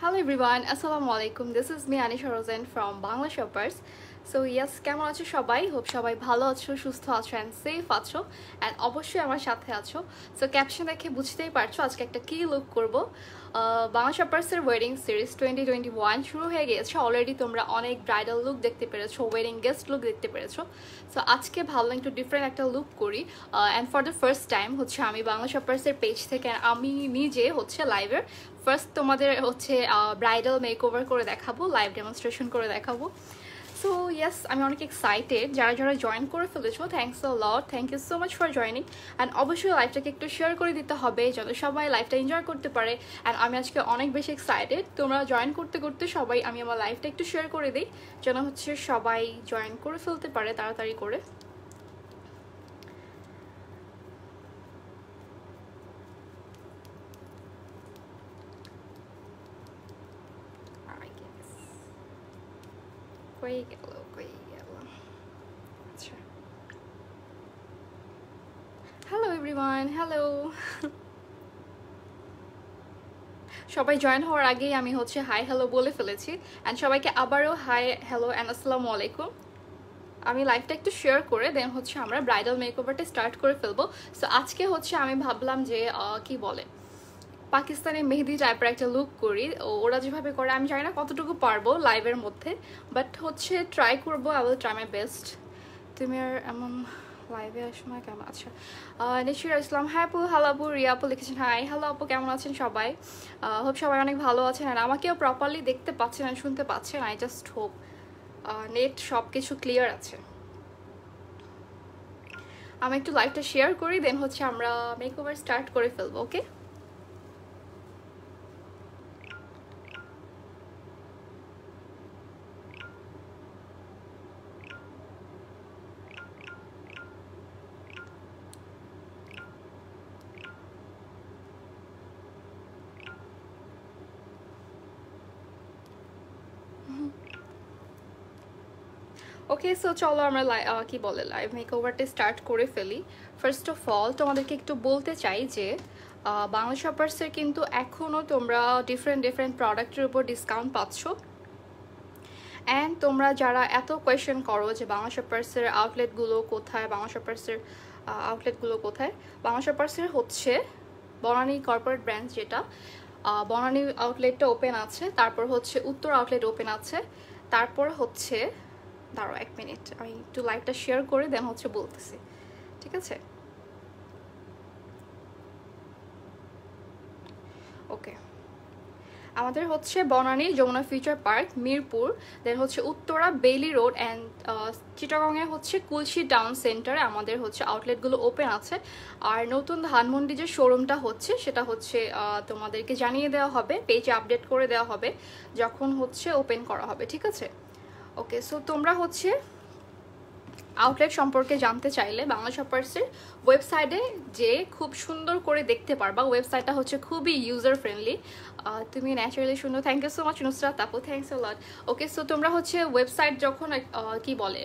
Hello everyone, Assalamu alaikum. This is me Anisha Rosen from Bangla Shoppers. So yes, কেমন আছো সবাই? Hope সবাই ভালো আছো, সুস্থ আছো and safe আছো and অবশ্যই আমার সাথে আছো। সো ক্যাপশন দেখে বুঝতেই পারছো আজকে একটা কি লুক করব। বাংলা শপার্সের ওয়েডিং সিরিজ 2021 শুরু হয়ে গিয়েছে। অলরেডি তোমরা অনেক ব্রাইডাল লুক দেখতে পেরেছো, ওয়েডিং গেস্ট লুক দেখতে পেরেছো। সো আজকে ভাবলাম একটু ডিফারেন্ট একটা লুক করি and for the first time হচ্ছে আমি বাংলা শপার্সের পেজ থেকে আমি নিজে হচ্ছে লাইভের ফার্স্ট তোমাদের হচ্ছে ব্রাইডাল মেকওভার করে দেখাবো, লাইভ ডেমনস্ট্রেশন করে দেখাবো। সো ইয়েস, আমি অনেক এক্সাইটেড। যারা যারা জয়েন করে ফেলেছো, thanks a lot, thank you so much for joining. And অবশ্যই লাইভটাকে একটু শেয়ার করে দিতে হবে যাতে সবাই লাইভটা এনজয় করতে পারে। অ্যান্ড আমি আজকে অনেক বেশি এক্সাইটেড। তোমরা জয়েন করতে করতে সবাই আমি আমার লাইভটা একটু শেয়ার করে দিই যেন হচ্ছে সবাই জয়েন করে ফেলতে পারে তাড়াতাড়ি করে। কই গেল আচ্ছা, হ্যালো এভরিওয়ান, হ্যালো। সবাই জয়েন হওয়ার আগেই আমি হচ্ছে হাই হ্যালো বলে ফেলেছি অ্যান্ড সবাইকে আবারও হাই হ্যালো অ্যান্ড আসসালামু আলাইকুম। আমি লাইভটা একটু শেয়ার করে দেন হচ্ছে আমরা ব্রাইডাল মেকওভারটা স্টার্ট করে ফেলবো। সো আজকে হচ্ছে আমি ভাবলাম যে কি বলে পাকিস্তানি মেহেদি টাইপের একটা লুক করি। ওরা যেভাবে করে আমি জানি না কতটুকু পারবো লাইভের মধ্যে, বাট হচ্ছে ট্রাই করবো। I will try my best. তুমি আর এমন লাইভে আসো না কেমন? আচ্ছা, নিশির ইসলাম, হ্যাঁ আপু, হ্যালো আপু। রিয়া আপু লিখেছেন হাই, হ্যালো আপু, কেমন আছেন সবাই? হোপ সবাই অনেক ভালো আছেন আর আমাকেও প্রপারলি দেখতে পাচ্ছেন আর শুনতে পাচ্ছেন। আই জাস্ট হোপ নেট সব কিছু ক্লিয়ার আছে। আমি একটু লাইভটা শেয়ার করি, দেন হচ্ছে আমরা মেকওভার স্টার্ট করে ফেলবো। ওকে, ওকে। সো চলো আমরা কি বলে লাইভ মেকওভারটা স্টার্ট করে ফেলি। ফার্স্ট অফ অল তোমাদেরকে একটু বলতে চাই যে বাংলা শপার্সের কিন্তু এখনও তোমরা ডিফারেন্ট ডিফারেন্ট প্রোডাক্টের উপর ডিসকাউন্ট পাচ্ছ। অ্যান্ড তোমরা যারা এত কোয়েশ্চেন করো যে বাংলা শপার্সের আউটলেটগুলো কোথায়, বাংলা শপার্সের আউটলেটগুলো কোথায়, বাংলা শপার্সের হচ্ছে বনানী কর্পোরেট ব্রাঞ্চ, যেটা বনানী আউটলেটটা ওপেন আছে, তারপর হচ্ছে উত্তর আউটলেট ওপেন আছে, তারপর হচ্ছে দাঁড়াও 1 মিনিট আমি একটু লাইভটা শেয়ার করে দেন হচ্ছে বলতেছি, ঠিক আছে? ওকে, আমাদের হচ্ছে বনানী যমুনা ফিউচার পার্ক, মিরপুর, দেন হচ্ছে উত্তরা বেইলি রোড অ্যান্ড চিটাগংয়ে হচ্ছে কুলশি টাউন সেন্টারে আমাদের হচ্ছে আউটলেটগুলো ওপেন আছে। আর নতুন ধানমন্ডি যে শোরুমটা হচ্ছে সেটা হচ্ছে তোমাদেরকে জানিয়ে দেওয়া হবে, পেজে আপডেট করে দেওয়া হবে যখন হচ্ছে ওপেন করা হবে, ঠিক আছে? ওকে, সো তোমরা হচ্ছে আউটলেট সম্পর্কে জানতে চাইলে বাংলা শপার্সের ওয়েবসাইটে যে খুব সুন্দর করে দেখতে পারবা। ওয়েবসাইটটা হচ্ছে খুবই ইউজার ফ্রেন্ডলি। তুমি ন্যাচারালি সুন্দর, thank you so much Nusrat আপু, thanks a lot. Okay, so তোমরা হচ্ছে ওয়েবসাইট যখন কি বলে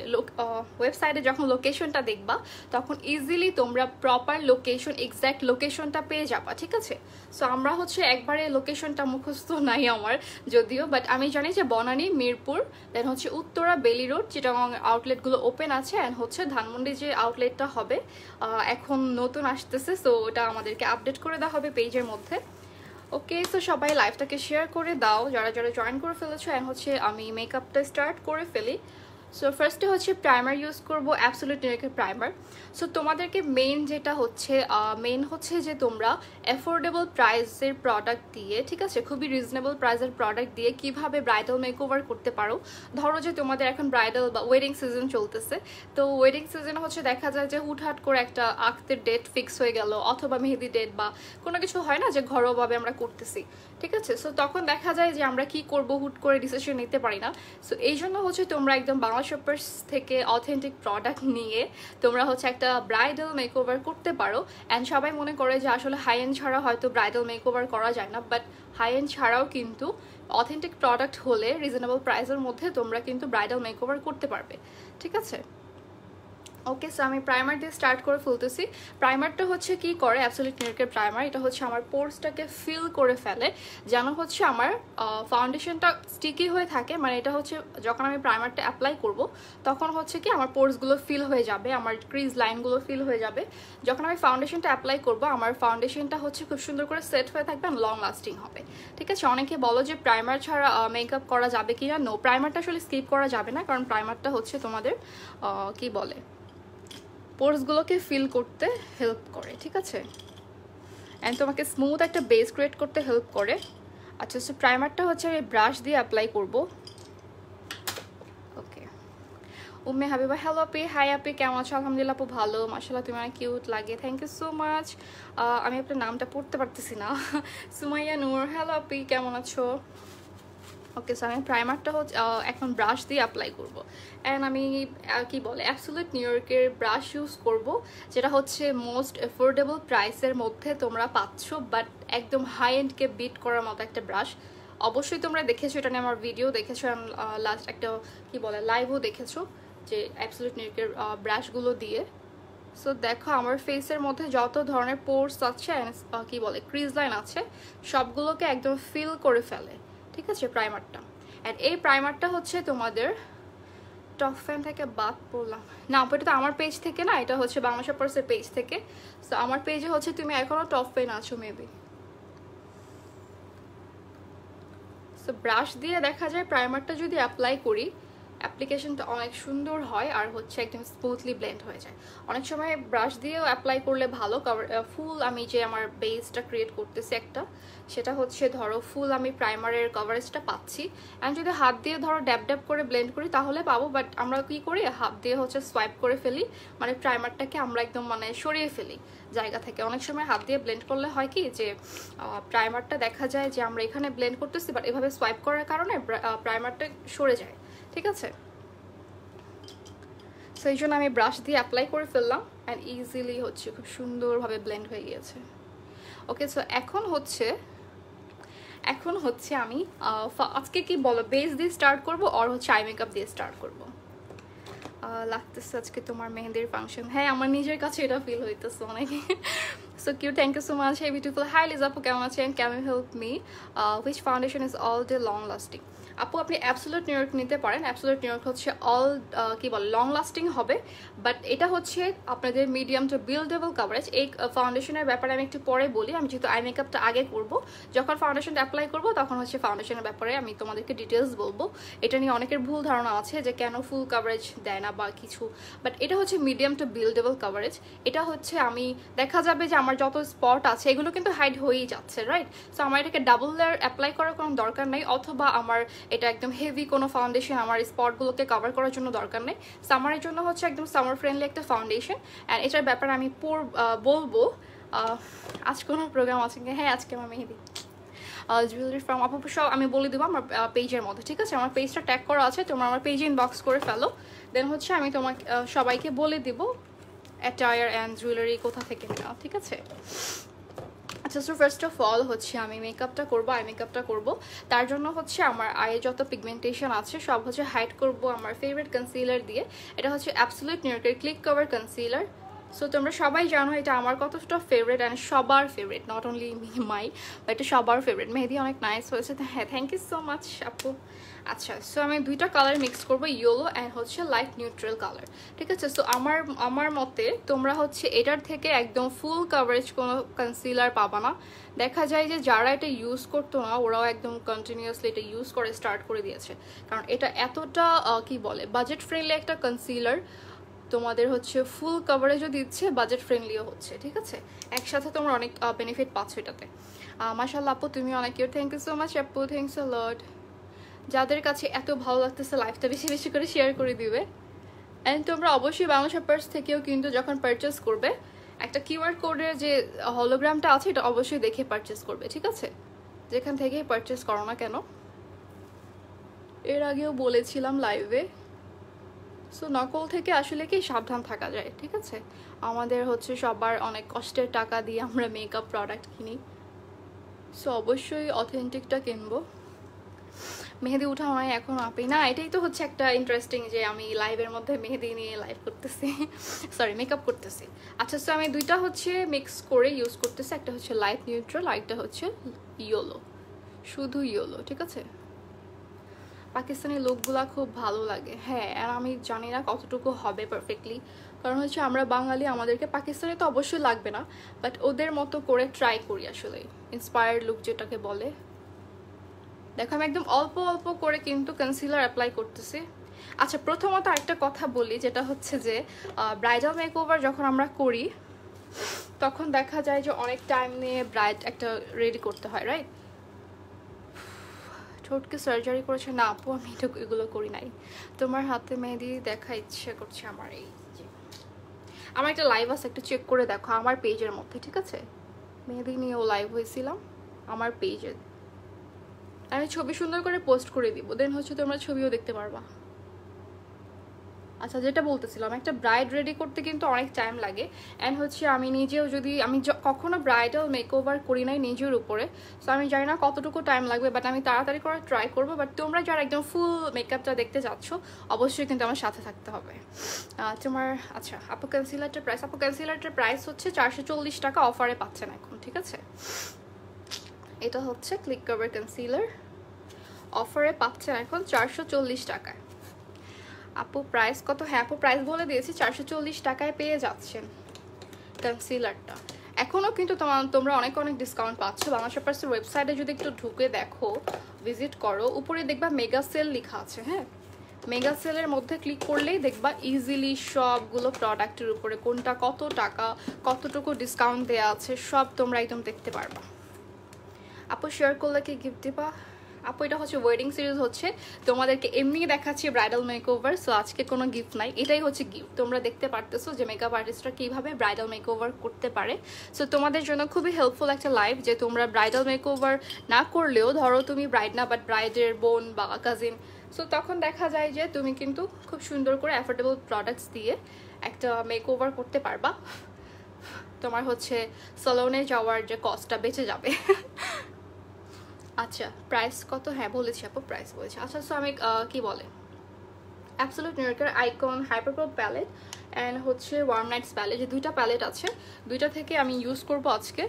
ওয়েবসাইটে যখন লোকেশনটা দেখবা তখন ইজিলি তোমরা প্রপার লোকেশন, এক্স্যাক্ট লোকেশনটা পেয়ে যাবা, ঠিক আছে? সো আমরা হচ্ছে একবারে লোকেশনটা মুখস্থ নাই আমার যদিও, বাট আমি জানি যে বনানী, মিরপুর, দেন হচ্ছে উত্তরা বেলি রোড, চিটাগং আউটলেটগুলো ওপেন আছে। অ্যান্ড হচ্ছে ধানমন্ডি যে আউটলেটটা হবে এখন নতুন আসতেছে, সো ওটা আমাদেরকে আপডেট করে দেওয়া হবে পেজের মধ্যে। ওকে, সো সবাই লাইভটাকে শেয়ার করে দাও যারা যারা জয়েন করে ফেলেছো। অ্যান্ড হচ্ছে আমি মেকআপটা স্টার্ট করে ফেলি। সো ফার্স্টে হচ্ছে প্রাইমার ইউজ করবো, অ্যাবসোলিউট নিউইয়র্কের প্রাইমার। সো তোমাদেরকে মেইন যেটা হচ্ছে যে তোমরা অ্যাফোর্ডেবল প্রাইসের প্রোডাক্ট দিয়ে, ঠিক আছে, খুবই রিজনেবল প্রাইসের প্রোডাক্ট দিয়ে কিভাবে ব্রাইডাল মেকওভার করতে পারো। ধরো যে তোমাদের এখন ব্রাইডাল বা ওয়েডিং সিজন চলতেছে, তো ওয়েডিং সিজনে হচ্ছে দেখা যায় যে হুটহাট করে একটা আঁকতে ডেট ফিক্স হয়ে গেল, অথবা মেহেদি ডেট বা কোনো কিছু হয় না যে ঘরোয়াভাবে আমরা করতেছি, ঠিক আছে? সো তখন দেখা যায় যে আমরা কি করব হুট করে ডিসিশন নিতে পারি না। সো এই জন্য হচ্ছে তোমরা একদম বাংলা শপার্স থেকে অথেন্টিক প্রোডাক্ট নিয়ে তোমরা হচ্ছে একটা ব্রাইডাল মেকওভার করতে পারো। অ্যান্ড সবাই মনে করে যে আসলে হাই এন্ড ছাড়া হয়তো ব্রাইডাল মেকওভার করা যায় না, বাট হাই এন্ড ছাড়াও কিন্তু অথেন্টিক প্রোডাক্ট হলে রিজনেবল প্রাইসের মধ্যে তোমরা কিন্তু ব্রাইডাল মেকওভার করতে পারবে, ঠিক আছে? ওকে, সো আমি প্রাইমার দিয়ে স্টার্ট করে ফেলতেছি। প্রাইমারটা হচ্ছে কি করে, অ্যাবসলিউট নিউইয়র্কের প্রাইমার, এটা হচ্ছে আমার পোর্সটাকে ফিল করে ফেলে, যেন হচ্ছে আমার ফাউন্ডেশনটা স্টিকি হয়ে থাকে। মানে এটা হচ্ছে যখন আমি প্রাইমারটা অ্যাপ্লাই করব তখন হচ্ছে কি আমার পোর্সগুলো ফিল হয়ে যাবে, আমার ক্রিজ লাইনগুলো ফিল হয়ে যাবে। যখন আমি ফাউন্ডেশনটা অ্যাপ্লাই করব আমার ফাউন্ডেশনটা হচ্ছে খুব সুন্দর করে সেট হয়ে থাকবে, লং লাস্টিং হবে। ঠিক আছে, অনেকে বলো যে প্রাইমার ছাড়া মেকআপ করা যাবে কি না। নো, প্রাইমারটা আসলে স্কিপ করা যাবে না, কারণ প্রাইমারটা হচ্ছে তোমাদের কি বলে পোর্সগুলোকে ফিল করতে হেল্প করে। ঠিক আছে, অ্যান্ড তোমাকে স্মুথ একটা বেস ক্রিয়েট করতে হেল্প করে। আচ্ছা, সো প্রাইমারটা হচ্ছে আমি ব্রাশ দিয়ে অ্যাপ্লাই করব। ওকে, উম্মে হাবিবা, হ্যালো আপি, হাই আপি, কেমন আছো? আলহামদুলিল্লাহ আপু ভালো, মাশাআল্লাহ তুমি অনেক কিউট লাগে, থ্যাংক ইউ সো মাচ। আমি আপনার নামটা পড়তে পারতেছি না। সুমাইয়া নূর, হ্যালো আপি, কেমন আছো? ওকে, সো আমি প্রাইমারটা হচ্ছে এখন ব্রাশ দিয়ে অ্যাপ্লাই করব। অ্যান্ড আমি কি বলে অ্যাবসলিউট নিউইয়র্কের ব্রাশ ইউজ করব, যেটা হচ্ছে মোস্ট অ্যাফোর্ডেবল প্রাইসের মধ্যে তোমরা পাচ্ছ, বাট একদম হাই এন্ডকে বিট করার মতো একটা ব্রাশ। অবশ্যই তোমরা দেখেছো, এটা নিয়ে আমার ভিডিও দেখেছো, লাস্ট একটা কি বলে লাইভও দেখেছো যে অ্যাবসলিউট নিউইয়র্কের ব্রাশগুলো দিয়ে। সো দেখো আমার ফেসের মধ্যে যত ধরনের পোর্স আছে কি বলে ক্রিজ লাইন আছে সবগুলোকে একদম ফিল করে ফেলে। ঠিক আছে প্রাইমারটা, অ্যান্ড এই প্রাইমারটা হচ্ছে তোমাদের টপ ফ্যান থেকে বাদ পড়লাম না, এটা তো আমার পেজ থেকে না, এটা হচ্ছে বাংলা শপার্সের পেজ থেকে। সো আমার পেজে হচ্ছে তুমি এখনো টপ ফ্যান আছো মেবি। সো ব্রাশ দিয়ে দেখা যায় প্রাইমারটা যদি অ্যাপ্লাই করি অ্যাপ্লিকেশনটা অনেক সুন্দর হয় আর হচ্ছে একদম স্মুথলি ব্লেন্ড হয়ে যায়। অনেক সময় ব্রাশ দিয়েও অ্যাপ্লাই করলে ভালো, ফুল আমি যে আমার বেসটা ক্রিয়েট করতেছি একটা, সেটা হচ্ছে ধরো ফুল আমি প্রাইমারের কভারেজটা পাচ্ছি। অ্যান্ড যদি হাত দিয়ে ধরো ড্যাব ড্যাব করে ব্লেন্ড করি তাহলে পাবো, বাট আমরা কি করি হাত দিয়ে হচ্ছে সোয়াইপ করে ফেলি, মানে প্রাইমারটাকে আমরা একদম মানে সরিয়ে ফেলি জায়গা থেকে। অনেক সময় হাত দিয়ে ব্লেন্ড করলে হয় কি যে প্রাইমারটা দেখা যায় যে আমরা এখানে ব্লেন্ড করতেছি, বাট এভাবে সোয়াইপ করার কারণে প্রাইমারটা সরে যায়। ঠিক আছে, সো এই জন্য আমি ব্রাশ দিয়ে অ্যাপ্লাই করে ফেললাম, অ্যান্ড ইজিলি হচ্ছে খুব সুন্দরভাবে ব্লেন্ড হয়ে গিয়েছে। ওকে, সো এখন হচ্ছে আমি আজকে কি বলো বেস দিয়ে স্টার্ট করবো আর হচ্ছে আই মেকআপ দিয়ে স্টার্ট করবো। লাগতেছে আজকে তোমার মেহেন্দির ফাংশন। হ্যাঁ, আমার নিজের কাছে এটা ফিল হইতেছে অনেক। So cute, thank you so much. Hey beautiful, hi Liza আপু, কেমন আছেন? Can you help me which foundation is all day long lasting? আপু আপনি অ্যাবসলিউট নিউইয়র্ক নিতে পারেন। অ্যাবসলিউট নিউইয়র্ক হচ্ছে অল কি বলে লং লাস্টিং হবে, বাট এটা হচ্ছে আপনাদের মিডিয়াম টু বিল্ডেবল কাভারেজ। এই ফাউন্ডেশনের ব্যাপারে আমি একটু পরে বলি, আমি যেহেতু আই মেকআপটা আগে করব, যখন ফাউন্ডেশনটা অ্যাপ্লাই করব তখন হচ্ছে ফাউন্ডেশনের ব্যাপারে আমি তোমাদেরকে ডিটেলস বলবো। এটা নিয়ে অনেকের ভুল ধারণা আছে যে কেন ফুল কাভারেজ দেয় না বা কিছু, বাট এটা হচ্ছে মিডিয়াম টু বিল্ডেবল কাভারেজ। এটা হচ্ছে আমি দেখা যাবে যে আমার যত স্পট আছে এগুলো কিন্তু হাইড হয়েই যাচ্ছে, রাইট? সো আমার এটাকে ডাবল লেয়ার অ্যাপ্লাই করার কোনো দরকার নেই, অথবা আমার এটা একদম হেভি কোনো ফাউন্ডেশন আমার স্পটগুলোকে কভার করার জন্য দরকার নেই। সামারের জন্য হচ্ছে একদম সামার ফ্রেন্ডলি একটা ফাউন্ডেশন। অ্যান্ড এটার ব্যাপারে আমি বলবো আজ কোনো প্রোগ্রাম আছে কি? হ্যাঁ, আজকে আমার মেহেদি জুয়েলারি ফ্রম আপু সব আমি বলে দেবো আমার পেজের মধ্যে। ঠিক আছে, আমার পেজটা ট্যাগ করা আছে, তোমরা আমার পেজে ইনবক্স করে ফেলো, দেন হচ্ছে আমি তোমাকে সবাইকে বলে দিব অ্যাটায়ার অ্যান্ড জুয়েলারি কোথা থেকে নেওয়া। ঠিক আছে, আচ্ছা, সো ফার্স্ট অফ অল হচ্ছে আমি মেকআপটা করবো, আই মেকআপটা করবো। তার জন্য হচ্ছে আমার আয়ে যত পিগমেন্টেশন আছে সব হচ্ছে হাইড করবো আমার ফেভারিট কনসিলার দিয়ে। এটা হচ্ছে অ্যাবসলিউট নিউইয়র্কের ক্লিক কভার কনসিলার। সো তোমরা সবাই জানো এটা আমার কতটা ফেভারিট, অ্যান্ড সবার favourite, not only my, but এটা সবার ফেভারিট। মেহেদি অনেক নাইস হয়েছে, হ্যাঁ থ্যাংক ইউ সো মাচ আপু। আচ্ছা, সো আমি দুইটা কালার মিক্স করবো, ইয়েলো অ্যান্ড হচ্ছে লাইট নিউট্রাল কালার। ঠিক আছে, সো আমার মতে তোমরা হচ্ছে এটার থেকে একদম ফুল কাভারেজ কোনো কনসিলার পাবা না। দেখা যায় যে যারা এটা ইউজ করতো না ওরাও একদম কন্টিনিউয়াসলি এটা ইউজ করে স্টার্ট করে দিয়েছে, কারণ এটা এতটা কি বলে বাজেট ফ্রেন্ডলি একটা কনসিলার, তোমাদের হচ্ছে ফুল কাভারেজও দিচ্ছে, বাজেট ফ্রেন্ডলিও হচ্ছে। ঠিক আছে, একসাথে তোমরা অনেক বেনিফিট পাচ্ছ এটাতে। মাশাআল্লাহ আপু তুমি অনেক cute, thank you so much আপু, থ্যাংকস আ লট। যাদের কাছে এত ভালো লাগতেছে লাইভটা বেশি বেশি করে শেয়ার করে দিবে। অ্যান্ড তোমরা অবশ্যই বাংলা শপার্স থেকেও কিন্তু যখন পারচেস করবে একটা কিউআর কোডের যে হলোগ্রামটা আছে এটা অবশ্যই দেখে পারচেস করবে। ঠিক আছে, যেখান থেকেই পারচেস করো না কেন, এর আগেও বলেছিলাম লাইভে। সো নকল থেকে আসলে কি সাবধান থাকা যায়। ঠিক আছে, আমাদের হচ্ছে সবার অনেক কষ্টের টাকা দিয়ে আমরা মেকআপ প্রোডাক্ট কিনি, সো অবশ্যই অথেন্টিকটা কিনবো। মেহেদি উঠা হয় এখন আপি না, এটাই তো হচ্ছে একটা ইন্টারেস্টিং যে আমি লাইভের মধ্যে মেহেদি নিয়ে লাইভ করতেছি, সরি মেকআপ করতেছি। আচ্ছা, সো আমি দুইটা হচ্ছে মিক্স করে ইউজ করতেছি, একটা হচ্ছে লাইট নিউট্রাল আর একটা হচ্ছে ইয়েলো, শুধু ইয়েলো, ঠিক আছে। পাকিস্তানি লুকগুলা খুব ভালো লাগে, হ্যাঁ, আর আমি জানি না কতটুকু হবে পারফেক্টলি, কারণ হচ্ছে আমরা বাঙালি, আমাদেরকে পাকিস্তানি তো অবশ্যই লাগবে না, বাট ওদের মতো করে ট্রাই করি আসলে, ইন্সপায়ার্ড লুক যেটাকে বলে। দেখো আমি একদম অল্প অল্প করে কিন্তু কনসিলার অ্যাপ্লাই করতেছি। আচ্ছা, প্রথমত একটা কথা বলি, যেটা হচ্ছে যে ব্রাইডাল মেকওভার যখন আমরা করি তখন দেখা যায় যে অনেক টাইম নিয়ে ব্রাইড একটা রেডি করতে হয়, রাইট। ঠোঁটকে সার্জারি করেছে না আপু, আমি এগুলো করি নাই। তোমার হাতে মেহেদি দেখা ইচ্ছে করছে আমার, এই যে আমার একটা লাইভ আছে, একটু চেক করে দেখো আমার পেজের মধ্যে, ঠিক আছে। মেহেদি নিয়েও লাইভ হয়েছিলাম আমার পেজে, আমি ছবি সুন্দর করে পোস্ট করে দিব, দেন হচ্ছে তোমরা ছবিও দেখতে পারবা। আচ্ছা, যেটা বলতেছিলাম, একটা ব্রাইড রেডি করতে কিন্তু অনেক টাইম লাগে, অ্যান্ড হচ্ছে আমি নিজেও যদি আমি কখনো ব্রাইডাল মেকওভার করি নাই নিজের উপরে, সো আমি জানি না কতটুকু টাইম লাগবে, বাট আমি তাড়াতাড়ি করে ট্রাই করবো। বাট তোমরা যারা একদম ফুল মেকআপটা দেখতে যাচ্ছ অবশ্যই কিন্তু আমার সাথে থাকতে হবে। তোমার আচ্ছা আপু কনসিলারটার প্রাইস, আপু কনসিলারটার প্রাইস হচ্ছে 440 টাকা, অফারে পাচ্ছেন এখন, ঠিক আছে। এটা হচ্ছে ক্লিক কভার কনসিলার, অফারে পাচ্ছেন এখন 440 টাকায়। আপু প্রাইস কত? হ্যাঁ আপু প্রাইস বলে দিয়েছি, 440 টাকায় পেয়ে যাচ্ছেন কনসিলারটা। এখনও কিন্তু তোমরা অনেক অনেক ডিসকাউন্ট পাচ্ছ। বাংলা শপার্সের ওয়েবসাইটে যদি একটু ঢুকে দেখো, ভিজিট করো, উপরে দেখবা মেগা সেল লেখা আছে, হ্যাঁ, মেগা সেলের মধ্যে ক্লিক করলেই দেখবা ইজিলি সবগুলো প্রোডাক্টের উপরে কোনটা কত টাকা, কতটুকু ডিসকাউন্ট দেওয়া আছে, সব তোমরা একদম দেখতে পারবা। আপু শেয়ার করলে কি গিফট দিবা? আপু এটা হচ্ছে ওয়েডিং সিরিজ, হচ্ছে তোমাদেরকে এমনি দেখাচ্ছি ব্রাইডাল মেকওভার, সো আজকে কোনো গিফট নাই, এটাই হচ্ছে গিফট। তোমরা দেখতে পারতেছো যে মেকআপ আর্টিস্টরা কীভাবে ব্রাইডাল মেকওভার করতে পারে, সো তোমাদের জন্য খুবই হেল্পফুল একটা লাইভ, যে তোমরা ব্রাইডাল মেকওভার না করলেও, ধরো তুমি ব্রাইড না বাট ব্রাইডের বোন বা কাজিন, সো তখন দেখা যায় যে তুমি কিন্তু খুব সুন্দর করে অ্যাফোর্ডেবল প্রোডাক্টস দিয়ে একটা মেকওভার করতে পারবা, তোমার হচ্ছে সালনে যাওয়ার যে কস্টটা বেঁচে যাবে। আচ্ছা প্রাইস কত? হ্যাঁ বলেছি আপু, প্রাইস বলেছি। আচ্ছা, সো আমি কি বলে অ্যাবসলিউট নিউইয়র্কের আইকন হাইপারপল প্যালেট অ্যান্ড হচ্ছে ওয়ার্ম নাইটস প্যালেট, যে দুইটা প্যালেট আছে, দুইটা থেকে আমি ইউজ করব আজকে।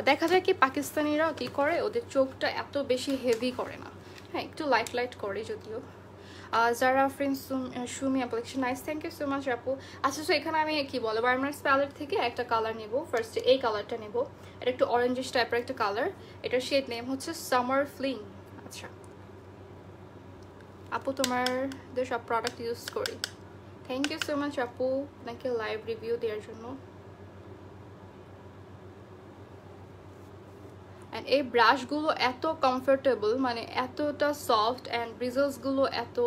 দেখা যায় কি পাকিস্তানিরা কি করে, ওদের চোখটা এত বেশি হেভি করে না, হ্যাঁ একটু লাইট লাইট করে যদিও। যারা friends Sumi application, nice, thank you so much আপু। আচ্ছা, সো এখানে আমি কি বলে ওয়ার্ম নাইটস প্যালেট থেকে একটা কালার নেব, ফার্স্টে এই কালারটা নেব, এটা একটু অরেঞ্জিশ টাইপের একটা কালার, এটার শেড নেম হচ্ছে সামার ফ্লিং। আচ্ছা আপু তোমাদের সব প্রোডাক্ট ইউজ করি, থ্যাংক ইউ সো মাচ আপু আপনাকে লাইভ রিভিউ দেওয়ার জন্য। অ্যান্ড এই ব্রাশগুলো এত কমফোর্টেবল, মানে এতটা সফট, অ্যান্ড ব্রিজলসগুলো এত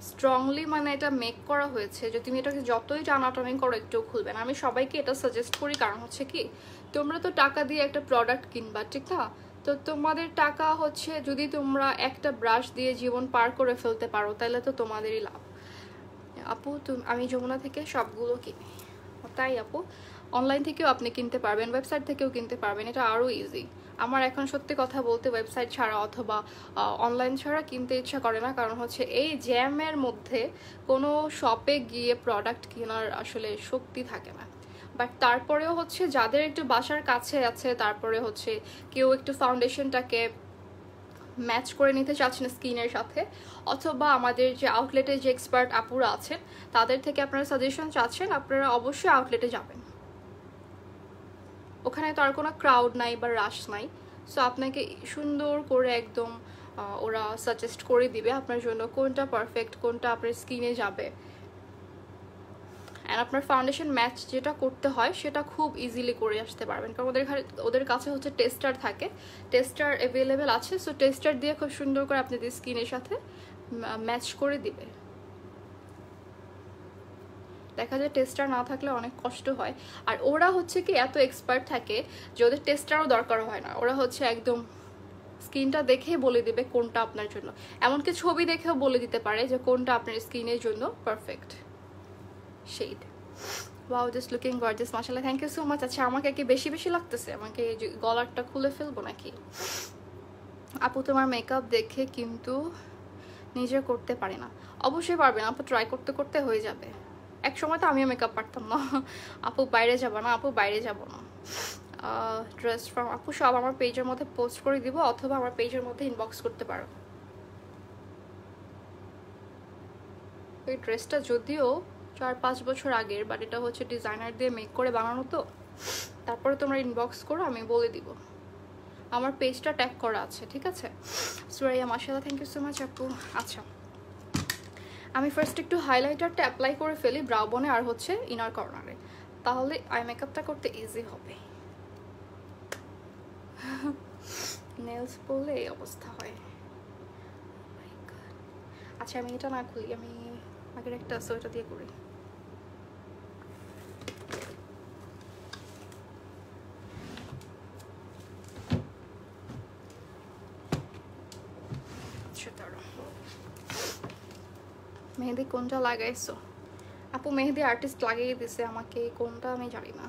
স্ট্রংলি মানে এটা মেক করা হয়েছে যে তুমি এটাকে যতই টানাটানি করো একটু খুলবে না। আমি সবাইকে এটা সাজেস্ট করি, কারণ হচ্ছে কি তোমরা তো টাকা দিয়ে একটা প্রোডাক্ট কিনবা, ঠিক না? তো তোমাদের টাকা হচ্ছে, যদি তোমরা একটা ব্রাশ দিয়ে জীবন পার করে ফেলতে পারো তাহলে তো তোমাদেরই লাভ। আপু আমি যমুনা থেকে সবগুলো কিনি, তাই আপু অনলাইন থেকেও আপনি কিনতে পারবেন, ওয়েবসাইট থেকেও কিনতে পারবেন, এটা আরও ইজি। আমার এখন সত্যি কথা বলতে ওয়েবসাইট ছাড়া অথবা অনলাইন ছাড়া কিনতে ইচ্ছা করে না, কারণ হচ্ছে এই জ্যামের মধ্যে কোনো শপে গিয়ে প্রোডাক্ট কেনার আসলে শক্তি থাকে না। বাট তারপরেও হচ্ছে যাদের একটু বাসার কাছে আছে, তারপরে হচ্ছে কেউ একটু ফাউন্ডেশনটাকে ম্যাচ করে নিতে চাচ্ছেন স্কিনের সাথে, অথবা আমাদের যে আউটলেটে যে এক্সপার্ট আপুরা আছেন তাদের থেকে আপনারা সাজেশন চাচ্ছেন, আপনারা অবশ্যই আউটলেটে যাবেন, ওখানে তো আর কোনো ক্রাউড নাই বা রাশ নাই, সো আপনাকে সুন্দর করে একদম ওরা সাজেস্ট করে দিবে আপনার জন্য কোনটা পারফেক্ট, কোনটা আপনার স্কিনে যাবে। অ্যান্ড আপনার ফাউন্ডেশন ম্যাচ যেটা করতে হয় সেটা খুব ইজিলি করে আসতে পারবেন, কারণ ওদের কাছে হচ্ছে টেস্টার থাকে, টেস্টার অ্যাভেলেবেল আছে, সো টেস্টার দিয়ে খুব সুন্দর করে আপনাদের স্কিনের সাথে ম্যাচ করে দিবে। দেখা যায় টেস্টার না থাকলে অনেক কষ্ট হয়, আর ওরা হচ্ছে কি এত এক্সপার্ট থাকে যে ওদের টেস্টারও দরকার হয় না, ওরা হচ্ছে একদম স্কিনটা দেখেই বলে দিবে কোনটা আপনার জন্য, এমনকি ছবি দেখেও বলে দিতে পারে যে কোনটা আপনার স্কিনের জন্য perfect shade. Wow just looking gorgeous, মাশাআল্লাহ, থ্যাংক ইউ সো মাচ। আচ্ছা আমাকে কি বেশি বেশি লাগতেছে? আমাকে গলারটা খুলে ফেলবো নাকি? আপু তোমার মেকআপ দেখে কিন্তু নিজে করতে পারি না। অবশ্যই পারবেন আপু, ট্রাই করতে করতে হয়ে যাবে। এক সময় তো আমিও মেকআপ পারতাম না। আপু বাইরে যাবো না, আপু বাইরে যাব না। ড্রেস ফ্রম আপু সব আমার পেজের মধ্যে পোস্ট করে দিব, অথবা আমার পেজের মধ্যে ইনবক্স করতে পারো। এই ড্রেসটা যদিও 4-5 বছর আগের, বাট এটা হচ্ছে ডিজাইনার দিয়ে মেক করে বানানো, তো তারপরে তোমরা ইনবক্স করো, আমি বলে দিব। আমার পেজটা ট্যাগ করা আছে, ঠিক আছে? সুরাইয়া মাশাআল্লাহ, থ্যাংক ইউ সো মাচ আপু। আচ্ছা, আমি ফার্স্ট একটু হাইলাইটারটা অ্যাপ্লাই করে ফেলি ব্রাউ বনে আর হচ্ছে ইনার কর্নারে, তাহলে আই মেকআপটা করতে ইজি হবে। নেলস পরলে এই অবস্থা হয়। আচ্ছা, আমি এটা না খুলি, আমি আগের একটা আছে ওটা দিয়ে করি। মেহেদি কোনটা লাগাইছো? আপু মেহেদি আর্টিস্ট লাগিয়ে দিছে আমাকে, কোনটা আমি জানি না,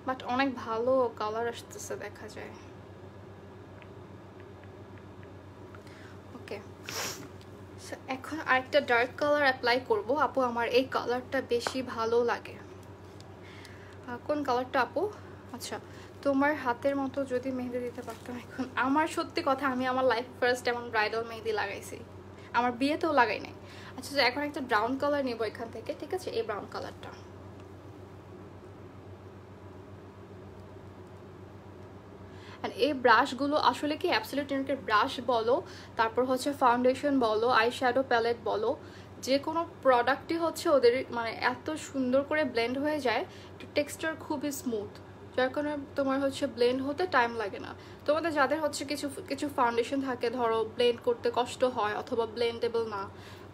বাট অনেক ভালো কালার আসতেছে দেখা যায়। ওকে, এখন আরেকটা ডার্ক কালার অ্যাপ্লাই করব। আপু আমার এই কালারটা বেশি ভালো লাগে। কোন কালারটা আপু? আচ্ছা, তোমার হাতের মতো যদি মেহেদি দিতে পারতাম এখন। আমার সত্যি কথা, আমি আমার লাইফ ফার্স্ট এমন ব্রাইডাল মেহেদি লাগাইছি, আমার বিয়েতেও লাগাই নাই। আচ্ছা, এখন একটা ব্রাউন কালার নেবো এখান থেকে, ঠিক আছে? এই ব্রাউন কালারটা। আর এই ব্রাশগুলো আসলে কি অ্যাবসলিউট ইউনিকের ব্রাশ বলো, তারপর হচ্ছে ফাউন্ডেশন বলো, আই শ্যাডো প্যালেট বলো, যে কোনো প্রোডাক্টই হচ্ছে ওদের মানে এত সুন্দর করে ব্লেন্ড হয়ে যায়, টেক্সচার খুবই স্মুথ, যার কারণে তোমার হচ্ছে ব্লেন্ড হতে টাইম লাগে না। তোমাদের যাদের হচ্ছে কিছু কিছু ফাউন্ডেশন থাকে, ধরো ব্লেন্ড করতে কষ্ট হয় অথবা ব্লেন্ডেবল না,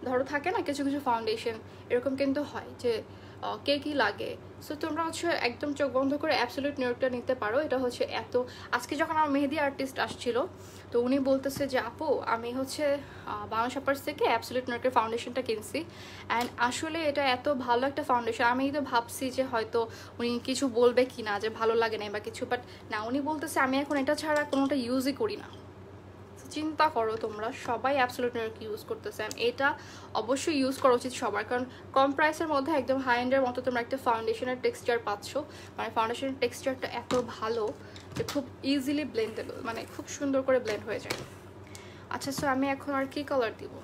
ধরো থাকে না কিছু কিছু ফাউন্ডেশন এরকম কিন্তু হয় যে কে কী লাগে, সো তোমরা হচ্ছে একদম চোখ বন্ধ করে অ্যাবসলিউট নিউটটা নিতে পারো। এটা হচ্ছে এত, আজকে যখন আমার মেহেদি আর্টিস্ট আসছিল, তো উনি বলতেছে যে আপু আমি হচ্ছে বাংলা শপার্স থেকে অ্যাবসলিউট নিউটের ফাউন্ডেশনটা কিনছি, অ্যান্ড আসলে এটা এত ভালো একটা ফাউন্ডেশন। আমি তো ভাবছি যে হয়তো উনি কিছু বলবে কি না, যে ভালো লাগে না বা কিছু, বাট না, উনি বলতেছে আমি এখন এটা ছাড়া কোনোটা ইউজই করি না। চিন্তা করো, তোমরা সবাই অ্যাবসলিউট নিউট্রি ইউজ করতেছে, এটা অবশ্যই ইউজ করা উচিত সবার, কারণ কম প্রাইসের মধ্যে একদম হাই এন্ডের মতো তোমরা একটা ফাউন্ডেশনের টেক্সচার পাচ্ছ। মানে ফাউন্ডেশনের টেক্সচারটা এত ভালো যে খুব ইজিলি ব্লেন্ডেবল, মানে খুব সুন্দর করে ব্লেন্ড হয়ে যায়। আচ্ছা, সো আমি এখন আর কি কালার দিব?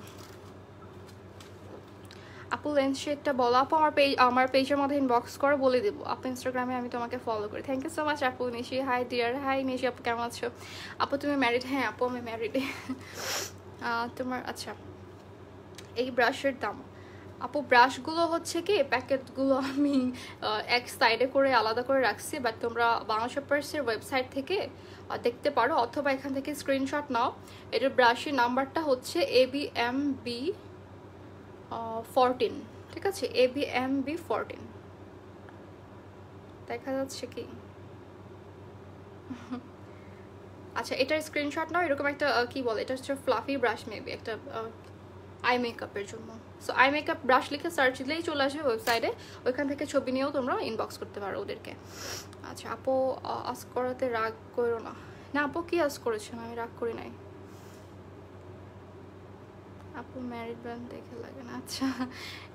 আপু লেন্স শেডটা বলো। আপু আমার পেজের মধ্যে ইনবক্স করে বলে দেবো। আপু ইনস্টাগ্রামে আমি তোমাকে ফলো করি। থ্যাংক ইউ সো মাচ আপু। নিশি হাই ডিয়ার। হাই নিশি আপু, কেমন আছো? আপু তুমি ম্যারিড? হ্যাঁ আপু আমি ম্যারিড। তোমার আচ্ছা, এই ব্রাশের দাম আপু, ব্রাশগুলো হচ্ছে কি প্যাকেটগুলো আমি এক সাইডে করে আলাদা করে রাখছি, বাট তোমরা বাংলা শপার্সের ওয়েবসাইট থেকে দেখতে পারো, অথবা এখান থেকে স্ক্রিনশট নাও। এটার ব্রাশের নাম্বারটা হচ্ছে ABMB 14, ঠিক আছে? ABMB 14 দেখা যাচ্ছে কি? আচ্ছা, এটার স্ক্রিনশট নাও। এরকম একটা কি বলে, এটা হচ্ছে ফ্লাফি ব্রাশ, মেবি একটা আই মেকআপের জন্য। সো আই মেকআপ ব্রাশ লিখে সার্চ দিলেই চলে আসবে ওয়েবসাইটে, ওইখান থেকে ছবি নিয়েও তোমরা ইনবক্স করতে পারো ওদেরকে। আচ্ছা আপু, আজ করাতে রাগ করো না। না আপু, কি আজ করেছেন? আমি রাগ করি নাই আপু, ম্যারিড ব্র্যান্ড দেখে লাগে না। আচ্ছা,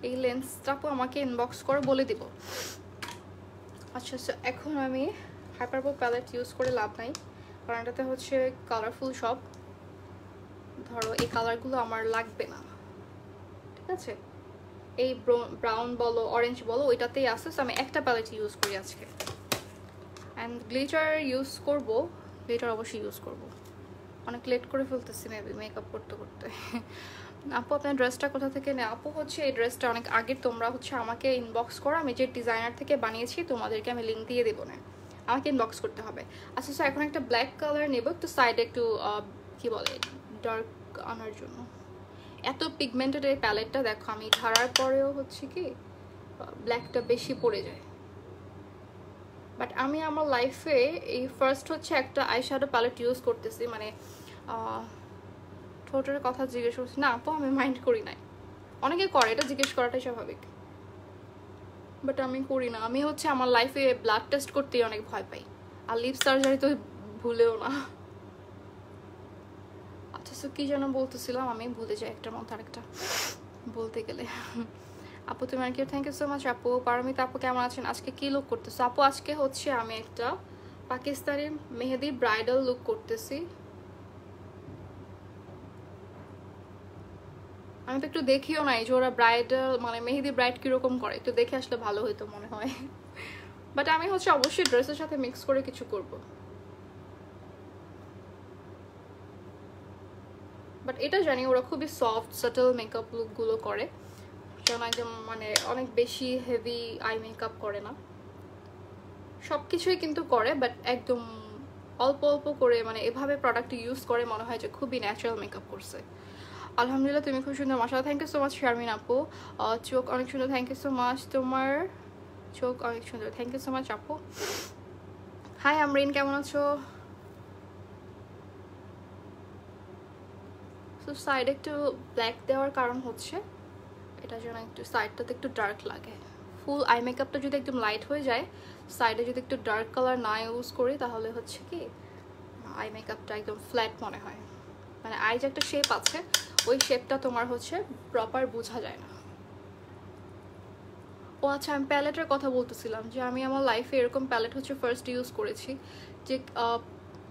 এই লেন্সটা আপু আমাকে ইনবক্স করে বলে দিব। আচ্ছা, এখন আমি হাইপারবল প্যালেট ইউজ করে লাভ নাই, কারণ এটাতে হচ্ছে কালারফুল সব। ধরো এই কালারগুলো আমার লাগবে না, ঠিক আছে? এই ব্রাউন বলো অরেঞ্জ বলো ওইটাতেই আছে, সো আমি একটা প্যালেট ইউজ করি আজকে। অ্যান্ড গ্লিটার ইউজ করবো, গ্লিটার অবশ্যই ইউজ করবো। অনেক লেট করে ফেলতেছি মেবি মেকআপ করতে করতে। আপু আপনার ড্রেসটা কোথা থেকে নেয়? আপু হচ্ছে এই ড্রেসটা অনেক আগে, তোমরা হচ্ছে আমাকে ইনবক্স করো, আমি যে ডিজাইনার থেকে বানিয়েছি তোমাদেরকে আমি লিঙ্ক দিয়ে দেবো না, আমাকে ইনবক্স করতে হবে। আচ্ছা স্যার, এখন একটা ব্ল্যাক কালার নেব, একটু সাইডে একটু কি বলে ডার্ক আনার জন্য। এত পিগমেন্টেড এই প্যালেটটা দেখো, আমি ঝাড়ার পরেও হচ্ছে কি ব্ল্যাকটা বেশি পড়ে যায়। বাট আমি আমার লাইফে এই ফার্স্ট হচ্ছে একটা আইশ্যাডো প্যালেট ইউজ করতেছি, মানে ঠোঁটের কথা জিজ্ঞেস করছি না আপু, আমি মাইন্ড করি নাই। অনেকে করে, এটা জিজ্ঞেস করাটাই স্বাভাবিক, বাট আমি করি না। আমি হচ্ছে আমার লাইফে ব্লাড টেস্ট করতেই অনেক ভয় পাই, আর লিপ সার্জারি তো ভুলেও না। আচ্ছা সো কি যেন বলতেছিলাম, আমি ভুলে যাই একটার মধ্যে আরেকটা বলতে গেলে। আপু তোমার কি, থ্যাংক ইউ সো মাচ আপু। পারমিতা আপু কেমন আছেন? আজকে কি লুক করতেছো আপু? আজকে হচ্ছে আমি একটা পাকিস্তানি মেহেদি ব্রাইডাল লুক করতেছি। আমি তো একটু দেখিও নাই যে ওরা ব্রাইডাল মানে মেহেদি ব্রাইড কিরকম করে, একটু দেখে আসলে ভালো হইতো মনে হয়। বাট আমি হচ্ছে অবশ্যই ড্রেসের সাথে মিক্স করে কিছু করব। বাট এটা জানি ওরা খুবই সফট সাটল মেকআপ লুকগুলো করে, যেমন একদম মানে অনেক বেশি হেভি আই মেকআপ করে না, সব কিছুই কিন্তু করে বাট একদম অল্প অল্প করে, মানে এভাবে প্রোডাক্ট ইউজ করে মনে হয় যে খুবই ন্যাচারাল মেকআপ করছে। আলহামদুলিল্লাহ তুমি খুব সুন্দর মাশাআল্লাহ, thank you so much Sharmin আপু। চোখ অনেক সুন্দর, থ্যাংক ইউ সো মাচ, তোমার চোখ অনেক সুন্দর, থ্যাংক ইউ সো মাচ আপু। হাই আমরিন কেমন আছো? তো সাইডে একটু ব্ল্যাক দেওয়ার কারণ হচ্ছে এটা যেন একটু সাইডটাতে একটু ডার্ক লাগে। ফুল আই মেকআপটা যদি একদম লাইট হয়ে যায়, সাইডে যদি একটু ডার্ক কালার না ইউজ করি তাহলে হচ্ছে কি আই মেকআপটা একদম ফ্ল্যাট মনে হয়, মানে আই যে একটা শেপ আছে ওই শেপটা তোমার হচ্ছে প্রপার বোঝা যায় না। ও আচ্ছা, আমি প্যালেটের কথা বলতেছিলাম যে আমি আমার লাইফে এরকম প্যালেট হচ্ছে ফার্স্ট ইউজ করেছি যে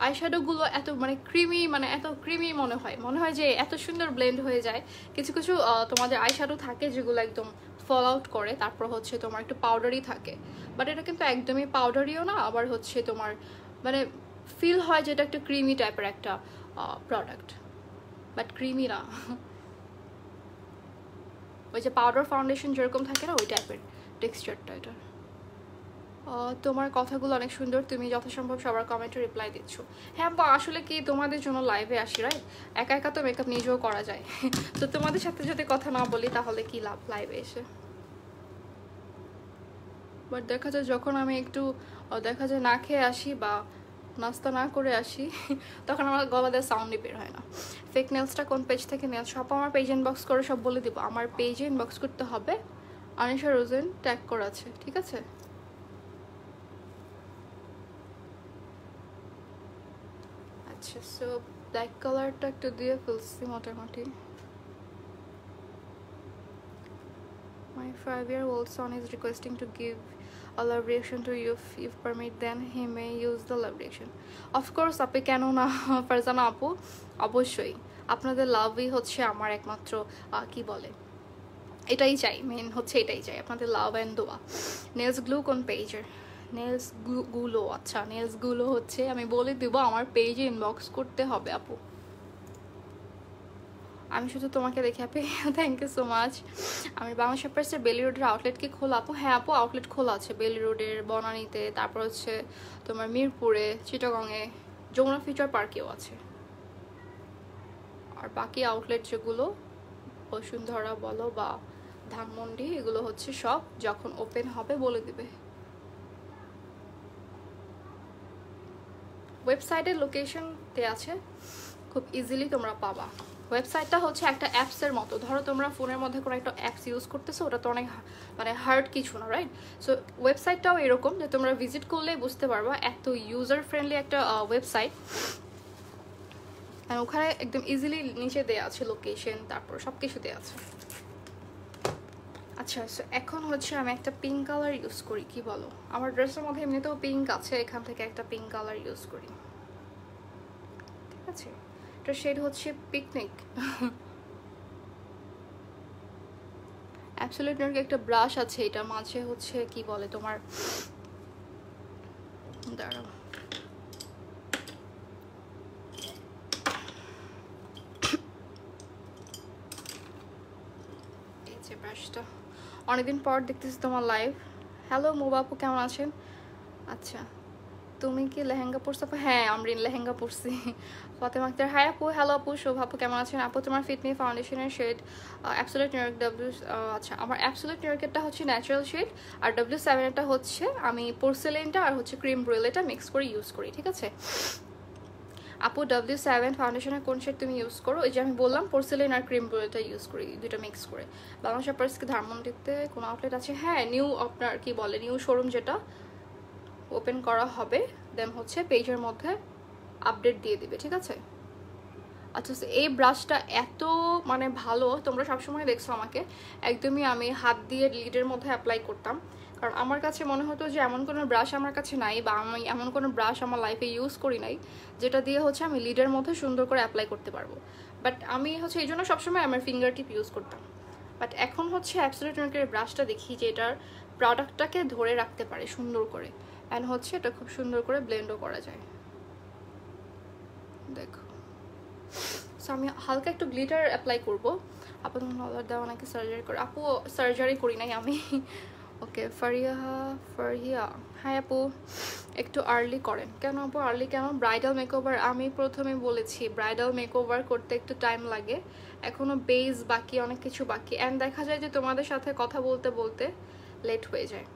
আইশ্যাডোগুলো এত মানে ক্রিমি, মানে এত ক্রিমি মনে হয় যে এত সুন্দর ব্লেন্ড হয়ে যায়। কিছু কিছু তোমাদের আইশ্যাডো থাকে যেগুলো একদম ফল আউট করে, তারপর হচ্ছে তোমার একটু পাউডারি থাকে, বাট এটা কিন্তু একদমই পাউডারিও না, আবার হচ্ছে তোমার মানে ফিল হয় যে এটা একটা ক্রিমি টাইপের একটা প্রোডাক্ট, বাট ক্রিমি না। ওই যে পাউডার ফাউন্ডেশন যেরকম থাকে না ওই টাইপের টেক্সচারটা এটা। তোমার কথাগুলো অনেক সুন্দর, তুমি যথাসম্ভব সবার কমেন্টে রিপ্লাই দিচ্ছ। হ্যাঁ আসলে কি তোমাদের জন্য লাইভে আসি, রাইট? একা একা তো মেকআপ নিজেও করা যায়, তো তোমাদের সাথে যদি কথা না বলি তাহলে কি লাভ লাইভে এসে। বাট দেখা যায় যখন আমি একটু দেখা যায় না খেয়ে আসি বা নাস্তা না করে আসি তখন আমার গলা দিয়ে সাউন্ডই বের হয় না। ফেক নেলসটা কোন পেজ থেকে নেলস? সব আমার পেজ ইনবক্স করে সব বলে দিব। আমার পেজে ইনবক্স করতে হবে, আনিশা রোজেন ট্যাগ করা আছে, ঠিক আছে? আচ্ছা সো ব্ল্যাক কালারটা একটু দিয়ে ফেলছি মোটামুটি। My 5-year-old son is requesting to give a love reaction to you. If you permit, then he may use the love reaction. Of course, আপনি কেন না ফারজানা আপু, অবশ্যই আপনাদের লাভই হচ্ছে আমার একমাত্র কি বলে এটাই চাই, মেন হচ্ছে এটাই চাই, আপনাদের লাভ অ্যান্ড দোয়া। নেলস গ্লু কোন পেজের? নেলস গুলো, আচ্ছা নেলস গুলো হচ্ছে আমি বলে দিব, আমার পেজে ইনবক্স করতে হবে আপু। আমি শুধু তোমাকে দেখে happy, thank you so much. আমি বাংলা শপার্সের বেলি রোডের আউটলেট কি খোলা আপু? হ্যাঁ আপু আউটলেট খোলা আছে বেলি রোডের, বনানীতে, তারপর হচ্ছে তোমার মিরপুরে, চিটাগংয়ে, যমুনা ফিউচার পার্কেও আছে। আর বাকি আউটলেট যেগুলো বসুন্ধরা বলো বা ধানমন্ডি, এগুলো হচ্ছে সব যখন ওপেন হবে বলে দিবে। ওয়েবসাইটের লোকেশন দেয়া আছে, খুব ইজিলি তোমরা পাবা। ওয়েবসাইটটা হচ্ছে একটা অ্যাপসের মতো, ধরো তোমরা ফোনের মধ্যে কোনো একটা অ্যাপস ইউজ করতেছো, ওটা তো অনেক মানে হার্ড কিছু না, রাইট? সো ওয়েবসাইটটাও এরকম যে তোমরা ভিজিট করলেই বুঝতে পারবা, এত ইউজার ফ্রেন্ডলি একটা ওয়েবসাইট। আর ওখানে একদম ইজিলি নিচে দেওয়া আছে লোকেশন, তারপর সব কিছু দেওয়া আছে। আচ্ছা সো এখন হচ্ছে আমি একটা পিঙ্ক কালার ইউজ করি, কি বলো? আমার ড্রেসের মধ্যে এমনিতেও পিঙ্ক আছে, এখান থেকে একটা পিঙ্ক কালার ইউজ করি, ঠিক আছে? এটা শেড হচ্ছে পিকনিক। অ্যাবসলিউট নিউইয়র্কের একটা ব্রাশ আছে, এটা মাঝে হচ্ছে কি বলে তোমার, দাঁড়াও এই যে ব্রাশটা। অনেকদিন পর দেখতেছি তোমার লাইভ। হ্যালো মুবা আপু কেমন আছেন? আচ্ছা তুমি কি লেহেঙ্গা পরছো আপু? হ্যাঁ আমরিন লেহেঙ্গা পরছি। ফাতেমা আক্তার হাই আপু, হ্যালো আপু, শোভা আপু কেমন আছেন? আপু তোমার ফিটমি ফাউন্ডেশনের শেড অ্যাবসলিউট নিউইয়র্ক ডব্লিউ, আচ্ছা আমার অ্যাবসলিউট নিউইয়র্কেরটা হচ্ছে ন্যাচারাল শেড, আর W7-এরটা হচ্ছে আমি পোর্সেলেনটা আর হচ্ছে ক্রিম ব্রুয়েলেটা মিক্স করে ইউজ করি, ঠিক আছে? আপু W7 ফাউন্ডেশনের কোন শেড তুমি ইউজ করো? এই যে আমি বললাম পোর্সেলেন আর ক্রিম ব্রুয়েলটা ইউজ করি, দুটো মিক্স করে। বাংলা শপার্সকে ধানমন্ডিতে কোনো আউটলেট আছে? হ্যাঁ নিউ আপনার কি বলে নিউ শোরুম যেটা ওপেন করা হবে, দেন হচ্ছে পেজের মধ্যে আপডেট দিয়ে দিবে, ঠিক আছে? আচ্ছা, এই ব্রাশটা এত মানে ভালো, তোমরা সবসময় দেখছো আমাকে একদমই আমি হাত দিয়ে লিডের মধ্যে অ্যাপ্লাই করতাম, কারণ আমার কাছে মনে হতো যে এমন কোনো ব্রাশ আমার কাছে নাই, বা আমি এমন কোনো ব্রাশ আমার লাইফে ইউজ করি নাই যেটা দিয়ে হচ্ছে আমি লিডের মধ্যে সুন্দর করে অ্যাপ্লাই করতে পারবো। বাট আমি হচ্ছে এই জন্য সবসময় আমার ফিঙ্গার টিপ ইউজ করতাম। বাট এখন হচ্ছে অ্যাবসলিউট নিউকের ব্রাশটা দেখি যে এটার প্রোডাক্টটাকে ধরে রাখতে পারে সুন্দর করে, অ্যান্ড হচ্ছে এটা খুব সুন্দর করে ব্লেন্ডও করা যায়। দেখো, সো আমি হালকা একটু গ্লিটার অ্যাপ্লাই করবো। আপু তোমার অর্ডার দেওয়া নাকি সার্জারি করে? আপু সার্জারি করি নাই আমি। ওকে, ফারহিয়া, হ্যাঁ আপু একটু আর্লি করেন। কেন আপু আর্লি কেন? ব্রাইডাল মেকওভার, আমি প্রথমে বলেছি ব্রাইডাল মেকওভার করতে একটু টাইম লাগে, এখনও বেস বাকি, অনেক কিছু বাকি, অ্যান্ড দেখা যায় যে তোমাদের সাথে কথা বলতে বলতে লেট হয়ে যায়।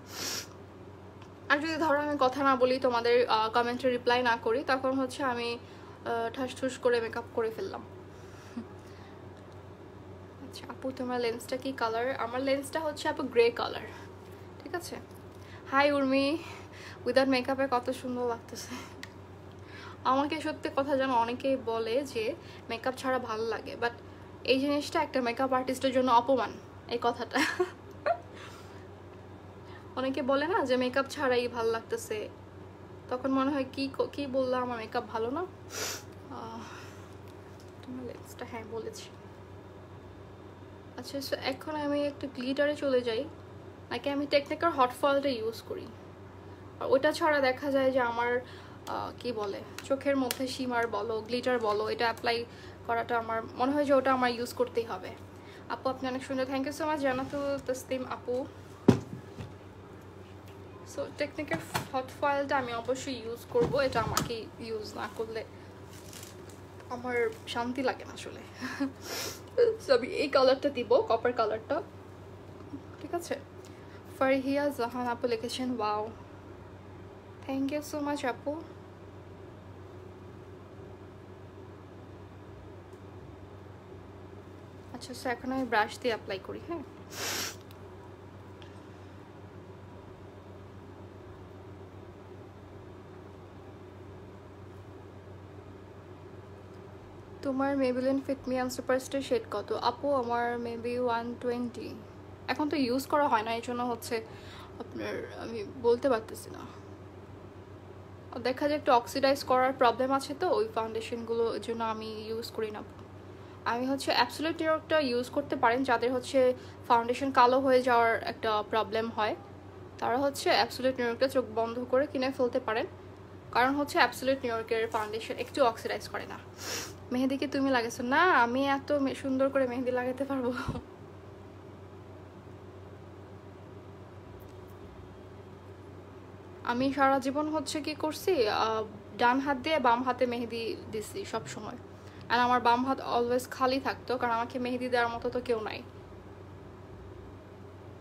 আর যদি ধরো আমি কথা না বলি, তোমাদের কমেন্টে রিপ্লাই না করি, তখন হচ্ছে আমি ঠাস ঠুস করে মেকআপ করে ফেললাম। আচ্ছা আপু তোমার লেন্সটা কি কালার? আমার লেন্সটা হচ্ছে আপু গ্রে কালার, ঠিক আছে। হাই উর্মি, উইদাউট মেকআপে কত সুন্দর লাগতেছে। আমাকে সত্যি কথা যেন অনেকেই বলে যে মেকআপ ছাড়া ভালো লাগে, বাট এই জিনিসটা একটা মেকআপ আর্টিস্টের জন্য অপমান, এই কথাটা। অনেকে বলে না যে মেকআপ ছাড়াই ভালো লাগতেছে, তখন মনে হয় কি বললাম, আমার মেকআপ ভালো না। তোমার লেন্সটা, হ্যাঁ বলেছি। আচ্ছা, এখন আমি একটু গ্লিটারে চলে যাই, নাকি আমি টেকনিকার হট ফয়েলটা ইউজ করি। আর ওটা ছাড়া দেখা যায় যে আমার কি বলে চোখের মধ্যে শিমার বলো গ্লিটার বলো, এটা অ্যাপ্লাই করাটা আমার মনে হয় যে ওটা আমার ইউজ করতেই হবে। আপু আপনি অনেক সুন্দর, thank you so much Jannatul Taslim আপু। সো টেকনিকের হট ফয়েলটা আমি অবশ্যই ইউজ করব, এটা আমাকে ইউজ না করলে আমার শান্তি লাগে না আসলে। সো আমি এই কালারটা দিব, কপার কালারটা, ঠিক আছে। ফারহিয়া জাহান আপু লিখেছেন wow, thank you so much আপু। আচ্ছা, সো এখন আমি ব্রাশ দিয়ে অ্যাপ্লাই করি। হ্যাঁ, তোমার Maybelline fit me and superstar shade কত? আপু আমার মেবি 120, এখন তো ইউজ করা হয় না, এই জন্য হচ্ছে আপনার আমি বলতে পারতেছি না। দেখা যায় একটু অক্সিডাইজ করার প্রবলেম আছে, তো ওই ফাউন্ডেশনগুলো জন্য আমি ইউজ করি না। আমি হচ্ছে অ্যাবসলিউট নিউইয়র্কটা ইউজ করতে পারেন যাদের হচ্ছে ফাউন্ডেশন কালো হয়ে যাওয়ার একটা প্রবলেম হয়, তারা হচ্ছে অ্যাবসলিউট নিউইয়র্কটা চোখ বন্ধ করে কিনে ফেলতে পারেন, কারণ হচ্ছে অ্যাবসলিউট নিউইয়র্কের ফাউন্ডেশন একটু অক্সিডাইজ করে না। মেহেদি কি তুমি লাগাইছো? না, আমি এত সুন্দর করে মেহেদি লাগাতে পারবো? আমি সারা জীবন হচ্ছে কি করছি, ডান হাত দিয়ে বাম হাতে মেহেদি দিছি সব সময়, আর আমার বাম হাত অলওয়েজ খালি থাকতো, কারণ আমাকে মেহেদি দেওয়ার মতো তো কেউ নাই।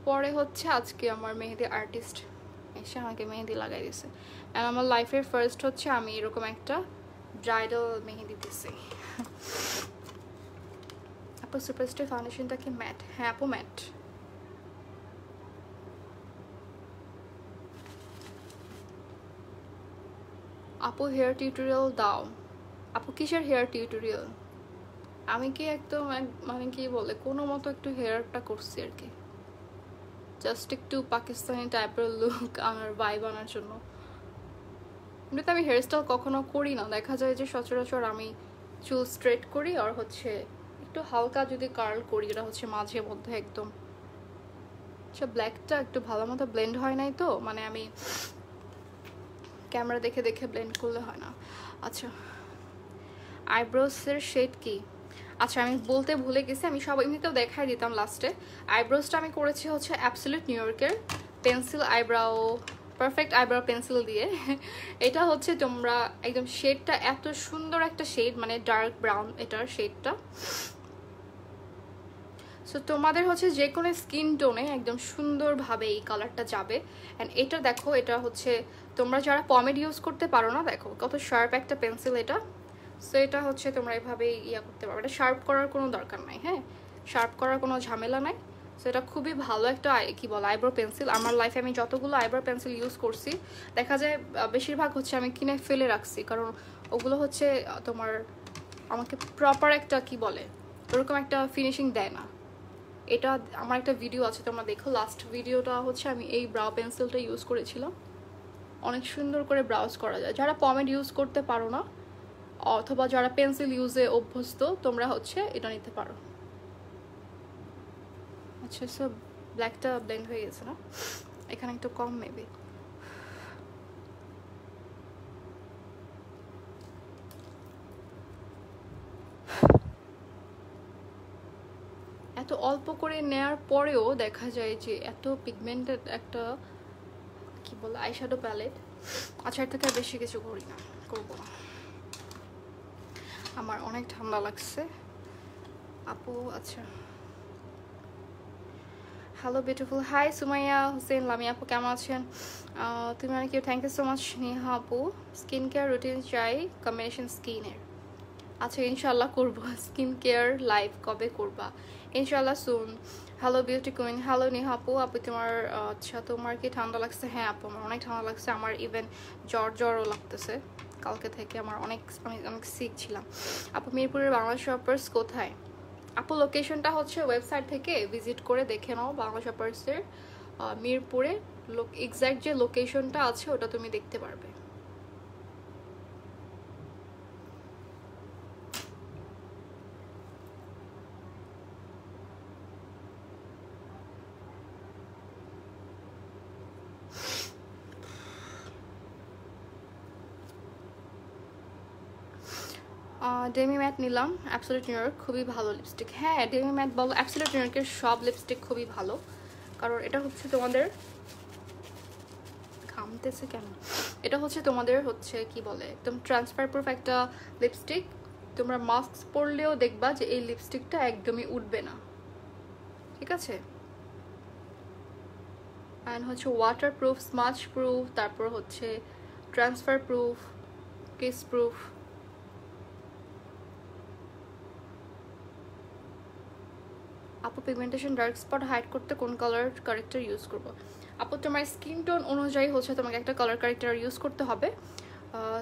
পরে হচ্ছে আজকে আমার মেহেদি আর্টিস্ট এসে আমাকে মেহেদি লাগাই দিছে, আর আমার লাইফের ফার্স্ট হচ্ছে আমি এরকম একটা ব্রাইডাল মেহেদি দিছি। আপু সুপারস্টার ফাউন্ডেশনটা কি ম্যাট? হ্যাঁ আপু ম্যাট। আপু হেয়ার টিউটোরিয়াল দাও। আপু কিসের হেয়ার টিউটোরিয়াল? আমি কি একদম মানে কি বলে কোনো মতো একটু হেয়ারটা করছি আর কি, জাস্ট একটু পাকিস্তানি টাইপের লুক আমার ভাইব আনার জন্য। কিন্তু আমি হেয়ার স্টাইল কখনো করি না, দেখা যায় যে সচরাচর আমি চুল স্ট্রেট করি, আর হচ্ছে একটু হালকা যদি কার্ল করি, এটা হচ্ছে মাঝে মধ্যে একদম। আচ্ছা, ব্ল্যাকটা একটু ভালো মতো ব্লেন্ড হয় নাই তো, মানে আমি ক্যামেরা দেখে দেখে ব্লেন্ড করলে হয় না। আচ্ছা, আইব্রোসের শেড কি? আচ্ছা, আমি বলতে ভুলে গেছি, আমি সব এমনিতেও দেখাই দিতাম লাস্টে। আইব্রোসটা আমি করেছি হচ্ছে অ্যাবসলিউট নিউইয়র্কের পেন্সিল আইব্রাও, পারফেক্ট আইব্রাও পেন্সিল দিয়ে। এটা হচ্ছে তোমরা একদম শেডটা এত সুন্দর একটা শেড, মানে ডার্ক ব্রাউন এটার শেডটা। সো তোমাদের হচ্ছে যে কোনো স্কিন টোনে একদম সুন্দরভাবে এই কালারটা যাবে। অ্যান্ড এটা দেখো, এটা হচ্ছে তোমরা যারা পমেড ইউজ করতে পারো না, দেখো কত শার্প একটা পেন্সিল এটা। সো এটা হচ্ছে তোমরা এভাবে ইয়া করতে পারো, এটা শার্প করার কোনো দরকার নাই। হ্যাঁ, শার্প করার কোনো ঝামেলা নাই। সো এটা খুবই ভালো একটা কি বলো আইব্রো পেন্সিল। আমার লাইফে আমি যতগুলো আইব্রো পেন্সিল ইউজ করছি, দেখা যায় বেশিরভাগ হচ্ছে আমি কিনে ফেলে রাখছি, কারণ ওগুলো হচ্ছে তোমার আমাকে প্রপার একটা কি বলে ওরকম একটা ফিনিশিং দেয় না। এটা আমার একটা ভিডিও আছে, তোমরা দেখো। লাস্ট ভিডিওটা হচ্ছে আমি এই ব্রাউ পেন্সিলটা ইউজ করেছিলাম। অনেক সুন্দর করে ব্রাউজ করা যায়। যারা পমেড ইউজ করতে পারো না অথবা যারা পেন্সিল ইউজে অভ্যস্ত, তোমরা হচ্ছে এটা নিতে পারো। আচ্ছা, সো ব্ল্যাকটা ব্লেন্ড হয়ে গেছে না, এখানে একটু কম মেবি। এত অল্প করে নেয়ার পরেও দেখা যায় যে এত পিগমেন্টেড একটা কি বলে আইশ্যাডো প্যালেট। আচ্ছা, এর থেকে বেশি কিছু করি না, করবো না। আমার অনেক ঠান্ডা লাগছে আপু। আচ্ছা, hello beautiful, hi Sumaiya Hossain Lami আপু, কেমন আছেন? তুমি অনেক cute, thank you so much Neha আপু। স্কিন কেয়ার রুটিন চাই, কম্বিনেশন স্কিনের। আচ্ছা, ইনশাল্লাহ করবো। স্কিন কেয়ার লাইভ কবে করবা? ইনশাল্লাহ soon. Hello beauty queen, hello Neha আপু। আপু তোমার আচ্ছা, তোমার কি ঠান্ডা লাগছে? হ্যাঁ আপু, আমার অনেক ঠান্ডা লাগছে। আমার ইভেন জ্বরও লাগতেছে কালকে থেকে। আমার অনেক অনেক সিক ছিলাম। আপু মিরপুরের বাংলা শপার্স কোথায়? আপু লোকেশনটা হচ্ছে ওয়েবসাইট থেকে ভিজিট করে দেখে নাও। বাংলা শপার্সের মিরপুরে এক্স্যাক্ট যে লোকেশনটা আছে ওটা তুমি দেখতে পারবে। ডেমি ম্যাট নিলাম, অ্যাবসলিউট নিউ ইয়র্ক, খুবই ভালো লিপস্টিক। হ্যাঁ, ডেমি ম্যাট বলো, অ্যাবসলিউট নিউ ইয়র্কের সব লিপস্টিক খুবই ভালো, কারণ এটা হচ্ছে তোমাদের ঘামতেছে কেন, এটা হচ্ছে তোমাদের হচ্ছে কি বলে একদম ট্রান্সফার প্রুফ একটা লিপস্টিক। তোমরা মাস্ক পরলেও দেখবা যে এই লিপস্টিকটা একদমই উঠবে না, ঠিক আছে? অ্যান্ড হচ্ছে ওয়াটার প্রুফ, স্মাচ প্রুফ, তারপর হচ্ছে ট্রান্সফার প্রুফ, কিস প্রুফ। আপু পিগমেন্টেশন ডার্ক স্পট হাইড করতে কোন কালার কারেক্টার ইউজ করব? আপু তোমার স্কিন টোন অনুযায়ী হচ্ছে তোমাকে একটা কালার কারেক্টার ইউজ করতে হবে।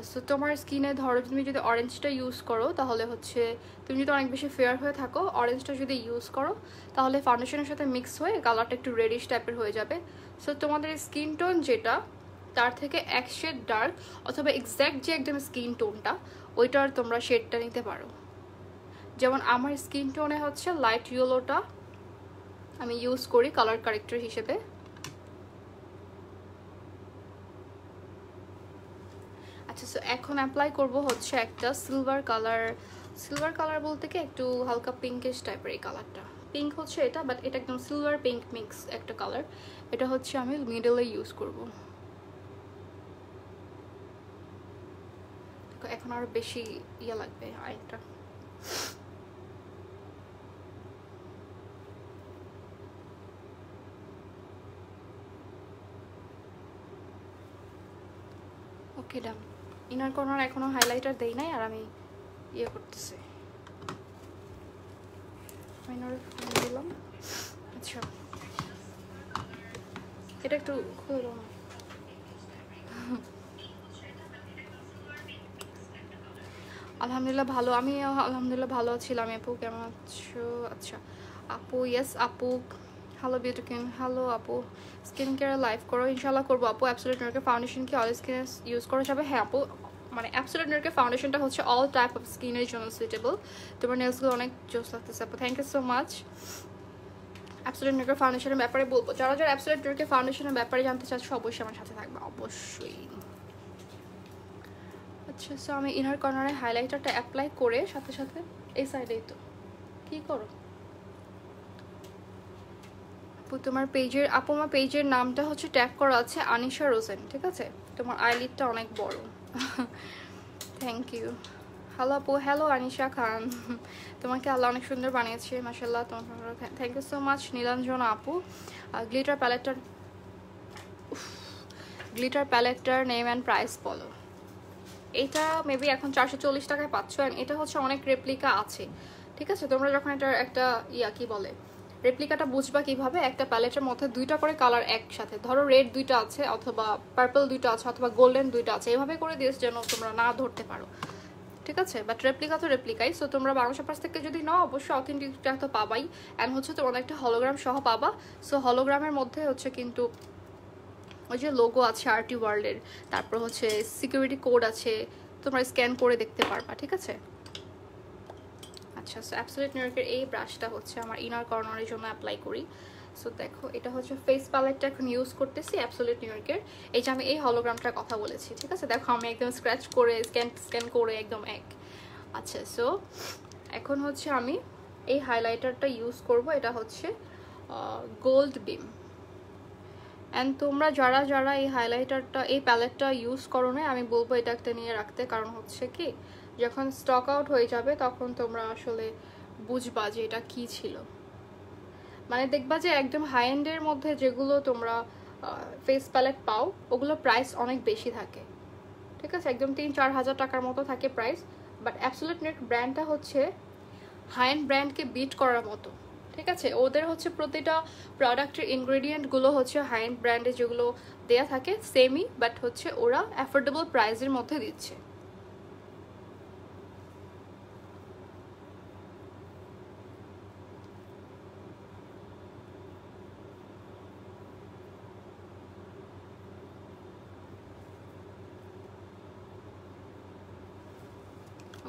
সো তোমার স্কিনে ধরো তুমি যদি অরেঞ্জটা ইউজ করো তাহলে হচ্ছে তুমি যদি অনেক বেশি ফেয়ার হয়ে থাকো, অরেঞ্জটা যদি ইউজ করো তাহলে ফাউন্ডেশনের সাথে মিক্স হয়ে কালারটা একটু রেডিশ টাইপের হয়ে যাবে। সো তোমাদের স্কিন টোন যেটা তার থেকে এক শেড ডার্ক অথবা এক্স্যাক্ট যে একদম স্কিন টোনটা ওইটার তোমরা শেডটা নিতে পারো। যেমন আমার স্কিন টোনে হচ্ছে লাইট ইয়েলোটা আমি ইউজ করি কালার কারেক্টর হিসেবে। আচ্ছা, সো এখন অ্যাপ্লাই করব হচ্ছে একটা সিলভার কালার বলতে কি একটু হালকা পিঙ্কিশ টাইপের এই কালারটা। পিঙ্ক হচ্ছে এটা, বাট এটা একদম সিলভার পিঙ্ক মিক্স একটা কালার। এটা হচ্ছে আমি মিডলে ইউজ করব। এখন আরো বেশি ইয়ে লাগবে আরেকটা। ওকে ডান। ইনার কর্নার এখনো হাইলাইটার দেই নাই আর আমি ইয়ে করতেছি, দিলাম। আচ্ছা, এটা একটু খুলে দাও না। আলহামদুলিল্লাহ ভালো, আমি আলহামদুলিল্লাহ ভালো আছিলাম। আপু কেমন আছো? আচ্ছা আপু, ইয়েস আপু, হ্যালো বিউটি কিং, হ্যালো আপু। স্কিন কেয়ার লাইভ করো? ইনশাল্লাহ করবো আপু। অ্যাবসলিউট নিউ ইয়র্কের ফাউন্ডেশন কি অল স্কিনে ইউজ করা যাবে? হ্যাঁ আপু, মানে অ্যাবসলিউট নিউ ইয়র্কের ফাউন্ডেশনটা হচ্ছে অল টাইপ অফ স্কিনের জন্য সুইটেবল। তোমার নেলসগুলো অনেক জোস লাগতেছে আপু, thank you so much. Absolute new ইয়র্কের ফাউন্ডেশনের ব্যাপারে বলবো, যারা অ্যাবসলিউট নিউ ইয়র্কের ফাউন্ডেশনের ব্যাপারে জানতে চাচ্ছ অবশ্যই আমার সাথে থাকবে, অবশ্যই। আচ্ছা, সো আমি ইনার কর্নারে হাইলাইটারটা অ্যাপ্লাই করে সাথে সাথে এই সাইডেই তো কি করো আপু তোমার পেজের, আপু আমার পেজের নামটা হচ্ছে ট্যাগ করা আছে আনিশা রোজেন, ঠিক আছে? তোমার আইলিডটা অনেক বড়। Thank you. হ্যালো আপু, হ্যালো আনিশা খান, তোমাকে আল্লাহ অনেক সুন্দর বানিয়েছে মাশাআল্লাহ, তোমার thank you so much. Nilanjana আপু, গ্লিটার প্যালেটটার নেম অ্যান্ড প্রাইস বলো। এটা মেবি এখন 440 টাকায় পাচ্ছ। অ্যান্ড এটা হচ্ছে অনেক রেপ্লিকা আছে, ঠিক আছে? তোমরা যখন এটার একটা কি বলে রেপ্লিকাটা বুঝবা কিভাবে, একটা প্যালেটের মধ্যে দুইটা করে কালার একসাথে, ধরো রেড দুইটা আছে অথবা পার্পল দুইটা আছে অথবা গোল্ডেন দুইটা আছে, এভাবে করে দিয়েছে যেন তোমরা না ধরতে পারো, ঠিক আছে, বাট রেপ্লিকা তো রেপ্লিকাই। সো তোমরা বাংলাদেশের পাশ থেকে যদি নাও অবশ্যই অথেন্টিকটা তো পাবাই, অ্যান্ড হচ্ছে তোমাদের একটা হলোগ্রাম সহ পাবা। সো হলোগ্রামের মধ্যে হচ্ছে কিন্তু ওই যে লোগো আছে আরটি ওয়ার্ল্ডের, তারপর হচ্ছে সিকিউরিটি কোড আছে, তোমরা স্ক্যান করে দেখতে পারবা, ঠিক আছে। আচ্ছা, সো অ্যাবসলিউট নিউ ইয়র্কের এই ব্রাশটা হচ্ছে আমার ইনার কর্নারের জন্য অ্যাপ্লাই করি। সো দেখো এটা হচ্ছে ফেস প্যালেটটা এখন ইউজ করতেছি অ্যাবসলিউট নিউ ইয়র্কের। এই যে আমি এই হলোগ্রামটার কথা বলেছি, ঠিক আছে। দেখো আমি একদম স্ক্র্যাচ করে স্ক্যান করে একদম এক। আচ্ছা, সো এখন হচ্ছে আমি এই হাইলাইটারটা ইউজ করব, এটা হচ্ছে গোল্ড বিম। অ্যান্ড তোমরা যারা যারা এই হাইলাইটারটা এই প্যালেটটা ইউজ করো না, আমি বলবো এটা একটা নিয়ে রাখতে, কারণ হচ্ছে কি যখন স্টক আউট হয়ে যাবে তখন তোমরা আসলে বুঝবা যে এটা কি ছিল। মানে দেখবা যে একদম হাই এন্ডের মধ্যে যেগুলো তোমরা ফেস প্যালেট পাও ওগুলো প্রাইস অনেক বেশি থাকে, ঠিক আছে, একদম 3-4 হাজার টাকার মতো থাকে প্রাইস। বাট অ্যাবসলিউট নিউ ব্র্যান্ডটা হচ্ছে হাই এন্ড ব্র্যান্ডকে বিট করার মতো, ঠিক আছে। ওদের হচ্ছে প্রতিটা প্রোডাক্টের ইনগ্রেডিয়েন্টগুলো হচ্ছে হাই এন্ড ব্র্যান্ডে যেগুলো দেয়া থাকে সেমই, বাট হচ্ছে ওরা অ্যাফোর্ডেবল প্রাইসের মধ্যে দিচ্ছে।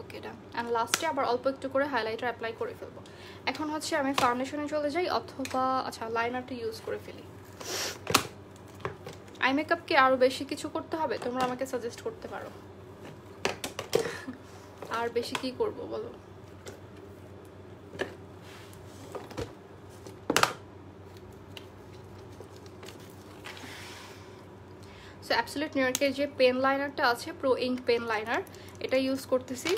ওকে ডান। অ্যান্ড লাস্টে আবার অল্প একটু করে হাইলাইটার অ্যাপ্লাই করে ফেলবো। এখন হচ্ছে আমি ফাউন্ডেশনে চলে যাই, অথবা আচ্ছা লাইনারটা ইউজ করে ফেলি। আই মেকআপকে আরও বেশি কিছু করতে হবে, তোমরা আমাকে সাজেস্ট করতে পারো। আর বেশি কি করব বলো। সো অ্যাবসলিউট নিউ ইয়র্কের যে পেন লাইনারটা আছে, প্রো ইঙ্ক পেন লাইনার, এটা ইউজ করতেছি।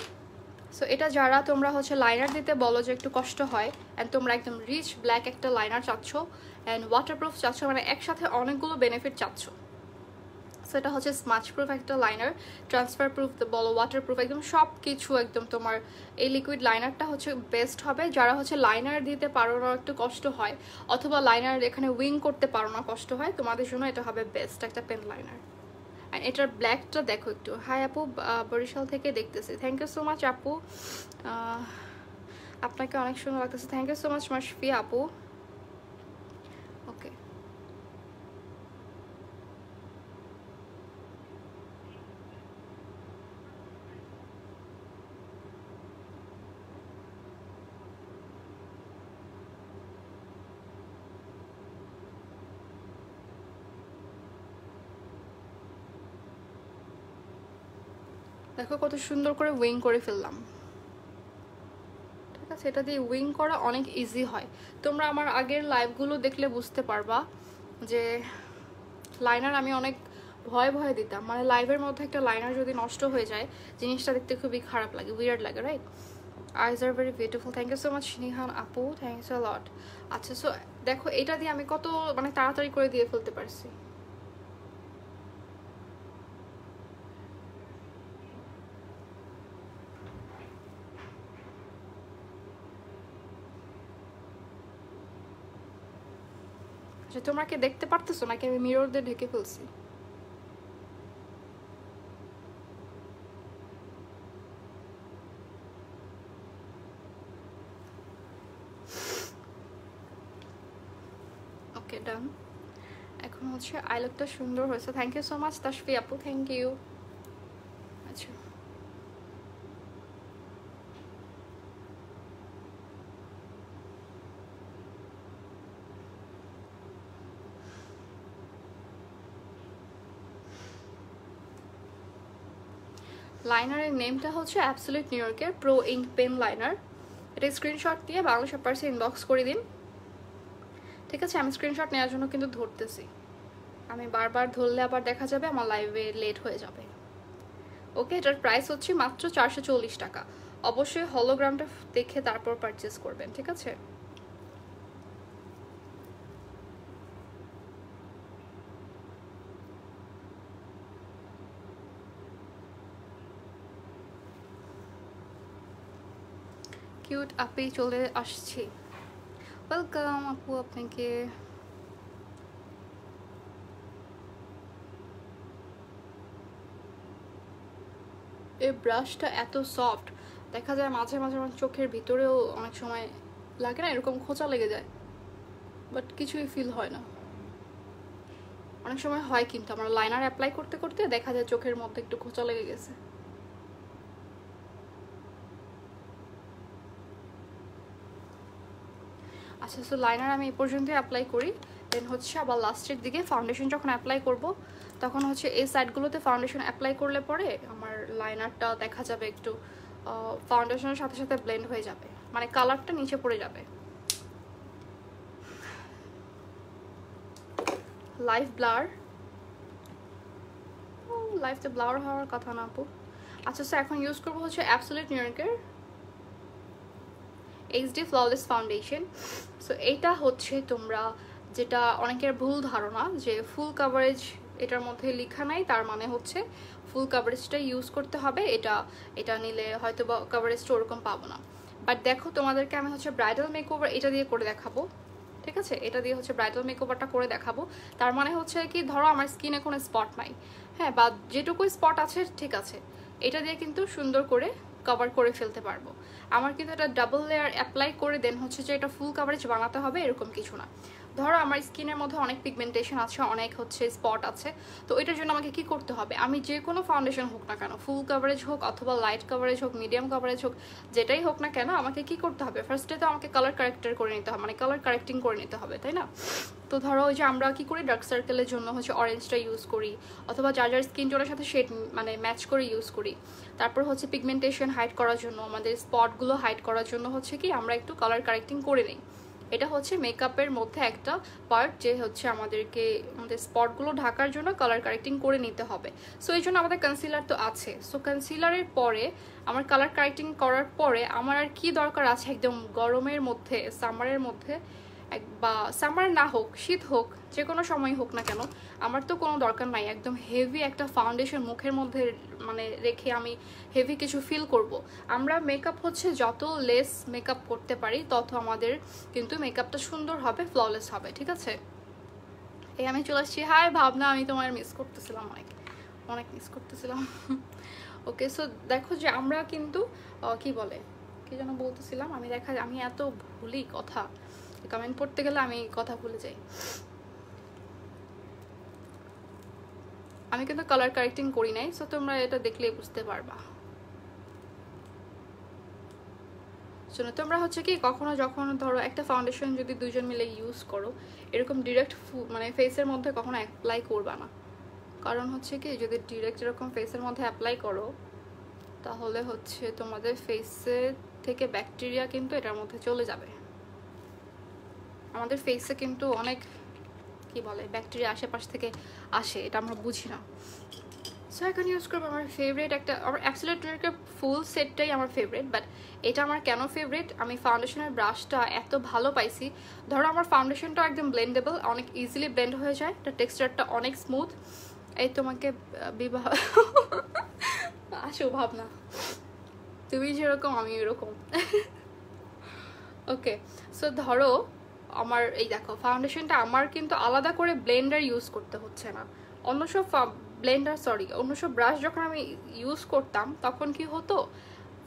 সো এটা যারা তোমরা হচ্ছে লাইনার দিতে বলো যে একটু কষ্ট হয়, অ্যান্ড তোমরা একদম রিচ ব্ল্যাক একটা লাইনার চাচ্ছ, অ্যান্ড ওয়াটারপ্রুফ চাচ্ছ, মানে একসাথে অনেকগুলো বেনিফিট চাচ্ছ। সো এটা হচ্ছে স্মাচ প্রুফ একটা লাইনার, ট্রান্সফার প্রুফ বলো, ওয়াটারপ্রুফ, একদম সব কিছু একদম তোমার এই লিকুইড লাইনারটা হচ্ছে বেস্ট হবে। যারা হচ্ছে লাইনার দিতে পারো না, একটু কষ্ট হয়, অথবা লাইনার এখানে উইং করতে পারো না, কষ্ট হয়, তোমাদের জন্য এটা হবে বেস্ট একটা পেন লাইনার। অ্যান্ড এটার ব্ল্যাকটা দেখো একটু। হাই আপু, বরিশাল থেকে দেখতেছি, থ্যাংক ইউ সো মাচ আপু, আপনাকে অনেক সুন্দর লাগতেছে, thank you so much Mashfi আপু। ওকে, দেখো কত সুন্দর করে উইং করে ফেললাম, ঠিক আছে। এটা দিয়ে উইং করা অনেক ইজি হয়। তোমরা আমার আগের লাইভগুলো দেখলে বুঝতে পারবা যে লাইনার আমি অনেক ভয় ভয় দিতাম, মানে লাইভের মধ্যে একটা লাইনার যদি নষ্ট হয়ে যায় জিনিসটা দেখতে খুবই খারাপ লাগে, উইয়ার্ড লাগে, right. Eyes are very beautiful, thank you so much Nihan আপু, থ্যাংকস আ লট। আচ্ছা, সো দেখো এটা দিয়ে আমি কত মানে তাড়াতাড়ি করে দিয়ে ফেলতে পারছি। আচ্ছা, তোমরা কি দেখতে পারতেছো নাকি আমি মিরর দিয়ে ঢেকে ফেলছি? ওকে ডান। এখন হচ্ছে আই লুকটা সুন্দর হয়েছে, thank you so much Tashfi আপু, থ্যাংক ইউ। আচ্ছা, লাইনারের নেমটা হচ্ছে অ্যাবসলিউট নিউ ইয়র্কের প্রো ইঙ্ক পেন লাইনার। এটা স্ক্রিনশট দিয়ে বাংলা পার্সে ইনবক্স করে দিন, ঠিক আছে। আমি স্ক্রিনশট নেওয়ার জন্য কিন্তু ধরতেছি, আমি বারবার ধরলে আবার দেখা যাবে আমার লাইভে লেট হয়ে যাবে। ওকে, এটার প্রাইস হচ্ছে মাত্র 440 টাকা। অবশ্যই হলোগ্রামটা দেখে তারপর পারচেস করবেন, ঠিক আছে। কিউট আপি চলে আসছি, ওয়েলকাম আপু আপনাকে। এই ব্রাশটা এত সফট, দেখা যায় মাঝে মাঝে আমার চোখের ভিতরেও অনেক সময় লাগে না এরকম খোঁচা লেগে যায়, বাট কিছুই ফিল হয় না। অনেক সময় হয় কিন্তু আমার লাইনার অ্যাপ্লাই করতে করতে দেখা যায় চোখের মধ্যে একটু খোঁচা লেগে গেছে। আচ্ছা, সো লাইনার আমি এই পর্যন্তই অ্যাপ্লাই করি। দেন হচ্ছে আবার লাস্টের দিকে ফাউন্ডেশন যখন অ্যাপ্লাই করব তখন হচ্ছে এই সাইডগুলোতে ফাউন্ডেশন অ্যাপ্লাই করলে পরে আমার লাইনারটা দেখা যাবে একটু ফাউন্ডেশনের সাথে সাথে ব্লেন্ড হয়ে যাবে, মানে কালারটা নিচে পড়ে যাবে। লাইফ ব্লার, লাইফতে ব্লার হওয়ার কথা না আপু। আচ্ছা, সো এখন ইউজ করবো হচ্ছে অ্যাবসলিউট নিউইয়র্কের HD ফ্ললেস ফাউন্ডেশন। সো এইটা হচ্ছে তোমরা যেটা অনেকের ভুল ধারণা যে ফুল কাভারেজ এটার মধ্যে লেখা নাই, তার মানে হচ্ছে ফুল কাভারেজটা ইউজ করতে হবে, এটা নিলে হয়তো বা কাভারেজটা ওরকম পাবো না। বাট দেখো, তোমাদেরকে আমি হচ্ছে ব্রাইডাল মেকওভার এটা দিয়ে করে দেখাবো, ঠিক আছে? এটা দিয়ে হচ্ছে ব্রাইডাল মেকওভারটা করে দেখাবো। তার মানে হচ্ছে কি, ধরো আমার স্কিনে কোনো স্পট নাই, হ্যাঁ, বা যেটুকু স্পট আছে ঠিক আছে, এটা দিয়ে কিন্তু সুন্দর করে কভার করে ফেলতে পারবো। আমার কিন্তু এটা ডাবল লেয়ার অ্যাপ্লাই করে দেন হচ্ছে যে এটা ফুল কাভারেজ বানাতে হবে এরকম কিছু না। ধরো আমার স্কিনের মধ্যে অনেক পিগমেন্টেশন আছে, অনেক হচ্ছে স্পট আছে, তো এটার জন্য আমাকে কি করতে হবে, আমি যে কোনো ফাউন্ডেশন হোক না কেন, ফুল কাভারেজ হোক অথবা লাইট কাভারেজ হোক, মিডিয়াম কাভারেজ হোক, যেটাই হোক না কেন, আমাকে কি করতে হবে, ফার্স্টে তো আমাকে কালার কারেক্টার করে নিতে হবে, মানে কালার কারেক্টিং করে নিতে হবে, তাই না? তো ধরো ওই যে আমরা কি করি, ডার্ক সার্কেলের জন্য হচ্ছে অরেঞ্জটা ইউজ করি, অথবা যার যার স্কিন টোনের সাথে শেড মানে ম্যাচ করে ইউজ করি। তারপর হচ্ছে পিগমেন্টেশন হাইড করার জন্য, আমাদের স্পটগুলো হাইড করার জন্য হচ্ছে কি আমরা একটু কালার কারেক্টিং করে নিই। এটা হচ্ছে মেকআপের মধ্যে একটা পার্ট, যে হচ্ছে আমাদেরকে আমাদের স্পটগুলো ঢাকার জন্য কালার কারেক্টিং করে নিতে হবে। সো এই জন্য আমাদের কনসিলার তো আছে। সো কনসিলারের পরে আমার কালার কারেক্টিং করার পরে আমার আর কি দরকার আছে, একদম গরমের মধ্যে, সামারের মধ্যে বা সামার না হোক, শীত হোক, যে কোনো সময় হোক না কেন, আমার তো কোনো দরকার নাই একদম হেভি একটা ফাউন্ডেশন মুখের মধ্যে মানে রেখে আমি হেভি কিছু ফিল করব। আমরা মেকআপ হচ্ছে যত লেস মেকআপ করতে পারি তত আমাদের কিন্তু মেকআপটা সুন্দর হবে, ফ্ললেস হবে, ঠিক আছে? এই আমি চলে আসছি। হাই ভাবনা, আমি তোমার মিস করতেছিলাম, অনেক অনেক মিস করতেছিলাম। ওকে, সো দেখো যে আমরা কিন্তু কি বলে, কি যেন বলতেছিলাম আমি, আমি এত ভুলি কথা, কমেন্ট পড়তে গেলে আমি কথা ভুলে যাই। আমি কিন্তু কালার কারেক্টিং করি নাই, সো তোমরা এটা দেখলেই বুঝতে পারবা। শোনো, তোমরা হচ্ছে কি কখনো যখন ধরো একটা ফাউন্ডেশন যদি দুইজন মিলে ইউজ করো, এরকম ডিরেক্ট মানে ফেসের মধ্যে কখনো অ্যাপ্লাই করবা না। কারণ হচ্ছে কি, যদি ডিরেক্ট এরকম ফেসের মধ্যে অ্যাপ্লাই করো তাহলে হচ্ছে তোমাদের ফেসে থেকে ব্যাকটেরিয়া কিন্তু এটার মধ্যে চলে যাবে। আমাদের ফেসে কিন্তু অনেক কি বলে ব্যাকটেরিয়া আশেপাশ থেকে আসে, এটা আমরা বুঝি না। সো এখন ইউজ করবো আমার ফেভারিট একটা, আমার অ্যাবসলিউট নিউইয়র্কের ফুল সেটটাই আমার ফেভারিট। বাট এটা আমার কেন ফেভারিট, আমি ফাউন্ডেশনের ব্রাশটা এত ভালো পাইছি। ধরো আমার ফাউন্ডেশনটা একদম ব্লেন্ডেবল, অনেক ইজিলি ব্লেন্ড হয়ে যায়, এটা টেক্সচারটা অনেক স্মুথ। এই তোমাকে বিবাহ আসো ভাবনা, তুমি যেরকম আমি এরকম। ওকে, সো ধরো আমার এই দেখো ফাউন্ডেশনটা আমার কিন্তু আলাদা করে ব্লেন্ডার ইউজ করতে হচ্ছে না। অন্য সব অন্য সব ব্রাশ যখন আমি ইউজ করতাম তখন কি হতো,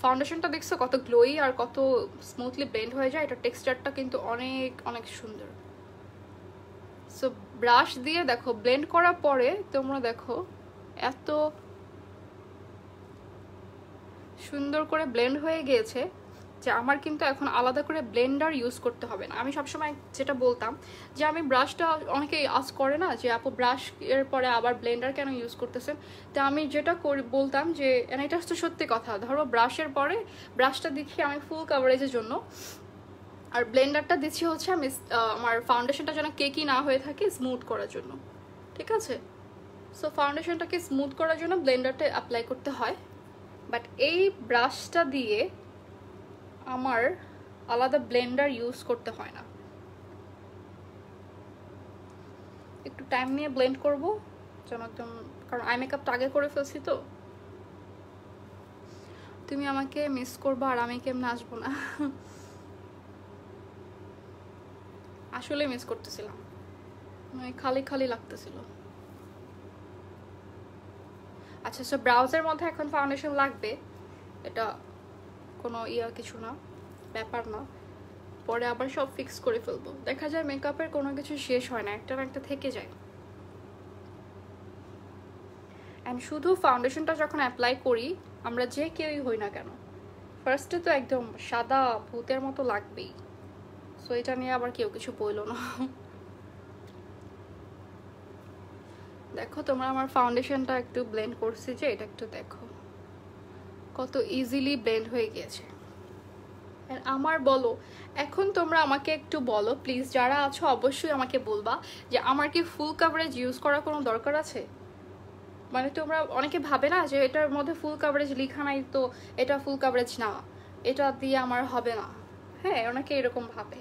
ফাউন্ডেশনটা দেখছো কত গ্লোই আর কত স্মুথলি ব্লেন্ড হয়ে যায়, এটা টেক্সচারটা কিন্তু অনেক অনেক সুন্দর। সো ব্রাশ দিয়ে দেখো ব্লেন্ড করার পরে তোমরা দেখো এত সুন্দর করে ব্লেন্ড হয়ে গিয়েছে যে আমার কিন্তু এখন আলাদা করে ব্লেন্ডার ইউজ করতে হবে না। আমি সবসময় যেটা বলতাম যে আমি ব্রাশটা, অনেকে আজ করে না যে আপু ব্রাশ এর পরে আবার ব্লেন্ডার কেন ইউজ করতেছেন, তো আমি যেটা বলতাম যে এটা হচ্ছে সত্যি কথা, ধরো ব্রাশের পরে ব্রাশটা দিচ্ছি আমি ফুল কাভারেজের জন্য, আর ব্লেন্ডারটা দিচ্ছি হচ্ছে আমি আমার ফাউন্ডেশনটা যেন কেকি না হয়ে থাকে, স্মুথ করার জন্য, ঠিক আছে? সো ফাউন্ডেশনটাকে স্মুথ করার জন্য ব্লেন্ডারটা অ্যাপ্লাই করতে হয়। বাট এই ব্রাশটা দিয়ে আমার আলাদা ব্লেন্ডার ইউজ করতে হয় না। একটু টাইম নিয়ে ব্লেন্ড করব যেন একদম, কারণ আই মেকআপটা আগে করে ফেলছি তো। তুমি আমাকে মিস করবা আর আমি কেমন আসবো না, আসলে মিস করতেছিলাম, খালি খালি লাগতেছিল। আচ্ছা, সো ব্রাউজের মধ্যে এখন ফাউন্ডেশন লাগবে, এটা কোনো কিছু না, ব্যাপার না। পরে আবার সব ফিক্স করে ফেলবো। দেখা যায় মেকআপের কোনো কিছু শেষ হয় না, একটা না একটা থেকে যায়। অ্যান্ড শুধু ফাউন্ডেশনটা যখন অ্যাপ্লাই করি, আমরা যে কেউই হই না কেন, ফার্স্টে তো একদম সাদা ভূতের মতো লাগবেই। সো এটা নিয়ে আবার কেউ কিছু বললো না। দেখো তোমরা আমার ফাউন্ডেশনটা একটু ব্লেন্ড করছি যে, এটা একটু দেখো কত ইজিলি ব্লেন্ড হয়ে গিয়েছে। আমার বলো, এখন তোমরা আমাকে একটু বলো প্লিজ, যারা আছো অবশ্যই আমাকে বলবা যে আমার কি ফুল কাভারেজ ইউজ করার কোনো দরকার আছে? মানে তোমরা অনেকে ভাবে না যে এটার মধ্যে ফুল কাভারেজ লেখা নাই, তো এটা ফুল কাভারেজ না, এটা দিয়ে আমার হবে না। হ্যাঁ, অনেকে এরকম ভাবে।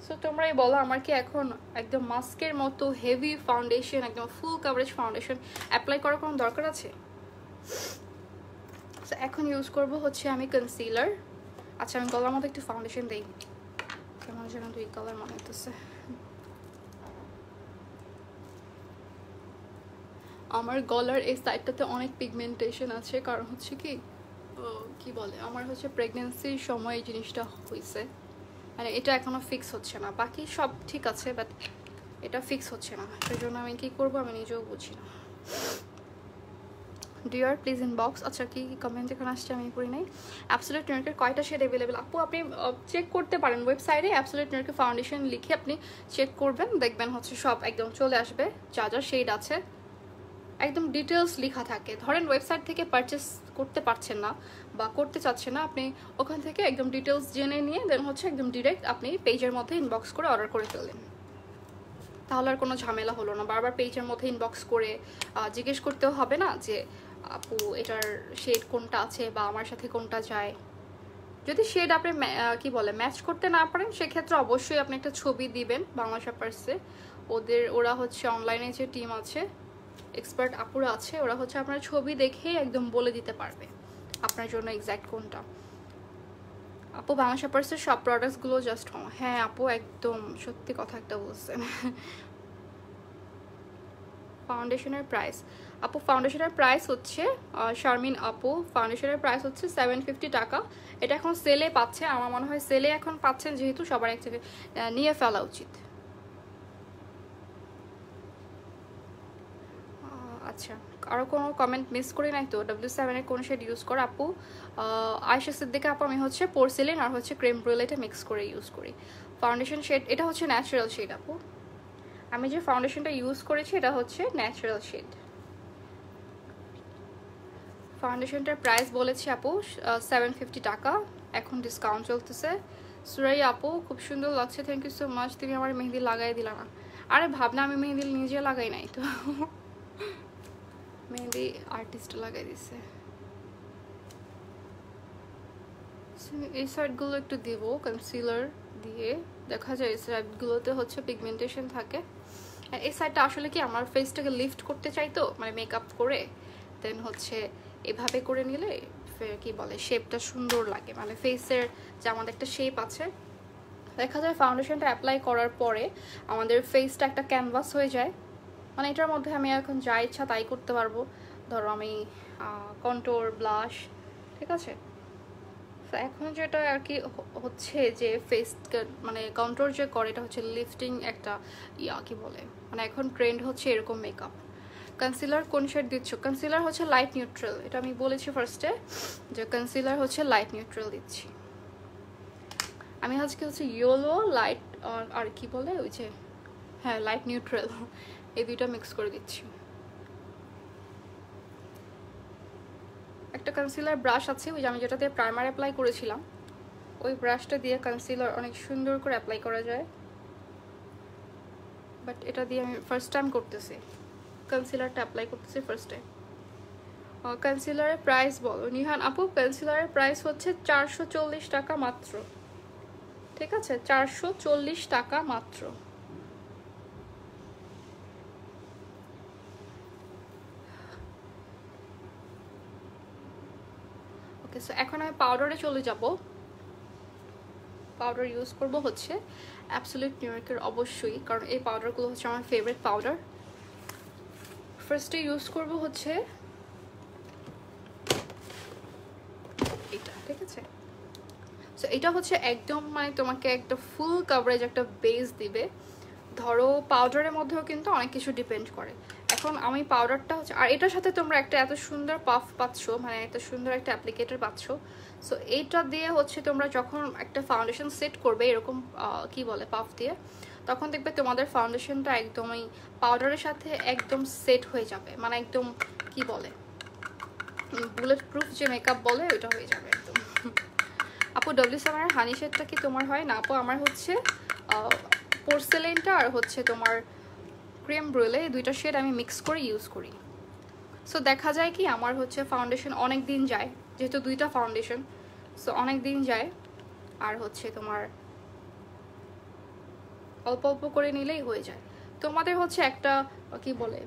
সো তোমরাই বলো, আমার কি এখন একদম মাস্কের মতো হেভি ফাউন্ডেশন, একদম ফুল কাভারেজ ফাউন্ডেশন অ্যাপ্লাই করার কোনো দরকার আছে? সো এখন ইউজ করব হচ্ছে আমি কনসিলার। আচ্ছা, আমি গলার মধ্যে একটু ফাউন্ডেশন দিই, কেমন যেন দুই কালার মনে হতেছে। আমার গলার এই সাইডটাতে অনেক পিগমেন্টেশন আছে, কারণ হচ্ছে কি বলে, আমার হচ্ছে প্রেগনেন্সির সময় এই জিনিসটা হয়েছে। মানে এটা এখনো ফিক্স হচ্ছে না, বাকি সব ঠিক আছে, বাট এটা ফিক্স হচ্ছে না। সেই জন্য আমি কি করবো আমি নিজেও বুঝি না। Dear please inbox. আচ্ছা, কি কমেন্ট এখানে আসছে আমি পড়ি নাই। অ্যাবসলিউট নিউইয়র্কের কয়টা শেড অ্যাভেলেবেল? আপু আপনি চেক করতে পারেন ওয়েবসাইটে, অ্যাবসলিউট নিউইয়র্কের ফাউন্ডেশন লিখে আপনি চেক করবেন, দেখবেন হচ্ছে সব একদম চলে আসবে, যা যা শেড আছে একদম ডিটেলস লেখা থাকে। ধরেন ওয়েবসাইট থেকে পারচেস করতে পারছেন না বা করতে চাচ্ছেন না, আপনি ওখান থেকে একদম ডিটেলস জেনে নিয়ে দেন হচ্ছে একদম ডিরেক্ট আপনি পেজের মধ্যে ইনবক্স করে অর্ডার করে ফেললেন, তাহলে আর কোনো ঝামেলা হলো না। বারবার পেজের মধ্যে ইনবক্স করে জিজ্ঞেস করতেও হবে না যে আপু এটার শেড কোনটা আছে বা আমার সাথে কোনটা যায়। যদি শেড আপনি কি বলে ম্যাচ করতে না পারেন, সেক্ষেত্রে অবশ্যই আপনি একটা ছবি দিবেন বাংলা শপার্সে। ওরা হচ্ছে অনলাইনে যে টিম আছে, এক্সপার্ট আপুরা আছে, ওরা হচ্ছে আপনার ছবি দেখেই একদম বলে দিতে পারবে আপনার জন্য এক্স্যাক্ট কোনটা। আপু বাংলা শপার্সের সব প্রোডাক্টসগুলো জাস্ট হ্যাঁ আপু, একদম সত্যি কথা একটা বলছেন। ফাউন্ডেশনের প্রাইস, আপু ফাউন্ডেশনের প্রাইস হচ্ছে শারমিন আপু, ফাউন্ডেশনের প্রাইস হচ্ছে 750 টাকা। এটা এখন সেলে পাচ্ছে, আমার মনে হয় সেলে এখন পাচ্ছেন, যেহেতু সবার এক জায়গায় নিয়ে ফেলা উচিত। আচ্ছা, আরও কোনো কমেন্ট মিস করি নাই তো? W7 এর কোন শেড ইউজ করে আপু? আয়েশা সিদ্দিকা আপু, আমি হচ্ছে পোরসিলিন আর হচ্ছে ক্রিম ব্রুলেটা মিক্স করে ইউজ করি। ফাউন্ডেশন শেড এটা হচ্ছে ন্যাচারাল শেড আপু, আমি যে ফাউন্ডেশনটা ইউজ করেছি এটা হচ্ছে ন্যাচারাল শেড। ফাউন্ডেশনটার প্রাইস বলেছি আপু 750 টাকা, এখন ডিসকাউন্ট চলতেছে। সুরাই আপু খুব সুন্দর লাগছে, থ্যাংক ইউ সো মাচ, তুমি আমার মেহেন্দি লাগাই দিলা না। আরে ভাবনা আমি মেহেন্দি নিজে লাগাই নাই তো, মেহেন্দি আর্টিস্ট লাগাই দিছে। এই সাইডগুলো একটু দিব কনসিলার দিয়ে, দেখা যায় এই সাইডগুলোতে হচ্ছে পিগমেন্টেশন থাকে। এই সাইডটা আসলে কি আমার ফেসটাকে লিফট করতে চাই তো, মানে মেকআপ করে দেন হচ্ছে এভাবে করে নিলে কি বলে শেপটা সুন্দর লাগে, মানে ফেসের যে আমাদের একটা শেপ আছে, দেখা যায় ফাউন্ডেশনটা অ্যাপ্লাই করার পরে আমাদের ফেসটা একটা ক্যানভাস হয়ে যায়। মানে এটার মধ্যে আমি এখন যা ইচ্ছা তাই করতে পারবো। ধরো আমি কন্ট্রোল ব্লাশ, ঠিক আছে। তো এখন যেটা আর কি হচ্ছে যে ফেস মানে কন্ট্রোল যে করে, এটা হচ্ছে লিফটিং একটা কি বলে, মানে এখন ট্রেন্ড হচ্ছে এরকম মেকআপ। কনসিলার কোন শেড দিচ্ছ? কনসিলার হচ্ছে লাইট নিউট্রাল, এটা আমি বলেছি ফার্স্টে যে কনসিলার হচ্ছে লাইট নিউট্রাল দিচ্ছি আমি। আজকে হচ্ছে ইয়েলো লাইট আর কি বলে ওই যে হ্যাঁ লাইট নিউট্রাল, এই দুইটা মিক্স করে দিচ্ছি। একটা কনসিলার ব্রাশ আছে ওই যে আমি যেটা দিয়ে প্রাইমার অ্যাপ্লাই করেছিলাম, ওই ব্রাশটা দিয়ে কনসিলার অনেক সুন্দর করে অ্যাপ্লাই করা যায়, বাট এটা দিয়ে আমি ফার্স্ট টাইম করতেছি, কনসিলারটা অ্যাপ্লাই করতেছি ফার্স্ট টাইম। কনসিলারের প্রাইস বলো নিহান আপু? কনসিলারের প্রাইস হচ্ছে 440 টাকা মাত্র, ঠিক আছে, 440 টাকা মাত্র। ওকে, সো এখন আমি পাউডারে চলে যাব। পাউডার ইউজ করব হচ্ছে অ্যাবসলিউট নিউইয়র্কের অবশ্যই, কারণ এই পাউডারগুলো হচ্ছে আমার ফেভারিট পাউডার। ফার্স্টে ইউজ করব হচ্ছে সো এটা হচ্ছে একদম মানে তোমাকে একটা ফুল কভারেজ একটা বেস দিবে। ধরো পাউডারের মধ্যেও কিন্তু অনেক কিছু ডিপেন্ড করে। এখন আমি পাউডারটা হচ্ছে, আর এটার সাথে তোমরা একটা এত সুন্দর পাফ পাচ্ছ, মানে এত সুন্দর একটা অ্যাপ্লিকেটর পাচ্ছ। সো এইটা দিয়ে হচ্ছে তোমরা যখন একটা ফাউন্ডেশন সেট করবে এরকম কি বলে পাফ দিয়ে, তখন দেখবে তোমাদের ফাউন্ডেশনটা একদমই পাউডারের সাথে একদম সেট হয়ে যাবে, মানে একদম কি বলে বুলেট প্রুফ যে মেকআপ বলে ওটা হয়ে যাবে একদম। আপু W7 এর হানি শেডটা কি তোমার হয়? না আপু, আমার হচ্ছে পোর্সেলেনটা আর হচ্ছে তোমার ক্রিম ব্রুলে, এই দুইটা শেড আমি মিক্স করে ইউজ করি। সো দেখা যায় কি আমার হচ্ছে ফাউন্ডেশন অনেক দিন যায়, যেহেতু দুইটা ফাউন্ডেশন, সো অনেক দিন যায়। আর হচ্ছে তোমার অল্প অল্প করে নিলেই হয়ে যায়। তোমাদের হচ্ছে একটা কি বলে,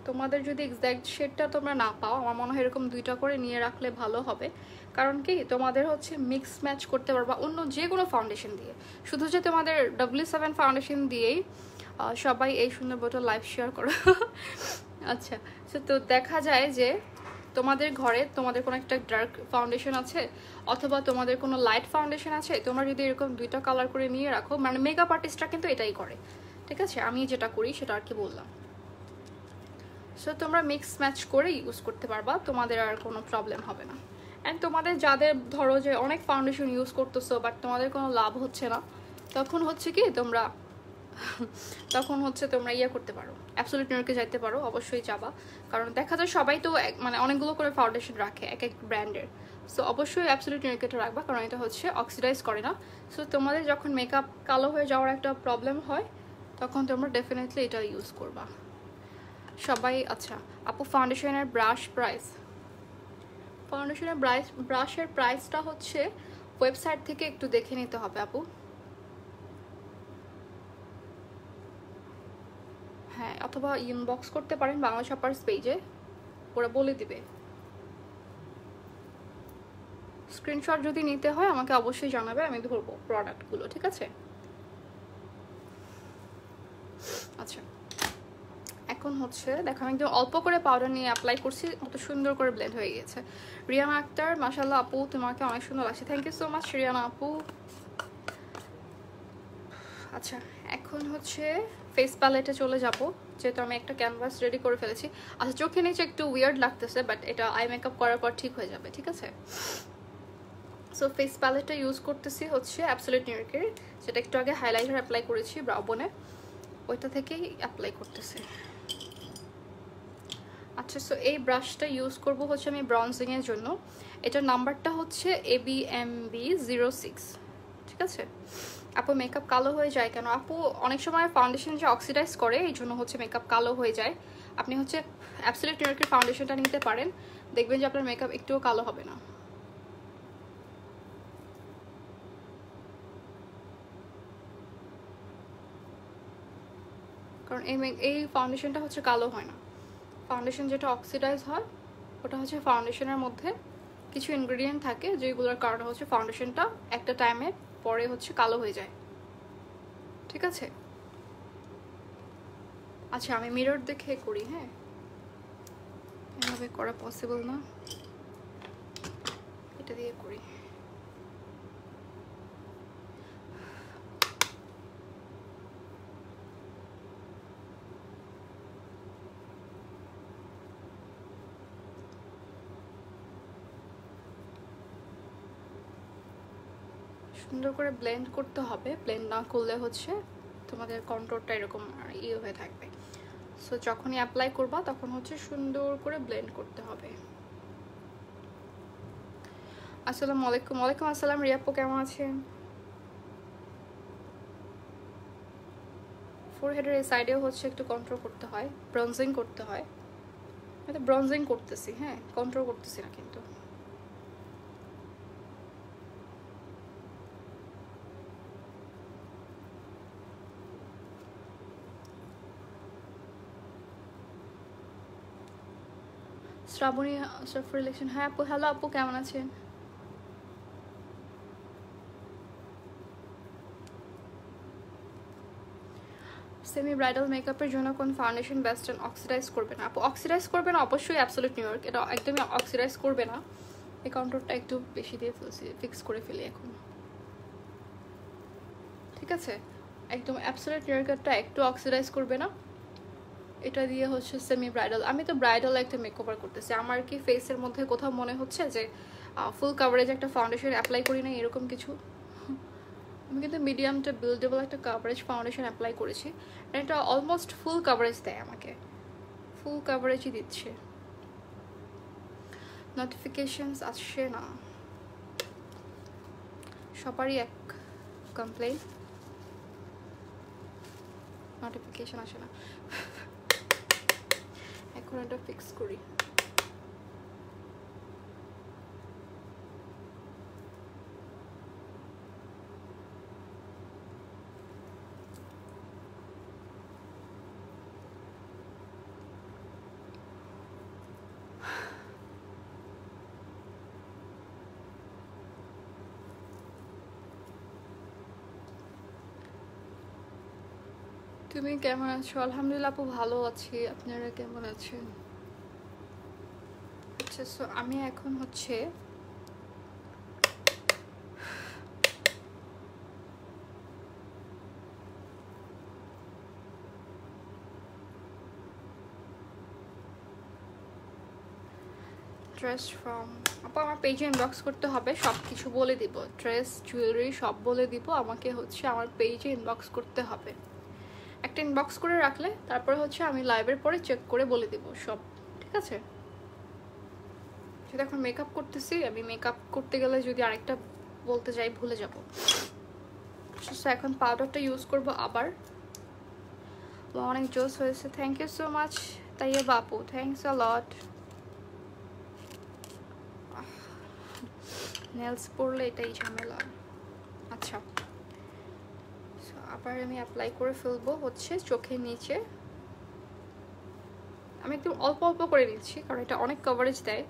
তোমাদের যদি এক্স্যাক্ট শেডটা তোমরা না পাও, আমার মনে হয় এরকম দুইটা করে নিয়ে রাখলে ভালো হবে। কারণ কি তোমাদের হচ্ছে মিক্স ম্যাচ করতে পারবা অন্য যে কোনো ফাউন্ডেশন দিয়ে। শুধু যে তোমাদের W7 ফাউন্ডেশন দিয়েই সবাই এই সুন্দর বোতল লাইভ শেয়ার করো। আচ্ছা, তো দেখা যায় যে তোমাদের ঘরে তোমাদের কোনো একটা ডার্ক ফাউন্ডেশন আছে অথবা তোমাদের কোনো লাইট ফাউন্ডেশন আছে, তোমরা যদি এরকম দুইটা কালার করে নিয়ে রাখো, মানে মেকআপ আর্টিস্টরা কিন্তু এটাই করে, ঠিক আছে? আমি যেটা করি সেটা আর কি বললাম। সো তোমরা মিক্স ম্যাচ করে ইউজ করতে পারবা, তোমাদের আর কোনো প্রবলেম হবে না। অ্যান্ড তোমাদের যাদের ধরো যে অনেক ফাউন্ডেশন ইউজ করতেছো বাট তোমাদের কোনো লাভ হচ্ছে না, তখন হচ্ছে কি তোমরা ইয়ে করতে পারো, অ্যাবসলিউট নিউইয়র্কে যাইতে পারো, অবশ্যই যাবা। কারণ দেখা যায় সবাই তো মানে অনেকগুলো করে ফাউন্ডেশন রাখে এক এক ব্র্যান্ডের। সো অবশ্যই অ্যাবসলিউট নিউইয়র্কটা রাখবা, কারণ এটা হচ্ছে অক্সিডাইজ করে না। সো তোমাদের যখন মেকআপ কালো হয়ে যাওয়ার একটা প্রবলেম হয় তখন তোমরা ডেফিনেটলি এটা ইউজ করবা সবাই। আচ্ছা আপু, ফাউন্ডেশনের ব্রাশের প্রাইসটা হচ্ছে ওয়েবসাইট থেকে একটু দেখে নিতে হবে আপু। হ্যাঁ, অথবা ইনবক্স করতে পারেন বাংলা শপার্স পেজে, ওরা বলে দিবে। স্ক্রিনশট যদি নিতে হয় আমাকে অবশ্যই জানাবে, আমি ধরবো প্রোডাক্টগুলো, ঠিক আছে? আচ্ছা, এখন হচ্ছে দেখো আমি একদম অল্প করে পাউডার নিয়ে অ্যাপ্লাই করছি, অত সুন্দর করে ব্লেন্ড হয়ে গেছে। রিয়ানা আক্তার, মাশাআল্লাহ আপু তোমাকে অনেক সুন্দর লাগছে, thank you so much Riana আপু। আচ্ছা, এখন হচ্ছে ফেস প্যালেটে চলে যাব, যেহেতু আমি একটা ক্যানভাস রেডি করে ফেলেছি। আচ্ছা, চোখে নিচে একটু উইয়ার্ড লাগতেছে বাট এটা আই মেকআপ করার পর ঠিক হয়ে যাবে, ঠিক আছে? সো ফেস প্যালেটটা ইউজ করতেছি হচ্ছে অ্যাবসলিউট নিউইয়র্কের, যেটা একটু আগে হাইলাইটার অ্যাপ্লাই করেছি ব্রাউ বোনে, ওইটা থেকেই অ্যাপ্লাই করতেছি। আচ্ছা, সো এই ব্রাশটা ইউজ করব হচ্ছে আমি ব্রঞ্জিংয়ের জন্য। এটার নাম্বারটা হচ্ছে ABMB06, ঠিক আছে? আপু মেকআপ কালো হয়ে যায় কেন? আপু অনেক সময় ফাউন্ডেশন যে অক্সিডাইজ করে এই জন্য হচ্ছে মেকআপ কালো হয়ে যায়। আপনি হচ্ছে অ্যাবসলিউট নিউইয়র্কের ফাউন্ডেশনটা নিতে পারেন, দেখবেন যে আপনার মেকআপ একটুও কালো হবে না। কারণ এই ফাউন্ডেশনটা হচ্ছে কালো হয় না। ফাউন্ডেশন যেটা অক্সিডাইজ হয় ওটা হচ্ছে ফাউন্ডেশনের মধ্যে কিছু ইনগ্রেডিয়েন্ট থাকে যেগুলোর কারণে হচ্ছে ফাউন্ডেশনটা একটা টাইমে পরে হচ্ছে কালো হয়ে যায়, ঠিক আছে? আচ্ছা, আমি মিরর দেখে করি, হ্যাঁ, এভাবে করা পসিবল না, এটা দিয়ে করি। সুন্দর করে ব্লেন্ড করতে হবে, ব্লেন্ড না করলে হচ্ছে তোমাদের কন্ট্রোলটা এরকম ইয়ে হয়ে থাকবে। সো যখনই অ্যাপ্লাই করবা তখন হচ্ছে সুন্দর করে ব্লেন্ড করতে হবে। আসসালামু আলাইকুম। ওয়ালাইকুম আসসালাম রিয়াপু, কেমন আছেন? ফোরহেডের এই সাইডেও হচ্ছে একটু কন্ট্রোল করতে হয়, ব্রঞ্জিং করতে হয়। আমি ব্রঞ্জিং করতেছি, হ্যাঁ, কন্ট্রোল করতেছি না কিন্তু। শ্রাবণী সফর ইলেকশন, হ্যাঁ আপু, হ্যালো আপু, কেমন আছেন? সেমি ব্রাইডাল মেকআপের জন্য কোন ফাউন্ডেশন বেস্ট অক্সিডাইজ করবে না? আপু অক্সিডাইজ করবে না অবশ্যই অ্যাবসলিউট নিউইয়র্ক, এটা একদমই অক্সিডাইজ করবে না। এই কন্ট্রোলটা একটু বেশি দিয়ে ফেলছি, ফিক্স করে ফেলি এখন। ঠিক আছে, একদম অ্যাবসলিউট নিউ ইয়র্কারটা একটু অক্সিডাইজ করবে না। এটা দিয়ে হচ্ছে সেমি ব্রাইডাল, আমি তো ব্রাইডাল একটা মেকওভার করতেছি। আমার কি ফেসের মধ্যে কোথাও মনে হচ্ছে যে ফুল কাভারেজ একটা ফাউন্ডেশন অ্যাপ্লাই করি না এরকম কিছু? আমি কিন্তু মিডিয়ামটা বিল্ডেবল একটা কাভারেজ ফাউন্ডেশন অ্যাপ্লাই করেছি, এটা অলমোস্ট ফুল কাভারেজ দেয় আমাকে, ফুল কাভারেজই দিচ্ছে। নোটিফিকেশনস আসছে না, সবারই এক কমপ্লেন, নোটিফিকেশন আসে না। এখন এটা ফিক্স করি। তুমি কেমন আছো? আলহামদুলিল্লাহ আপু ভালো আছি, আপনারা কেমন আছেন? আচ্ছা, সো আমি এখন হচ্ছে ড্রেস ফ্রম আপু, আমার পেজে ইনবক্স করতে হবে, সব কিছু বলে দিব, ড্রেস জুয়েলারি সব বলে দিব, আমাকে হচ্ছে আমার পেজে ইনবক্স করতে হবে। একটা ইনবক্স করে রাখলে তারপরে হচ্ছে আমি লাইভের পরে চেক করে বলে দিব সব, ঠিক আছে? সেটা এখন মেকআপ করতেছি, আমি মেকআপ করতে গেলে যদি আরেকটা বলতে যাই ভুলে যাব। এখন পাউডারটা ইউজ করব আবার। অনেক জোস হয়েছে, thank you so much তাইয়ে Bapu, thanks a lot. Nails পরলে এটাই ঝামেলা। আচ্ছা, আবার আমি অ্যাপ্লাই করে ফেলবো হচ্ছে চোখের নিচে। আমি একটু অল্প অল্প করে নিচ্ছি কারণ এটা অনেক কভারেজ দেয়,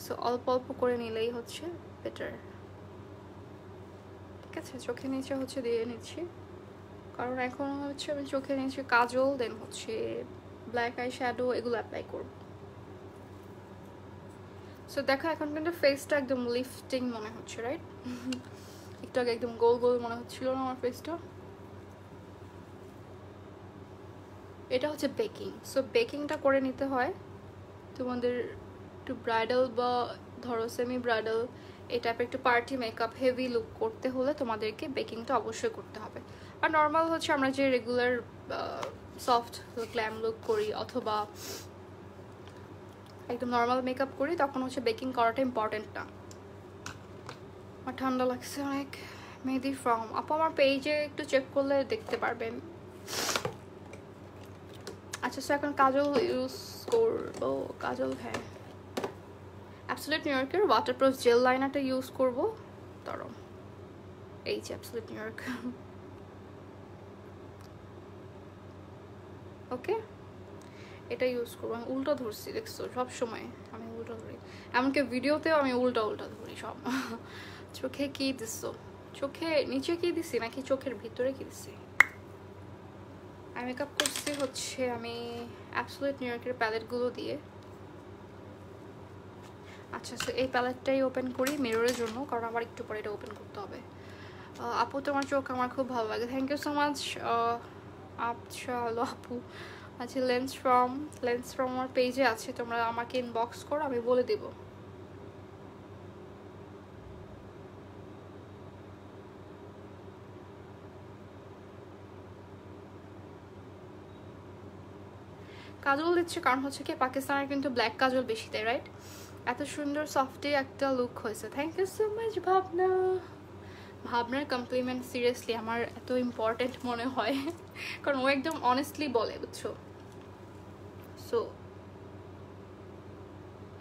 সো অল্প অল্প করে নিলেই হচ্ছে বেটার। ঠিক আছে, চোখের নিচে হচ্ছে দিয়ে নিচ্ছি কারণ এখন হচ্ছে আমি চোখের নিচে কাজল, দেন হচ্ছে ব্ল্যাক আই শ্যাডো এগুলো অ্যাপ্লাই করব। সো দেখো এখন কিন্তু ফেসটা একদম লিফটিং মনে হচ্ছে, রাইট? একটু আগে একদম গোল গোল মনে হচ্ছিল না আমার ফেসটা। এটা হচ্ছে বেকিং, সো বেকিংটা করে নিতে হয় তোমাদের একটু ব্রাইডাল বা ধরো সেমি ব্রাইডাল এই টাইপের একটু পার্টি মেকআপ হেভি লুক করতে হলে তোমাদেরকে বেকিংটা অবশ্যই করতে হবে। আর নর্মাল হচ্ছে আমরা যে রেগুলার সফট গ্ল্যাম লুক করি অথবা একদম নর্মাল মেকআপ করি তখন হচ্ছে বেকিং করাটা ইম্পর্টেন্ট না। আমার ঠান্ডা লাগছে অনেক। মেহেদি ফ্রম আপু আমার পেজে একটু চেক করলে দেখতে পারবেন। আচ্ছা, সো এখন কাজল ইউজ করবো, কাজল হ্যাঁ অ্যাবসলিউট নিউ ইয়র্কের ওয়াটারপ্রুফ জেল লাইনারটা ইউজ করবো। ধরো এই যে অ্যাবসলিউট নিউ ইয়র্ক, ওকে এটা ইউজ করবো। আমি উল্টো ধরছি দেখছো, সব সময় আমি উল্টো ধরি, এমনকি ভিডিওতেও আমি উল্টা উল্টা ধরি সব। চোখে কি দিছো? চোখে নিচে কি দিছি নাকি চোখের ভিতরে কি দিছি? আমি মেকআপ করছি হচ্ছে আমি অ্যাবসলিউট নিউ ইয়র্কের প্যালেটগুলো দিয়ে। আচ্ছা, এই প্যালেটটাই ওপেন করি মিররের জন্য কারণ আমার একটু পরে এটা ওপেন করতে হবে। আপু তোমার চোখ আমার খুব ভালো লাগে, থ্যাংক ইউ সো মাচ। আচ্ছা হলো আপু। আচ্ছা, লেন্স ফ্রম আমার পেজে আছে, তোমরা আমাকে ইনবক্স করো, আমি বলে দেব। কাজল দিচ্ছে কারণ হচ্ছে কি পাকিস্তানের কিন্তু ব্ল্যাক কাজল বেশি দেয়, রাইট? এত সুন্দর সফটে একটা লুক হয়েছে, থ্যাংক ইউ সো মাচ ভাবনা। ভাবনার কমপ্লিমেন্ট সিরিয়াসলি আমার এত ইম্পর্টেন্ট মনে হয় কারণ ও একদম অনেস্টলি বলে, বুঝছো? সো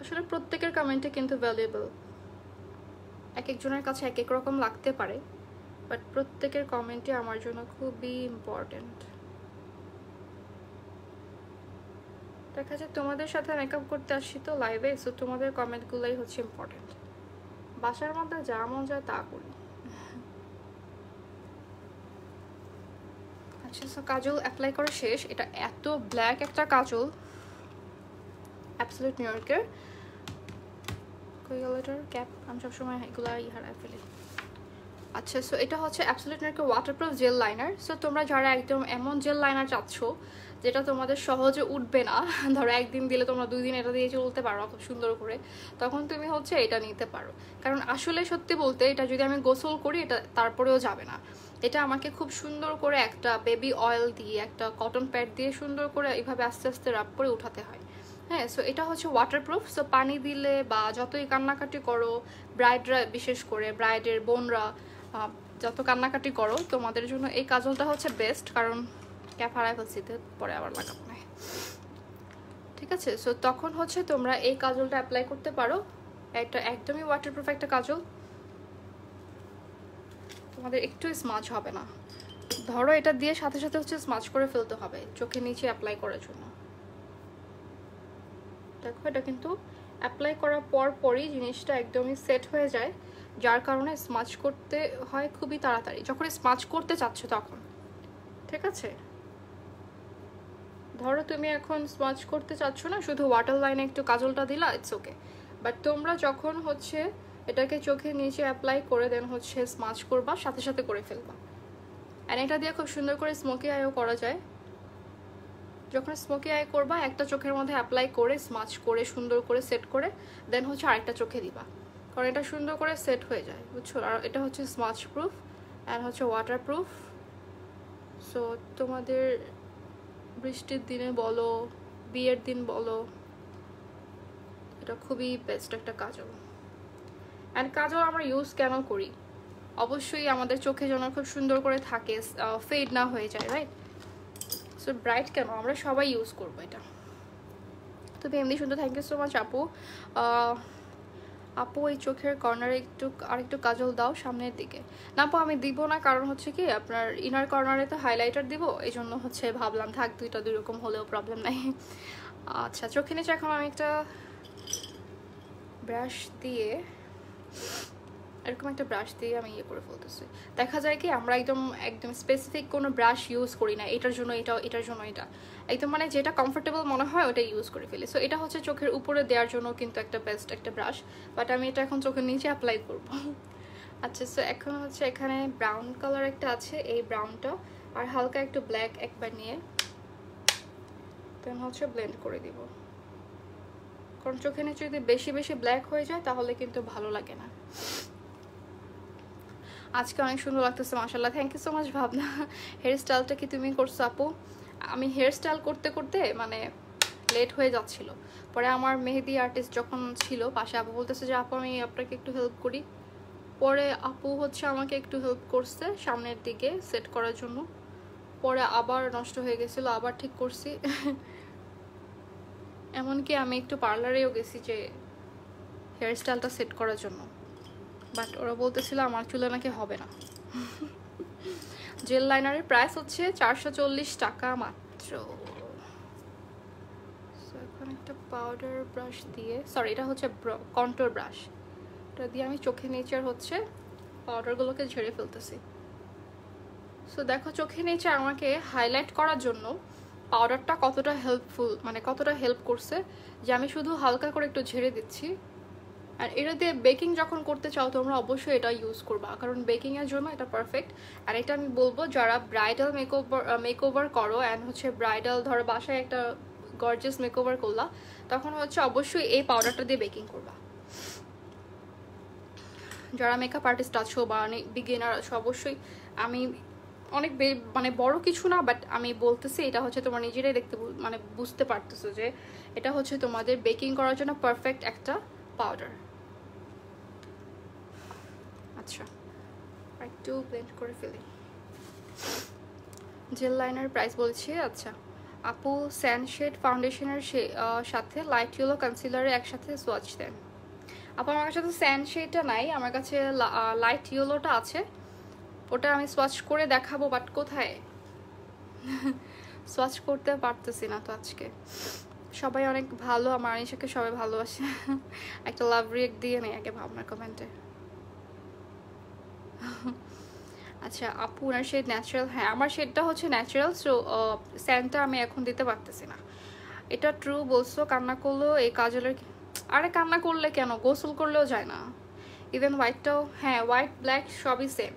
আসলে প্রত্যেকের কমেন্টে কিন্তু ভ্যালুয়েবল, এক একজনের কাছে এক এক রকম লাগতে পারে, বাট প্রত্যেকের কমেন্টই আমার জন্য খুবই ইম্পর্টেন্ট। দেখা যাক তোমাদের সাথে মেকআপ করতে আসছি তো লাইভে, সো তোমাদের কমেন্টগুলোই হচ্ছে ইম্পর্টেন্ট। বাসার মধ্যে যা মন যায় তা করি। আচ্ছা, সো কাজল অ্যাপ্লাই করা শেষ। এটা এত ব্ল্যাক একটা কাজল, অ্যাবসলিউট নিউ ইয়র্কের। কই গেল এটার ক্যাপ? আমি সবসময় এগুলো হারায় ফেলি। আচ্ছা, সো এটা হচ্ছে অ্যাবসলিউট একটা ওয়াটারপ্রুফ জেল লাইনার। সো তোমরা যারা একদম এমন জেল লাইনার চাচ্ছ যেটা তোমাদের সহজে উঠবে না, ধরো একদিন দিলে তোমরা 2 দিন এটা দিয়ে চলতে পারো খুব সুন্দর করে, তখন তুমি হচ্ছে এটা নিতে পারো। কারণ আসলে সত্যি বলতে এটা যদি আমি গোসল করি এটা তারপরেও যাবে না। এটা আমাকে খুব সুন্দর করে একটা বেবি অয়েল দিয়ে একটা কটন প্যাড দিয়ে সুন্দর করে এইভাবে আস্তে আস্তে রাব করে উঠাতে হয়। হ্যাঁ, সো এটা হচ্ছে ওয়াটারপ্রুফ। সো পানি দিলে বা যতই কান্নাকাটি করো, ব্রাইডরা বিশেষ করে ব্রাইডের বোনরা যত কান্নাকাটি করো, তোমাদের জন্য এই কাজলটা হচ্ছে বেস্ট। কারণ ক্যাপ হারাই ফেলছি, পরে আবার লাগাবো না, ঠিক আছে? সো তখন হচ্ছে তোমরা এই কাজলটা অ্যাপ্লাই করতে পারো। এটা একদমই ওয়াটারপ্রুফ একটা কাজল, তোমাদের একটু স্মাচ হবে না। ধরো এটা দিয়ে সাথে সাথে হচ্ছে স্মাচ করে ফেলতে হবে চোখের নিচে অ্যাপ্লাই করার জন্য। দেখো এটা কিন্তু অ্যাপ্লাই করার পরই জিনিসটা একদমই সেট হয়ে যায়, যার কারণে স্মাচ করতে হয় খুবই তাড়াতাড়ি যখন স্মাচ করতে চাচ্ছ তখন, ঠিক আছে? ধরো তুমি এখন স্মাচ করতে চাচ্ছ না, শুধু ওয়াটার লাইনে একটু কাজলটা দিলা, ইটস ওকে। বাট তোমরা যখন হচ্ছে এটাকে চোখের নিচে অ্যাপ্লাই করে দেন হচ্ছে স্মাচ করবা, সাথে সাথে করে ফেলবা। অ্যান্ড এটা দিয়ে খুব সুন্দর করে স্মোকি আইও করা যায়। যখন স্মোকি আই করবা একটা চোখের মধ্যে অ্যাপ্লাই করে স্মাচ করে সুন্দর করে সেট করে দেন হচ্ছে আরেকটা চোখে দিবা, কারণ এটা সুন্দর করে সেট হয়ে যায়, বুঝছো? আর এটা হচ্ছে স্মাচ প্রুফ অ্যান্ড হচ্ছে ওয়াটার প্রুফ। সো তোমাদের বৃষ্টির দিনে বলো, বিয়ের দিন বলো, এটা খুবই বেস্ট একটা কাজল। অ্যান্ড কাজল আমরা ইউজ কেন করি? অবশ্যই আমাদের চোখে যেন খুব সুন্দর করে থাকে, ফেড না হয়ে যায়, রাইট? সো ব্রাইট কেন, আমরা সবাই ইউজ করবো এটা। তুমি এমনি সুন্দর, থ্যাংক ইউ সো মাচ আপু। আপু এই চোখের কর্নারে আরেকটু কাজল দাও সামনের দিকে। না আপু আমি দিব না, কারণ হচ্ছে কি আপনার ইনার কর্নারে তো হাইলাইটার দিব, এই জন্য হচ্ছে ভাবলাম থাক দুই রকম হলেও প্রবলেম নাই। আচ্ছা, চোখে নিচে এখন আমি একটা ব্রাশ দিয়ে, এরকম একটা ব্রাশ দিয়ে আমি ইয়ে করে ফেলতেছি। দেখা যায় কি আমরা একদম স্পেসিফিক কোনো ব্রাশ ইউজ করি না, এটার জন্য এটা, এটার জন্য এটা, একদম মানে যেটা কমফোর্টেবল মনে হয় ওটা ইউজ করে ফেলি। সো এটা হচ্ছে চোখের উপরে দেওয়ার জন্য কিন্তু একটা বেস্ট একটা ব্রাশ, বাট আমি এটা এখন চোখের নিচে অ্যাপ্লাই করব। আচ্ছা, সো এখন হচ্ছে এখানে ব্রাউন কালার একটা আছে, এই ব্রাউনটা আর হালকা একটু ব্ল্যাক একবার নিয়ে দেন হচ্ছে ব্লেন্ড করে দিব, কারণ চোখের নিচে যদি বেশি বেশি ব্ল্যাক হয়ে যায় তাহলে কিন্তু ভালো লাগে না। আজকে অনেক সুন্দর লাগতেছে মাশাআল্লাহ, থ্যাংক ইউ সো মাচ ভাবনা। হেয়ার স্টাইলটা কি তুমি করছো আপু? আমি হেয়ার স্টাইল করতে করতে মানে লেট হয়ে যাচ্ছিল, পরে আমার মেহেদি আর্টিস্ট যখন ছিল পাশে, আপু বলতেছে যে আপু আমি আপনাকে একটু হেল্প করি, পরে আপু হচ্ছে আমাকে একটু হেল্প করছে সামনের দিকে সেট করার জন্য, পরে আবার নষ্ট হয়ে গেছিলো, আবার ঠিক করছি। এমনকি আমি একটু পার্লারেও গেছি যে হেয়ার স্টাইলটা সেট করার জন্য, বাট ওরা বলতেছিল আমার চুলে নাকি হবে না। জেল লাইনারের প্রাইস হচ্ছে 440 টাকা মাত্র। এখন একটা পাউডার ব্রাশ দিয়ে, সরি এটা হচ্ছে কন্ট্রোল ব্রাশ, এটা দিয়ে আমি চোখে নিচের হচ্ছে পাউডারগুলোকে ঝেড়ে ফেলতেছি। সো দেখো চোখে নিচে আমাকে হাইলাইট করার জন্য পাউডারটা কতটা হেল্পফুল, মানে কতটা হেল্প করছে, যে আমি শুধু হালকা করে একটু ঝেড়ে দিচ্ছি। আর এটা দিয়ে বেকিং যখন করতে চাও তোমরা অবশ্যই এটা ইউজ করবা, কারণ বেকিংয়ের জন্য এটা পারফেক্ট। আর এটা আমি বলবো যারা ব্রাইডাল মেকওভার করো অ্যান্ড হচ্ছে ব্রাইডাল ধরো বাসায় একটা গর্জিয়াস মেকওভার করলা, তখন হচ্ছে অবশ্যই এই পাউডারটা দিয়ে বেকিং করবা। যারা মেকআপ আর্টিস্ট আছো বা বিগিনার আছো অবশ্যই, আমি অনেক মানে বড় কিছু না, বাট আমি বলতেছি এটা হচ্ছে তোমার নিজেরাই দেখতে মানে বুঝতে পারতেছো যে এটা হচ্ছে তোমাদের বেকিং করার জন্য পারফেক্ট একটা পাউডার। আচ্ছা, একটু ব্লেন্ড করে ফেলি। জেল লাইনার প্রাইস বলছি। আচ্ছা আপু স্যানশেড ফাউন্ডেশনের সাথে লাইট ইয়েলো কনসিলারে একসাথে সোয়াচ দেন। আপু আমার কাছে তো স্যানশেডটা নাই, আমার কাছে লাইট ইয়েলোটা আছে, ওটা আমি সোয়াচ করে দেখাবো, বাট কোথায় সোয়াচ করতে পারতেছি না তো আজকে। সবাই অনেক ভালো, আমার আনিশাকে সবাই ভালোবাসে। একটা লাভ রিয়েক্ট দিয়ে নেই আগে ভাবনার কমেন্টে। আচ্ছা আপু ওনার শেড ন্যাচারাল, হ্যাঁ আমার শেডটা হচ্ছে ন্যাচারাল, সো স্যান্ডটা আমি এখন দিতে পারতেছি না। এটা ট্রু বলছো, কান্না করলেও এই কাজলের, আরে কান্না করলে কেন, গোসল করলেও যায় না। ইভেন হোয়াইটটাও, হ্যাঁ হোয়াইট ব্ল্যাক সবই সেম,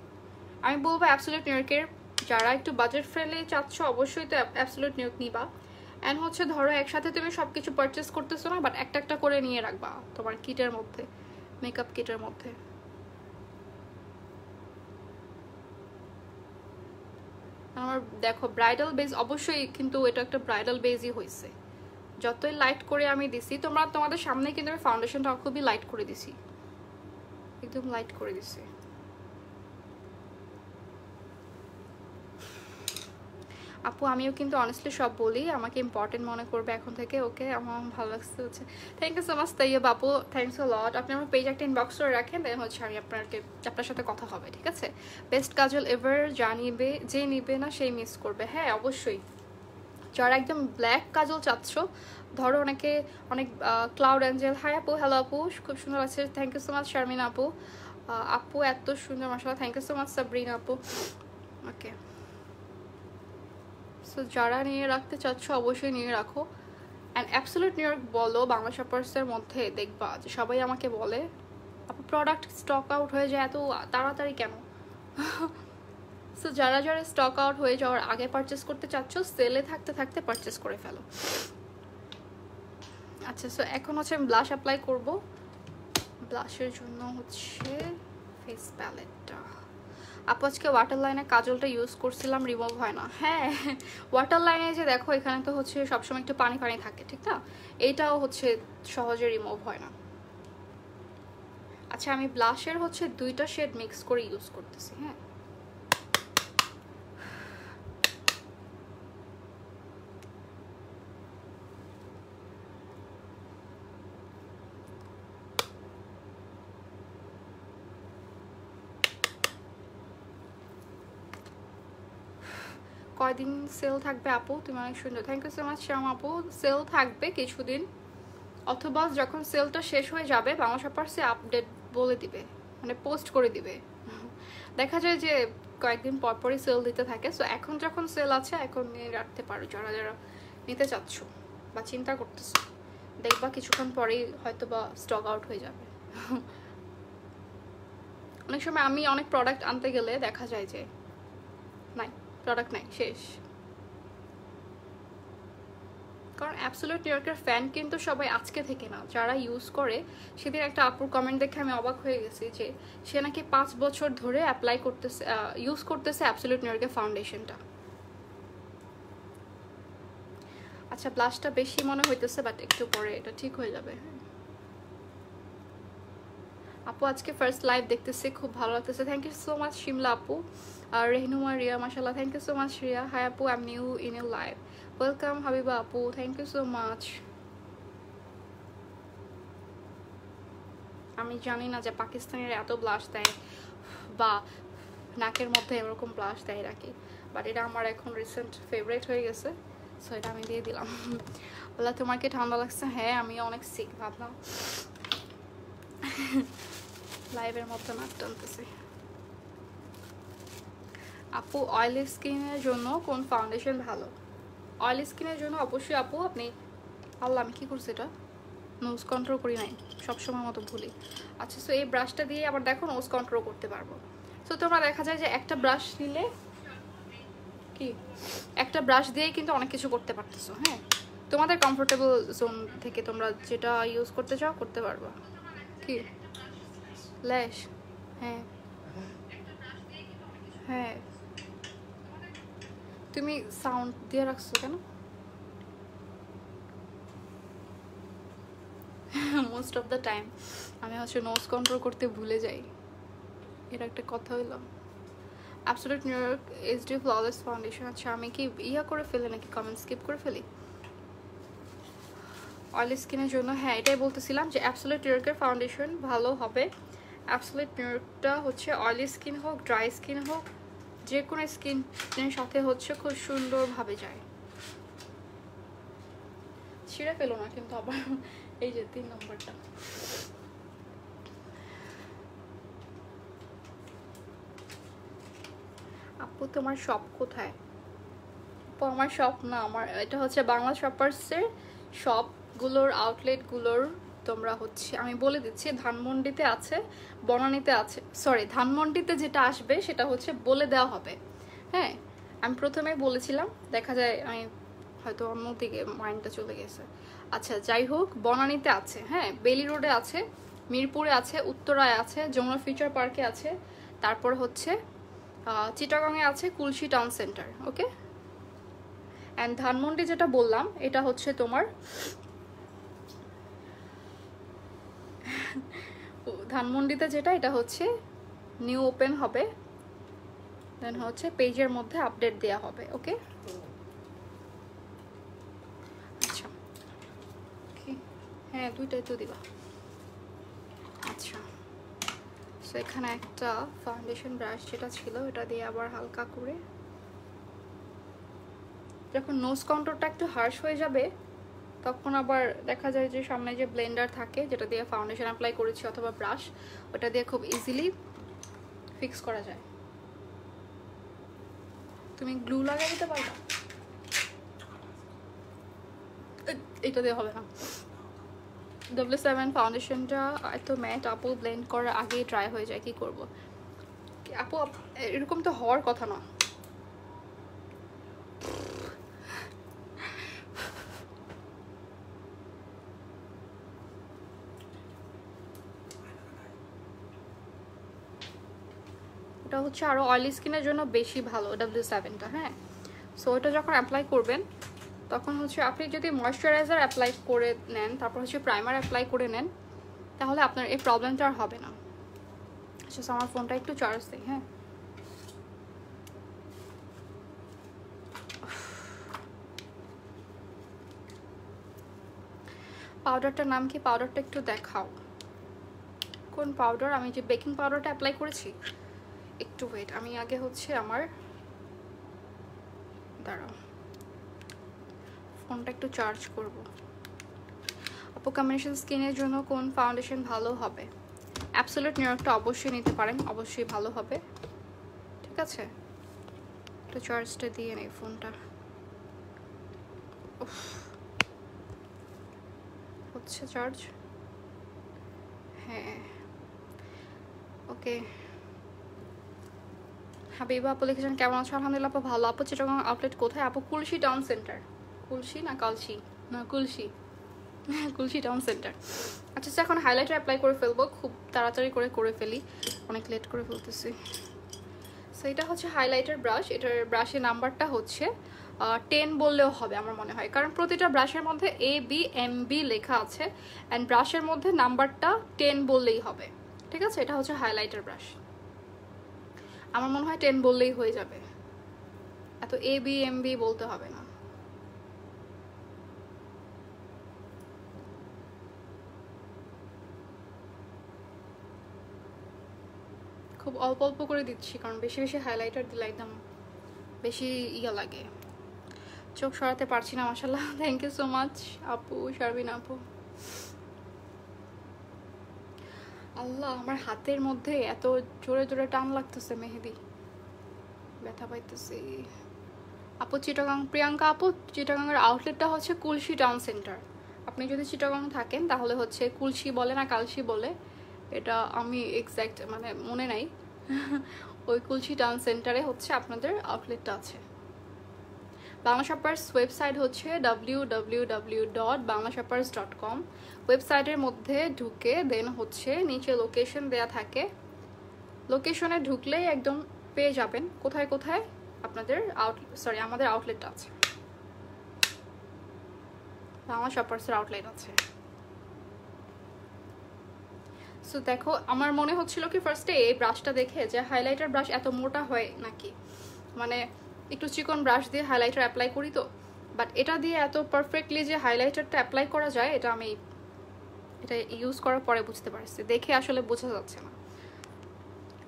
আমি বলবো অ্যাবসলিউট নিউইয়র্কের যারা একটু বাজেট ফ্রেন্ডলি চাচ্ছ অবশ্যই তো অ্যাবসলিউট নিউইয়র্ক নিবা। অ্যান্ড হচ্ছে ধরো একসাথে তুমি সব কিছু পারচেস করতেছো না, বাট একটা একটা করে নিয়ে রাখবা তোমার কিটের মধ্যে, মেকআপ কিটের মধ্যে। আমার দেখো ব্রাইডাল বেজ অবশ্যই, কিন্তু এটা একটা ব্রাইডাল বেজই হয়েছে। যতই লাইট করে আমি দিছি, তোমাদের সামনে কিন্তু আমি ফাউন্ডেশনটা খুবই লাইট করে দিছি, একদম লাইট করে দিছি। আপু আমিও কিন্তু অনেস্টলি সব বলি, আমাকে ইম্পর্টেন্ট মনে করবে এখন থেকে, ওকে? আমার ভালো লাগছে হচ্ছে। থ্যাংক ইউ সো মাচ তাইয়্যব আপু, থ্যাংকস আ লট। আপনি আমার পেজ একটা ইনবক্স করে রাখেন, দেন হচ্ছে আমি আপনার সাথে কথা হবে, ঠিক আছে? বেস্ট কাজল এভার, জানিবে যে নিবে না সেই মিস করবে। হ্যাঁ অবশ্যই, যারা একদম ব্ল্যাক কাজল চাচ্ছ, ধরো অনেক ক্লাউড অ্যাঞ্জেল, হাই আপু, হ্যালো আপু, খুব সুন্দর আছে, thank you so much Sharmin আপু। আপু এত সুন্দর মাশাআল্লাহ, thank you so much Sabrina আপু। ওকে, সো যারা নিয়ে রাখতে চাচ্ছ অবশ্যই নিয়ে রাখো। অ্যান্ড অ্যাবসলিউট নিউইয়র্ক বলো বাংলা শপার্সের মধ্যে, দেখবা যে সবাই আমাকে বলে আপু প্রোডাক্ট স্টক আউট হয়ে যায় এত তাড়াতাড়ি কেন? সো যারা স্টক আউট হয়ে যাওয়ার আগে পারচেস করতে চাচ্ছ, সেলে থাকতে থাকতে পারচেস করে ফেলো। আচ্ছা, সো এখন হচ্ছে আমি ব্লাশ অ্যাপ্লাই করব। ব্লাশের জন্য হচ্ছে ফেস প্যালেটটা। আপু আজকে ওয়াটার লাইনে কাজলটা ইউজ করছিলাম, রিমুভ হয় না। হ্যাঁ, ওয়াটার লাইনে যে দেখো এখানে তো হচ্ছে সবসময় একটু পানি পানি থাকে, ঠিক না? এইটাও হচ্ছে সহজে রিমুভ হয় না। আচ্ছা, আমি ব্লাশের হচ্ছে 2টা শেড মিক্স করে ইউজ করতেছি। হ্যাঁ, কয়দিন সেল থাকবে আপু? তুমি অনেক সুন্দর, থ্যাংক ইউ সো মাচ শ্যাম আপু। সেল থাকবে কিছুদিন, অথবা যখন সেলটা শেষ হয়ে যাবে বাংলা শপার্সে আপডেট বলে দিবে, মানে পোস্ট করে দিবে। দেখা যায় যে কয়েকদিন পরপরই সেল দিতে থাকে। সো এখন যখন সেল আছে এখন নিয়ে রাখতে পারো, যারা নিতে চাচ্ছ বা চিন্তা করতেছো। দেখবা কিছুক্ষণ পরেই হয়তো বা স্টক আউট হয়ে যাবে। অনেক সময় আমি অনেক প্রোডাক্ট আনতে গেলে দেখা যায় যে নাই, প্রোডাক্ট নাই, শেষ। কারণ অ্যাবসলিউট নিউইয়র্কের ফ্যান কিন্তু সবাই আজকে থেকে না, যারা ইউজ করে। সেদিন একটা আপুর কমেন্ট দেখে আমি অবাক হয়ে গেছি যে সে নাকি 5 বছর ধরে ইউজ করতেছে অ্যাবসলিউট নিউইয়র্কের ফাউন্ডেশনটা। আচ্ছা, ব্লাশটা বেশি মনে হইতেছে, বাট একটু পরে এটা ঠিক হয়ে যাবে। আপু আজকে ফার্স্ট লাইভ দেখতেছি, খুব ভালো লাগতেছে, thank you so much Shimla আপু। আর রেহনুমা রিয়া মাশাআল্লাহ, thank you so much Riya. Hi আপু, I am new in your live, welcome Habiba আপু, থ্যাংক ইউ সো মাচ। আমি জানি না যে পাকিস্তানিরা এত ব্লাশ দেয় বা নাকের মধ্যে এরকম ব্লাশ দেয় নাকি, বাট এটা আমার এখন রিসেন্ট ফেভারিট হয়ে গেছে, সো এটা আমি দিয়ে দিলাম। বললা তোমার কি ঠান্ডা লাগছে? হ্যাঁ, আমি অনেক সিক, ভাবলাম লাইভের মধ্যে নাক টানতেছি। আপু অয়েলি স্কিনের জন্য কোন ফাউন্ডেশন ভালো? অয়েলি স্কিনের জন্য অবশ্যই আপু আপনি, আল্লাহ আমি কি করছি, এটা নোজ কন্ট্রোল করি নাই, সবসময় মতো ভুলি। আচ্ছা, সো এই ব্রাশটা দিয়ে আবার দেখো নোজ কন্ট্রোল করতে পারবো। সো তোমরা দেখা যায় যে একটা ব্রাশ নিলে কি, একটা ব্রাশ দিয়েই কিন্তু অনেক কিছু করতে পারতেছো। হ্যাঁ, তোমাদের কমফোর্টেবল জোন থেকে তোমরা যেটা ইউজ করতে চাও করতে পারবা। কি ল্যাশ? হ্যাঁ হ্যাঁ, তুমি সাউন্ড দিয়ে রাখছো কেন? মোস্ট অফ দ্য টাইম আমি হচ্ছে নোজ কন্ট্রোল করতে ভুলে যাই, এটা একটা কথা হইলো। Absolute New York HD flawless foundation. আচ্ছা, আমি কি ইয়া করে ফেলি নাকি, কমেন্ট স্কিপ করে ফেলি? অয়েলি স্কিনের জন্য হ্যাঁ, এটাই বলতেছিলাম যে অ্যাবসলিউট নিউইয়র্কের ফাউন্ডেশন ভালো হবে। অ্যাবসলিউট নিউইয়র্কটা হচ্ছে অয়েলি স্কিন হোক, ড্রাই স্কিন হোক, যে কোনো স্কিনের সাথে হচ্ছে খুব সুন্দরভাবে যায়। ছিঁড়ে ফেলো না কিন্তু আবার। এই যে 3 নম্বরটা। আপু তোমার শপ কোথায়? আপু আমার শপ না, আমার এটা হচ্ছে বাংলা শপার্সের শপগুলোর আউটলেটগুলোর তোমরা হচ্ছে আমি বলে দিচ্ছি, ধানমন্ডিতে আছে, বনানীতে আছে, সরি ধানমন্ডিতে যেটা আসবে সেটা হচ্ছে বলে দেওয়া হবে। হ্যাঁ, আমি প্রথমেই বলেছিলাম, দেখা যায় আমি হয়তো অন্যদিকে মাইন্ডটা চলে গেছে। আচ্ছা যাই হোক, বনানীতে আছে, হ্যাঁ বেলি রোডে আছে, মিরপুরে আছে, উত্তরায় আছে, যমুনা ফিউচার পার্কে আছে, তারপর হচ্ছে চিটাগাংয়ে আছে Khulshi town centre. Okay, and Dhanmondi যেটা বললাম এটা হচ্ছে তোমার ধানমন্ডিতে যেটা, এটা হচ্ছে নিউ ওপেন হবে, দেন হচ্ছে পেজের মধ্যে আপডেট দেওয়া হবে। ওকে, আচ্ছা হ্যাঁ দুইটাই তো দিবা। আচ্ছা, সো এখানে একটা ফাউন্ডেশন ব্রাশ যেটা ছিল এটা দিয়ে আবার হালকা করে, যখন নোজ কন্ট্রোলটা একটু হার্শ হয়ে যাবে তখন আবার দেখা যায় যে সামনে যে ব্লেন্ডার থাকে যেটা দিয়ে ফাউন্ডেশন অ্যাপ্লাই করেছি অথবা ব্রাশ, ওটা দিয়ে খুব ইজিলি ফিক্স করা যায়। তুমি গ্লু লাগাই দিতে পারবা? এটা দিয়ে হবে না। W7 ফাউন্ডেশনটা এত ম্যাট আপু ব্লেন্ড করার আগেই ড্রাই হয়ে যায়, কি করব আপু? এরকম তো হওয়ার কথা না। এটা হচ্ছে আরও অয়েলি স্কিনের জন্য বেশি ভালো W7টা। হ্যাঁ, সো এটা যখন অ্যাপ্লাই করবেন তখন হচ্ছে আপনি যদি ময়শ্চারাইজার অ্যাপ্লাই করে নেন, তারপর হচ্ছে প্রাইমার অ্যাপ্লাই করে নেন, তাহলে আপনার এই প্রবলেমটা আর হবে না। আচ্ছা, আমার ফোনটা একটু চার্জ দিই। হ্যাঁ, পাউডারটার নাম কি? পাউডারটা একটু দেখাও, কোন পাউডার? আমি যে বেকিং পাউডারটা অ্যাপ্লাই করেছি, একটু ওয়েট, আমি আগে হচ্ছে আমার দাঁড়াও ফোনটা একটু চার্জ করব। আপু কম্বিনেশন স্কিনের জন্য কোন ফাউন্ডেশন ভালো হবে? অ্যাবসলিউট নিউইয়র্কটা অবশ্যই নিতে পারেন, অবশ্যই ভালো হবে। ঠিক আছে, একটু চার্জটা দিয়ে নেই ফোনটা। হচ্ছে চার্জ, হ্যাঁ ওকে। হাবিবা আপু লিখেছেন কেমন আছো? আলহামদুলিল্লাহ আপু ভালো। আপু চিটাগাং আউটলেট কোথায়? আপু কুলশি টাউন সেন্টার। কুলশি না কালশি? না কুলশি, কুলশি টাউন সেন্টার। আচ্ছা এখন হাইলাইটার অ্যাপ্লাই করে ফেলবো, খুব তাড়াতাড়ি করে ফেলি, অনেক লেট করে ফেলতেছি। সো এটা হচ্ছে হাইলাইটার ব্রাশ, এটার ব্রাশের নাম্বারটা হচ্ছে 10 বললেও হবে আমার মনে হয়, কারণ প্রতিটা ব্রাশের মধ্যে ABMB লেখা আছে, অ্যান্ড ব্রাশের মধ্যে নাম্বারটা 10 বললেই হবে। ঠিক আছে, এটা হচ্ছে হাইলাইটার ব্রাশ, আমার মনে হয় 10 বললেই হয়ে যাবে, এত ABMB বলতে হবে না। খুব অল্প অল্প করে দিচ্ছি, কারণ বেশি বেশি হাইলাইটার দিলে একদম বেশি ইয়া লাগে, চোখ সরাতে পারছি না। মাশাআল্লাহ, থ্যাংক ইউ সো মাচ আপু, শারবিন আপু। আল্লাহ, আমার হাতের মধ্যে এত জোরে জোরে টান লাগতেছে, মেহেদি ব্যথা পাইতেছি। আপু চিটাগাং, প্রিয়াঙ্কা আপু চিটাগাংয়ের আউটলেটটা হচ্ছে কুলশি টাউন সেন্টার। আপনি যদি চিটাগাং থাকেন তাহলে হচ্ছে কুলশি বলে না কালশি বলে, এটা আমি এক্স্যাক্ট মানে মনে নাই। ওই কুলশি টাউন সেন্টারে হচ্ছে আপনাদের আউটলেটটা আছে। বাংলা শপার্স ওয়েবসাইট হচ্ছে www.banglashoppers.com। ওয়েবসাইটের মধ্যে ঢুকে দেন হচ্ছে নিচে লোকেশন দেয়া থাকে, লোকেশনে ঢুকলেই একদম পেয়ে যাবেন কোথায় কোথায় আপনাদের আমাদের আউটলেটটা আছে, বাংলা শপার্সের আউটলেট আছে। সো দেখো, আমার মনে হচ্ছিল কি ফার্স্টে এই ব্রাশটা দেখে যে হাইলাইটার ব্রাশ এত মোটা হয় নাকি, মানে একটু চিকন ব্রাশ দিয়ে হাইলাইটার অ্যাপ্লাই করি তো, বাট এটা দিয়ে এত পারফেক্টলি যে হাইলাইটারটা অ্যাপ্লাই করা যায় এটা আমি এটা ইউজ করার পরে বুঝতে পারছি, দেখে আসলে বোঝা যাচ্ছে না।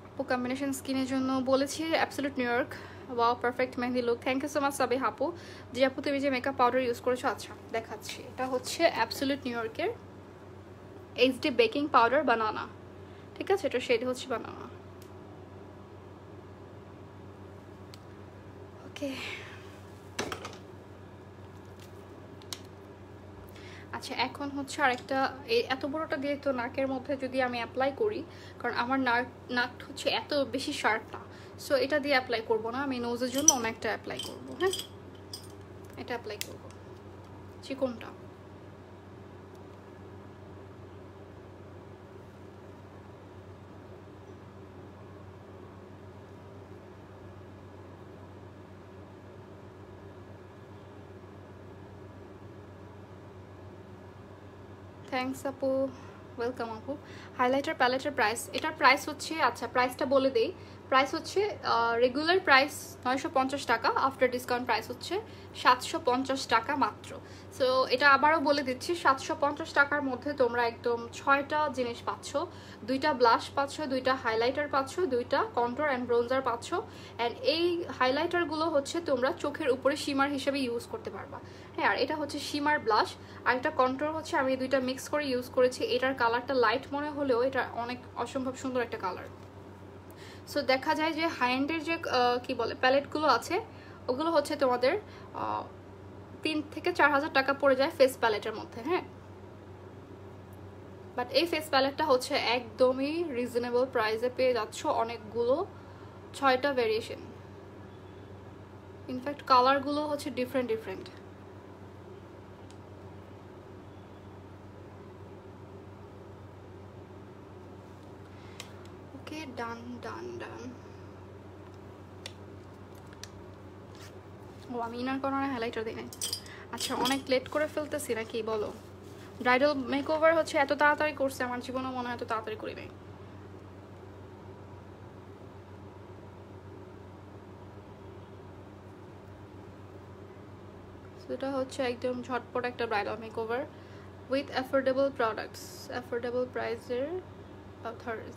আপু কম্বিনেশন স্কিনের জন্য বলেছি absolute New York. Wow, perfect mehndi look, thank you so much Sabi আপু। যে আপু তুমি যে মেকআপ পাউডার ইউজ করেছো, আচ্ছা দেখাচ্ছি, এটা হচ্ছে অ্যাবসলিউট নিউইয়র্কের HD বেকিং পাউডার বানানা। ঠিক আছে, এটা শেড হচ্ছে বানানা। ওকে, আচ্ছা এখন হচ্ছে আরেকটা, এত বড়টা দিয়ে তো নাকের মধ্যে যদি আমি অ্যাপ্লাই করি, কারণ আমার নাক হচ্ছে এত বেশি শার্প না, সো এটা দিয়ে অ্যাপ্লাই করব না, আমি নোজের জন্য অনেকটা অ্যাপ্লাই করব। হ্যাঁ এটা অ্যাপ্লাই করব চিকনটা। থ্যাংকস আপু, ওয়েলকাম আপু। হাইলাইটার প্যালেটের প্রাইস, এটার প্রাইস হচ্ছে, আচ্ছা প্রাইসটা বলে দেই, প্রাইস হচ্ছে রেগুলার প্রাইস 950 টাকা, আফটার ডিসকাউন্ট প্রাইস হচ্ছে 750 টাকা মাত্র। সো এটা আবারও বলে দিচ্ছি, 750 টাকার মধ্যে তোমরা একদম 6টা জিনিস পাচ্ছ, 2টা ব্লাশ পাচ্ছ, 2টা হাইলাইটার পাচ্ছ, 2টা কন্ট্রোর অ্যান্ড ব্রোঞ্জার পাচ্ছ। অ্যান্ড এই হাইলাইটারগুলো হচ্ছে তোমরা চোখের উপরে শিমার হিসেবে ইউজ করতে পারবা। হ্যাঁ আর এটা হচ্ছে শিমার ব্লাশ, আর একটা কন্ট্রোর হচ্ছে আমি 2টা মিক্স করে ইউজ করেছি। এটার কালারটা লাইট মনে হলেও এটা অনেক অসম্ভব সুন্দর একটা কালার। সো দেখা যায় যে হাই এন্ডের যে কি বলে প্যালেটগুলো আছে, ওগুলো হচ্ছে তোমাদের 3 থেকে 4,000 টাকা পড়ে যায় ফেস প্যালেটের মধ্যে। হ্যাঁ বাট এই ফেস প্যালেটটা হচ্ছে একদমই রিজনেবল প্রাইসে পেয়ে যাচ্ছ, অনেকগুলো 6টা ভেরিয়েশন, ইনফ্যাক্ট কালারগুলো হচ্ছে ডিফারেন্ট ডিফারেন্ট। ওকে ডান ডান ডান। ও আমি ইনার কর্নারে হাইলাইটার দিই নাই। আচ্ছা অনেক লেট করে ফেলতেছি নাকি বলো? ব্রাইডাল মেকওভার হচ্ছে এত তাড়াতাড়ি করছে, আমার জীবনে মনে হয় এত তাড়াতাড়ি করি নাই। সেটা হচ্ছে একদম ঝটপট একটা bridal makeover with affordable products, affordable প্রাইসের,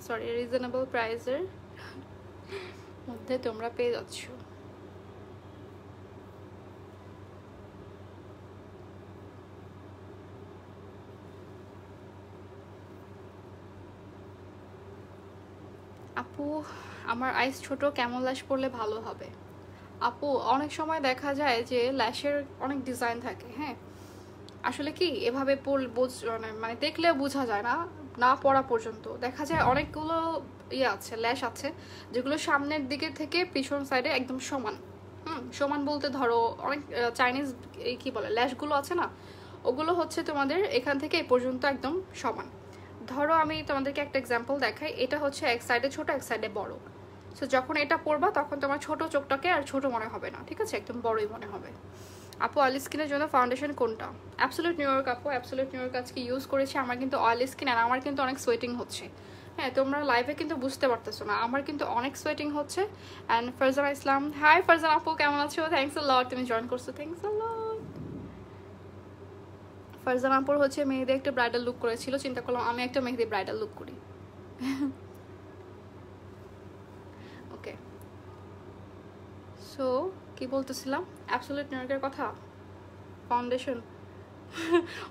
সরি রিজনেবল প্রাইসের মধ্যে তোমরা পেয়ে যাচ্ছ। আপু আমার আইস ছোট, কেমন ল্যাশ পরলে ভালো হবে? আপু অনেক সময় দেখা যায় যে ল্যাশের অনেক ডিজাইন থাকে। হ্যাঁ আসলে কি এভাবে মানে দেখলে বোঝা যায় না, না পড়া পর্যন্ত দেখা যায় অনেকগুলো ইয়ে আছে, ল্যাশ আছে যেগুলো সামনের দিকে থেকে পিছন সাইডে একদম সমান। সমান বলতে ধরো অনেক চাইনিজ এই কি বলে ল্যাশগুলো আছে না, ওগুলো হচ্ছে তোমাদের এখান থেকে এই পর্যন্ত একদম সমান। ধরো আমি তোমাদেরকে একটা এক্সাম্পল দেখাই, এটা হচ্ছে এক সাইডে ছোট এক সাইডে বড়। সো যখন এটা পরবা তখন তোমার ছোট চোখটাকে আর ছোট মনে হবে না, ঠিক আছে, একদম বড়ই মনে হবে। আপু অয়েলি স্কিনের জন্য ফাউন্ডেশন কোনটা? অ্যাবসলিউট নিউ ইয়র্ক আপু, অ্যাবসলিউট নিউ ইয়র্ক আজকে ইউজ করেছি। আমার কিন্তু অয়েলি স্কিন আর আমার কিন্তু অনেক সোয়েটিং হচ্ছে। হ্যাঁ তোমরা লাইভে কিন্তু বুঝতে পারতেছো না, আমার কিন্তু অনেক সোয়েটিং হচ্ছে। অ্যান্ড ফারজানা ইসলাম, হাই ফারজানা আপু কেমন আছো? থ্যাংকস আ লট, তুমি জয়েন করছো, থ্যাংকস আ লট। ফারজানা আপুর হচ্ছে মেহেদি একটা ব্রাইডাল লুক করেছিল, চিন্তা করলাম আমি একটা মেহেদি ব্রাইডাল লুক করি। ওকে সো কি বলতেছিলাম, অ্যাবসলিউট নিউ ইয়র্কের কথা, ফাউন্ডেশন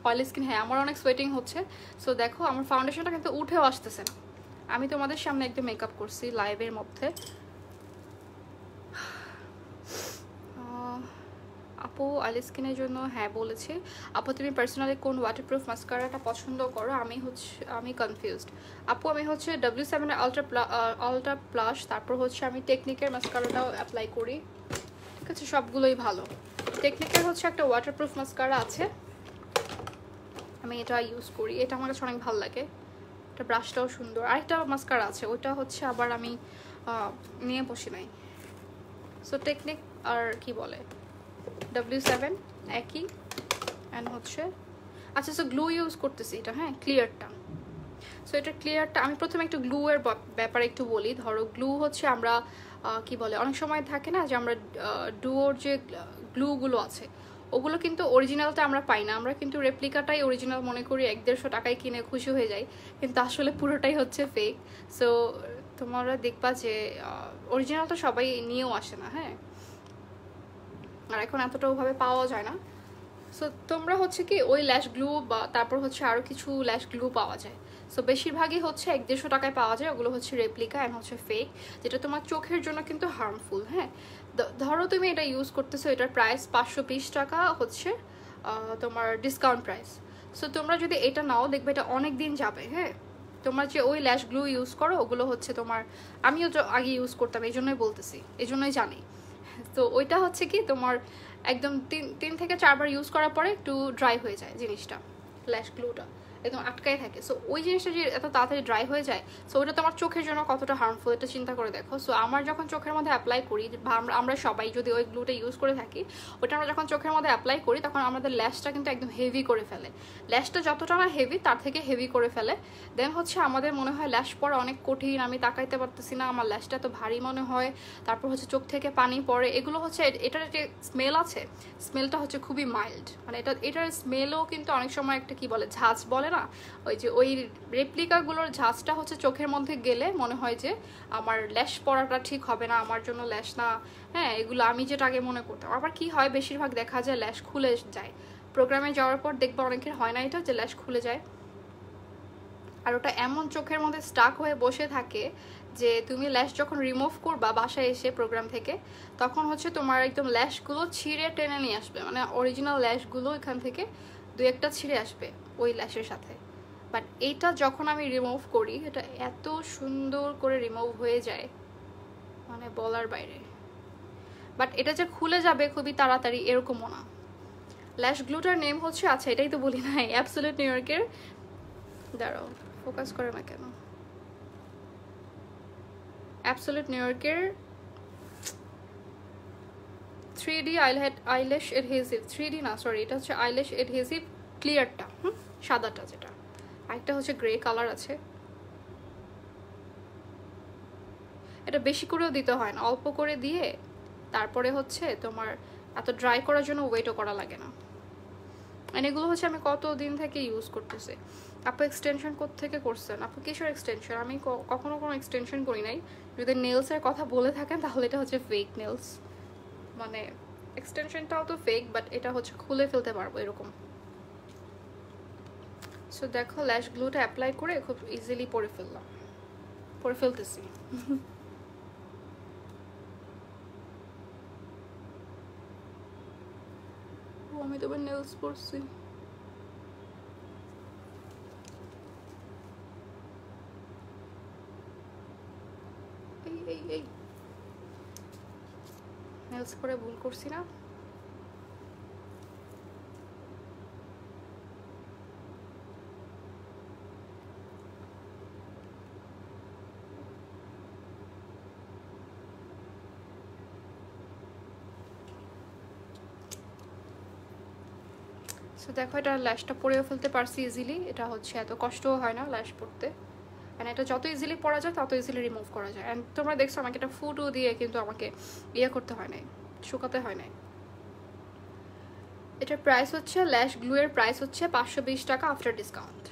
অয়েলি স্কিন। হ্যাঁ আমার অনেক সোয়েটিং হচ্ছে। সো দেখো আমার ফাউন্ডেশনটা কিন্তু উঠেও আসতেছে না, আমি তোমাদের সামনে একদম মেকআপ করছি লাইভের মধ্যে। আপু অয়েলি স্কিনের জন্য হ্যাঁ বলেছি। আপু তুমি পার্সোনালি কোন ওয়াটারপ্রুফ মাস্কারাটা পছন্দ করো? আমি কনফিউজড আপু। আমি হচ্ছে W7 আলট্রা প্লাস, তারপর হচ্ছে আমি টেকনিকের মাস্কারাটাও অ্যাপ্লাই করি, ঠিক আছে, সবগুলোই ভালো। টেকনিকের হচ্ছে একটা ওয়াটারপ্রুফ মাস্কারা আছে, আমি এটা ইউজ করি, এটা আমার কাছে অনেক ভালো লাগে, এটা ব্রাশটাও সুন্দর। আরেকটা মাস্কারা আছে, ওইটা হচ্ছে আবার আমি নিয়ে বসি নাই। সো টেকনিক আর কি বলে W7 একই। অ্যান্ড হচ্ছে আচ্ছা সো গ্লু ইউজ করতেছি এটা, হ্যাঁ ক্লিয়ারটা। সো এটা ক্লিয়ারটা, আমি প্রথমে একটু গ্লু এর ব্যাপারে একটু বলি। ধরো গ্লু হচ্ছে আমরা কি বলে অনেক সময় থাকে না যে আমরা ডুয়োর যে গ্লুগুলো আছে ওগুলো কিন্তু অরিজিনালটা আমরা পাই না, আমরা কিন্তু রেপ্লিকাটাই অরিজিনাল মনে করি, 100-150 টাকায় কিনে খুশি হয়ে যাই, কিন্তু আসলে পুরোটাই হচ্ছে ফেক। সো তোমরা দেখবা যে অরিজিনালটা সবাই নিয়েও আসে না। হ্যাঁ আর এখন এতটা ওভাবে পাওয়া যায় না। সো তোমরা হচ্ছে কি ওই ল্যাশ গ্লু বা তারপর হচ্ছে আরও কিছু ল্যাশ গ্লু পাওয়া যায়। সো বেশিরভাগই হচ্ছে 100-150 টাকায় পাওয়া যায়, ওগুলো হচ্ছে রেপ্লিকা অ্যান্ড হচ্ছে ফেক, যেটা তোমার চোখের জন্য কিন্তু হার্মফুল। হ্যাঁ ধরো তুমি এটা ইউজ করতেছো, এটার প্রাইস 520 টাকা হচ্ছে তোমার ডিসকাউন্ট প্রাইস। সো তোমরা যদি এটা নাও দেখবে এটা অনেক দিন যাবে। হ্যাঁ, তোমরা যে ওই ল্যাশ গ্লু ইউজ করো ওগুলো হচ্ছে তোমার, আমিও তো আগে ইউজ করতাম, এই জন্যই বলতেছি, এই জন্যই জানি। তো ওইটা হচ্ছে কি তোমার একদম 3 থেকে 4 বার ইউজ করার পরে একটু ড্রাই হয়ে যায় জিনিসটা, ল্যাশ গ্লুটা একদম আটকায় থাকে। সো ওই জিনিসটা যে এত তাড়াতাড়ি ড্রাই হয়ে যায়, সো ওটা তোমার চোখের জন্য কতটা হার্মফুল এটা চিন্তা করে দেখো। সো আমার যখন চোখের মধ্যে অ্যাপ্লাই করি, বা আমরা সবাই যদি ওই গ্লুটা ইউজ করে থাকি, ওটা আমরা যখন চোখের মধ্যে অ্যাপ্লাই করি তখন আমাদের ল্যাশটা কিন্তু একদম হেভি করে ফেলে। ল্যাশটা যতটা না হেভি তার থেকে হেভি করে ফেলে। দেন হচ্ছে আমাদের মনে হয় ল্যাশ পরা অনেক কঠিন, আমি তাকাইতে পারতেছি না, আমার ল্যাশটা তো ভারী মনে হয়। তারপর হচ্ছে চোখ থেকে পানি পড়ে, এগুলো হচ্ছে এটার যে স্মেল আছে, স্মেলটা হচ্ছে খুবই মাইল্ড। মানে এটার স্মেলও কিন্তু অনেক সময় একটা কি বলে ঝাঁজ বলে না, ওই যে ওই রেপ্লিকাগুলোর ঝাঁজটা হচ্ছে চোখের মধ্যে গেলে মনে হয় যে আমার ল্যাশ পরাটা ঠিক হবে না, আমার জন্য ল্যাশ না। হ্যাঁ, এগুলো আমি যেটা আগে মনে করতাম। আবার কি হয়, বেশিরভাগ দেখা যায় ল্যাশ খুলে যায়। প্রোগ্রামে যাওয়ার পর দেখবো অনেকের হয় না এটা, যে ল্যাশ খুলে যায়। আর ওটা এমন চোখের মধ্যে স্টাক হয়ে বসে থাকে যে তুমি ল্যাশ যখন রিমুভ করবা বাসায় এসে প্রোগ্রাম থেকে, তখন হচ্ছে তোমার একদম ল্যাশগুলো ছিঁড়ে টেনে নিয়ে আসবে, মানে অরিজিনাল ল্যাশগুলো এখান থেকে 2-1টা ছিঁড়ে আসবে ওই ল্যাশের সাথে। বাট এইটা যখন আমি রিমুভ করি, এটা এত সুন্দর করে রিমুভ হয়ে যায়, মানে বলার বাইরে। বাট এটা যে খুলে যাবে খুবই তাড়াতাড়ি এরকমও না। ল্যাশ গ্লুটার নেম হচ্ছে, আচ্ছা এটাই তো বলি নাই, অ্যাবসোলিউট নিউ ইয়র্কের, দাঁড়াও ফোকাস করে না কেন, অ্যাবসোলিউট নিউ ইয়র্কের 3D আইল্যাশ এডহেসিভ, 3D না সরি, এটা হচ্ছে আইল্যাশ এডহেসিভ ক্লিয়ারটা, সাদাটা যেটা, আরেকটা হচ্ছে গ্রে কালার আছে। এটা বেশি করেও দিতে হয় না, অল্প করে দিয়ে তারপরে হচ্ছে তোমার এত ড্রাই করার জন্য ওয়েটও করা লাগে না। মানে এগুলো হচ্ছে আমি কতদিন থেকে ইউজ করতেছি। আপু এক্সটেনশন কোত্থেকে করছেন? আপু কিসের এক্সটেনশন? আমি কখনো কোনো এক্সটেনশন করি নাই। যদি নেলসের কথা বলে থাকেন তাহলে এটা হচ্ছে ফেক নেলস, মানে এক্সটেনশনটাও তো ফেক, বাট এটা হচ্ছে খুলে ফেলতে পারবো এরকম। সো দেখো ল্যাশ গ্লুটা অ্যাপ্লাই করে খুব ইজিলি পরে ফেলতেছি। আমি তো নেলস পরছি। এই নেলস পরে ভুল করছি না? সো দেখো এটা ল্যাশটা পরেও ফেলতে পারছি ইজিলি, এটা হচ্ছে এত কষ্টও হয় না ল্যাশ পরতে। অ্যান্ড এটা যত ইজিলি পরা যায় তত ইজিলি রিমুভ করা যায়। অ্যান্ড তোমরা দেখছো আমাকে এটা ফুটও দিয়ে কিন্তু আমাকে ইয়ে করতে হয় নাই, শুকাতে হয় নাই। এটার প্রাইস হচ্ছে, ল্যাশ গ্লুয়ের প্রাইস হচ্ছে 520 টাকা আফটার ডিসকাউন্ট।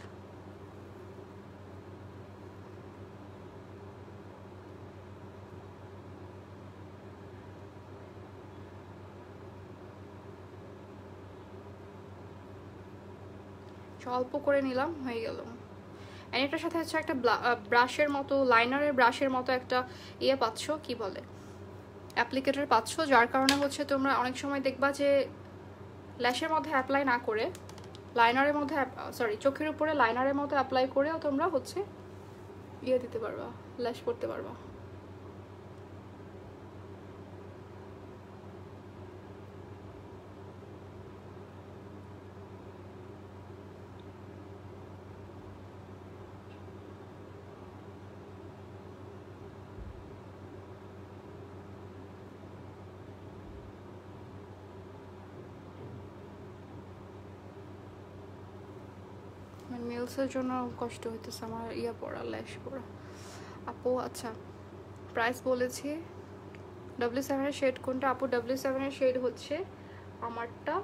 অল্প করে নিলাম, হয়ে গেল। অ্যান্ড এটার সাথে হচ্ছে একটা ব্রাশের মতো, লাইনারের ব্রাশের মতো একটা ইয়ে পাচ্ছ, কি বলে অ্যাপ্লিকেটর পাচ্ছ, যার কারণে হচ্ছে তোমরা অনেক সময় দেখবা যে ল্যাশের মধ্যে অ্যাপ্লাই না করে লাইনারের মধ্যে, সরি চোখের উপরে লাইনারের মতো অ্যাপ্লাই করেও তোমরা হচ্ছে ইয়ে দিতে পারবা, ল্যাশ করতে পারবা। নেলসের জন্য কষ্ট হইতেছে আমার ইয়া পড়া, ল্যাশ পড়া। আপু আচ্ছা প্রাইস বলেছি, W7 শেড কোনটা? আপু W7 শেড হচ্ছে আমারটা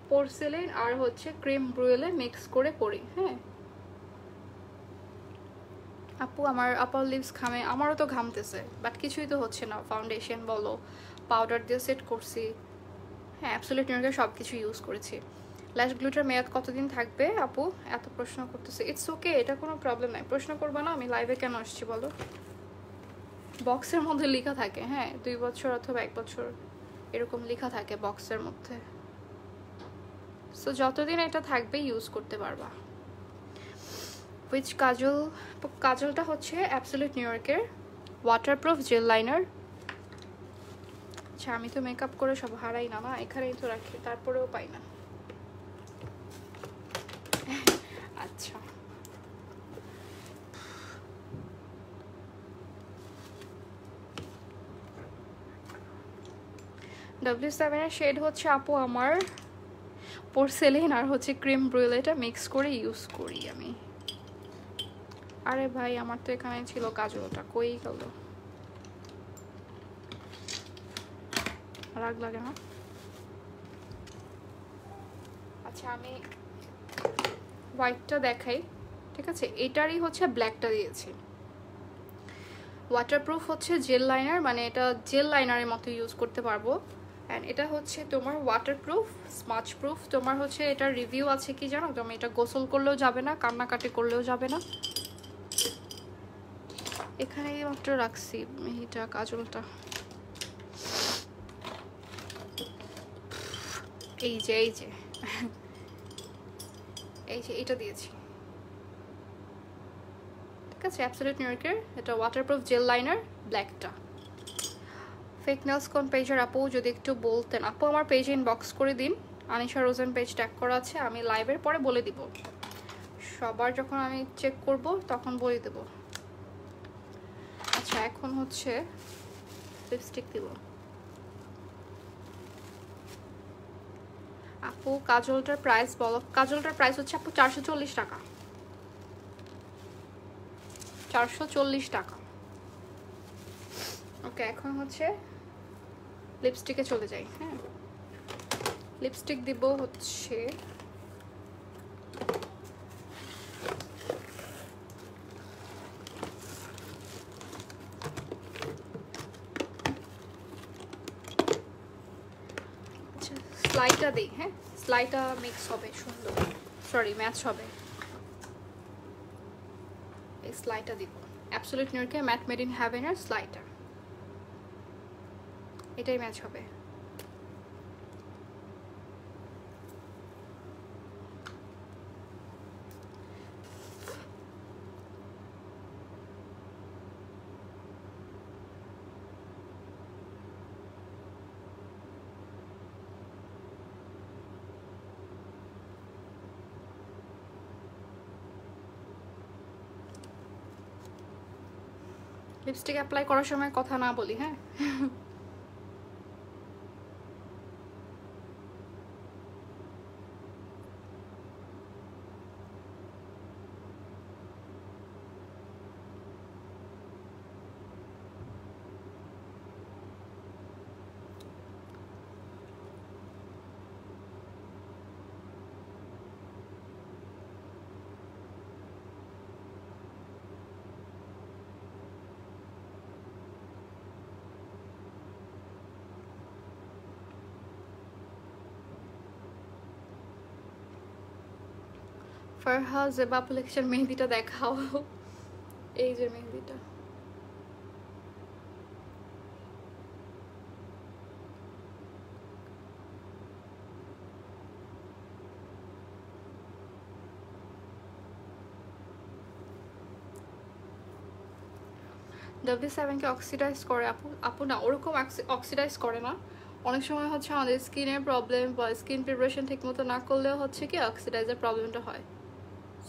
পোর্সেলেন আর হচ্ছে ক্রিম ব্রুয়েলে মিক্স করে পরি। হ্যাঁ আপু আমার আপার লিপস ঘামে, আমারও তো ঘামতেছে, বাট কিছুই তো হচ্ছে না। ফাউন্ডেশন বলো, পাউডার দিয়ে সেট করছি, হ্যাঁ অ্যাবসলিউট নিউ ইয়র্কের সব কিছু ইউজ করেছি। ল্যাশ গ্লুটার মেয়াদ কতদিন থাকবে? আপু এত প্রশ্ন করতেছে, ইটস ওকে, এটা কোনো প্রবলেম নাই, প্রশ্ন করবো না। আমি লাইভে কেন আসছি বলো? বক্সের মধ্যে লেখা থাকে, হ্যাঁ 2 বছর অথবা 1 বছর এরকম লেখা থাকে বক্সের মধ্যে। সো যতদিন এটা থাকবে ইউজ করতে পারবা। উইচ কাজল, কাজলটা হচ্ছে অ্যাবসলিউট নিউ ইয়র্কের ওয়াটারপ্রুফ জেল লাইনার। আচ্ছা আমি তো মেকআপ করে সব হারাই না, এখানেই তো রাখি, তারপরেও পাই না। আচ্ছা W7 এর শেড হচ্ছে আপু আমার পোর্সেলিন আর হচ্ছে ক্রিম ব্রুলেটা মিক্স করে ইউজ করি আমি। আরে ভাই আমার তো এখানে ছিল কাজলটা, কই গেল? রাগ লাগে না? আচ্ছা আমি হোয়াইটটা দেখাই, ঠিক আছে? এটারই হচ্ছে ব্ল্যাকটা দিয়েছি। ওয়াটারপ্রুফ হচ্ছে জেল লাইনার, মানে এটা জেল লাইনারের মতো ইউজ করতে পারবো। অ্যান্ড এটা হচ্ছে তোমার ওয়াটারপ্রুফ স্মাচ প্রুফ। তোমার হচ্ছে এটার রিভিউ আছে কি জানো? তুমি এটা গোসল করলেও যাবে না, কান্নাকাটি করলেও যাবে না। এখানে মাত্র রাখছি এটা কাজলটা, এই যে এই যে এই যে এটা দিয়েছি, ঠিক আছে? অ্যাবসলিউট নিউ ইয়র্কের এটা ওয়াটারপ্রুফ জেল লাইনার ব্ল্যাকটা। ফেক নেলস কোন পেজের আপু যদি একটু বলতেন? আপু আমার পেজে ইনবক্স করে দিন, আনিশা রোজেন পেজ ট্যাগ করা আছে, আমি লাইভের পরে বলে দিব, সবার যখন আমি চেক করব তখন বলে দেব। আচ্ছা এখন হচ্ছে লিপস্টিক দিব। আপু কাজলটার প্রাইস বলো। কাজলটার প্রাইস হচ্ছে আপু 440 টাকা, 440 টাকা। ওকে এখন হচ্ছে লিপস্টিকে চলে যাই। হ্যাঁ লিপস্টিক দিব হচ্ছে স্লাইটা দিই। হ্যাঁ স্লাইটা মিক্স হবে সুন্দর, সরি ম্যাচ হবে। এই স্লাইটা দিব অ্যাবসলিউট নিউ ইয়র্কের ম্যাট মেড ইন হেভেনের স্লাইটা, এটাই ম্যাচ হবে। লিপস্টিক অ্যাপ্লাই করার সময় কথা না বলি, হ্যাঁ? ফারহা জেবা কালেকশন মেহেদিটা দেখাও। এই যে মেহেদিটা, W7 কে অক্সিডাইজ করে আপু? আপু না ওরকম অক্সিডাইজ করে না, অনেক সময় হচ্ছে আমাদের স্কিনের প্রবলেম বা স্কিন প্রিপারেশন ঠিক মতো না করলেও হচ্ছে কি অক্সিডাইজের প্রবলেমটা হয়।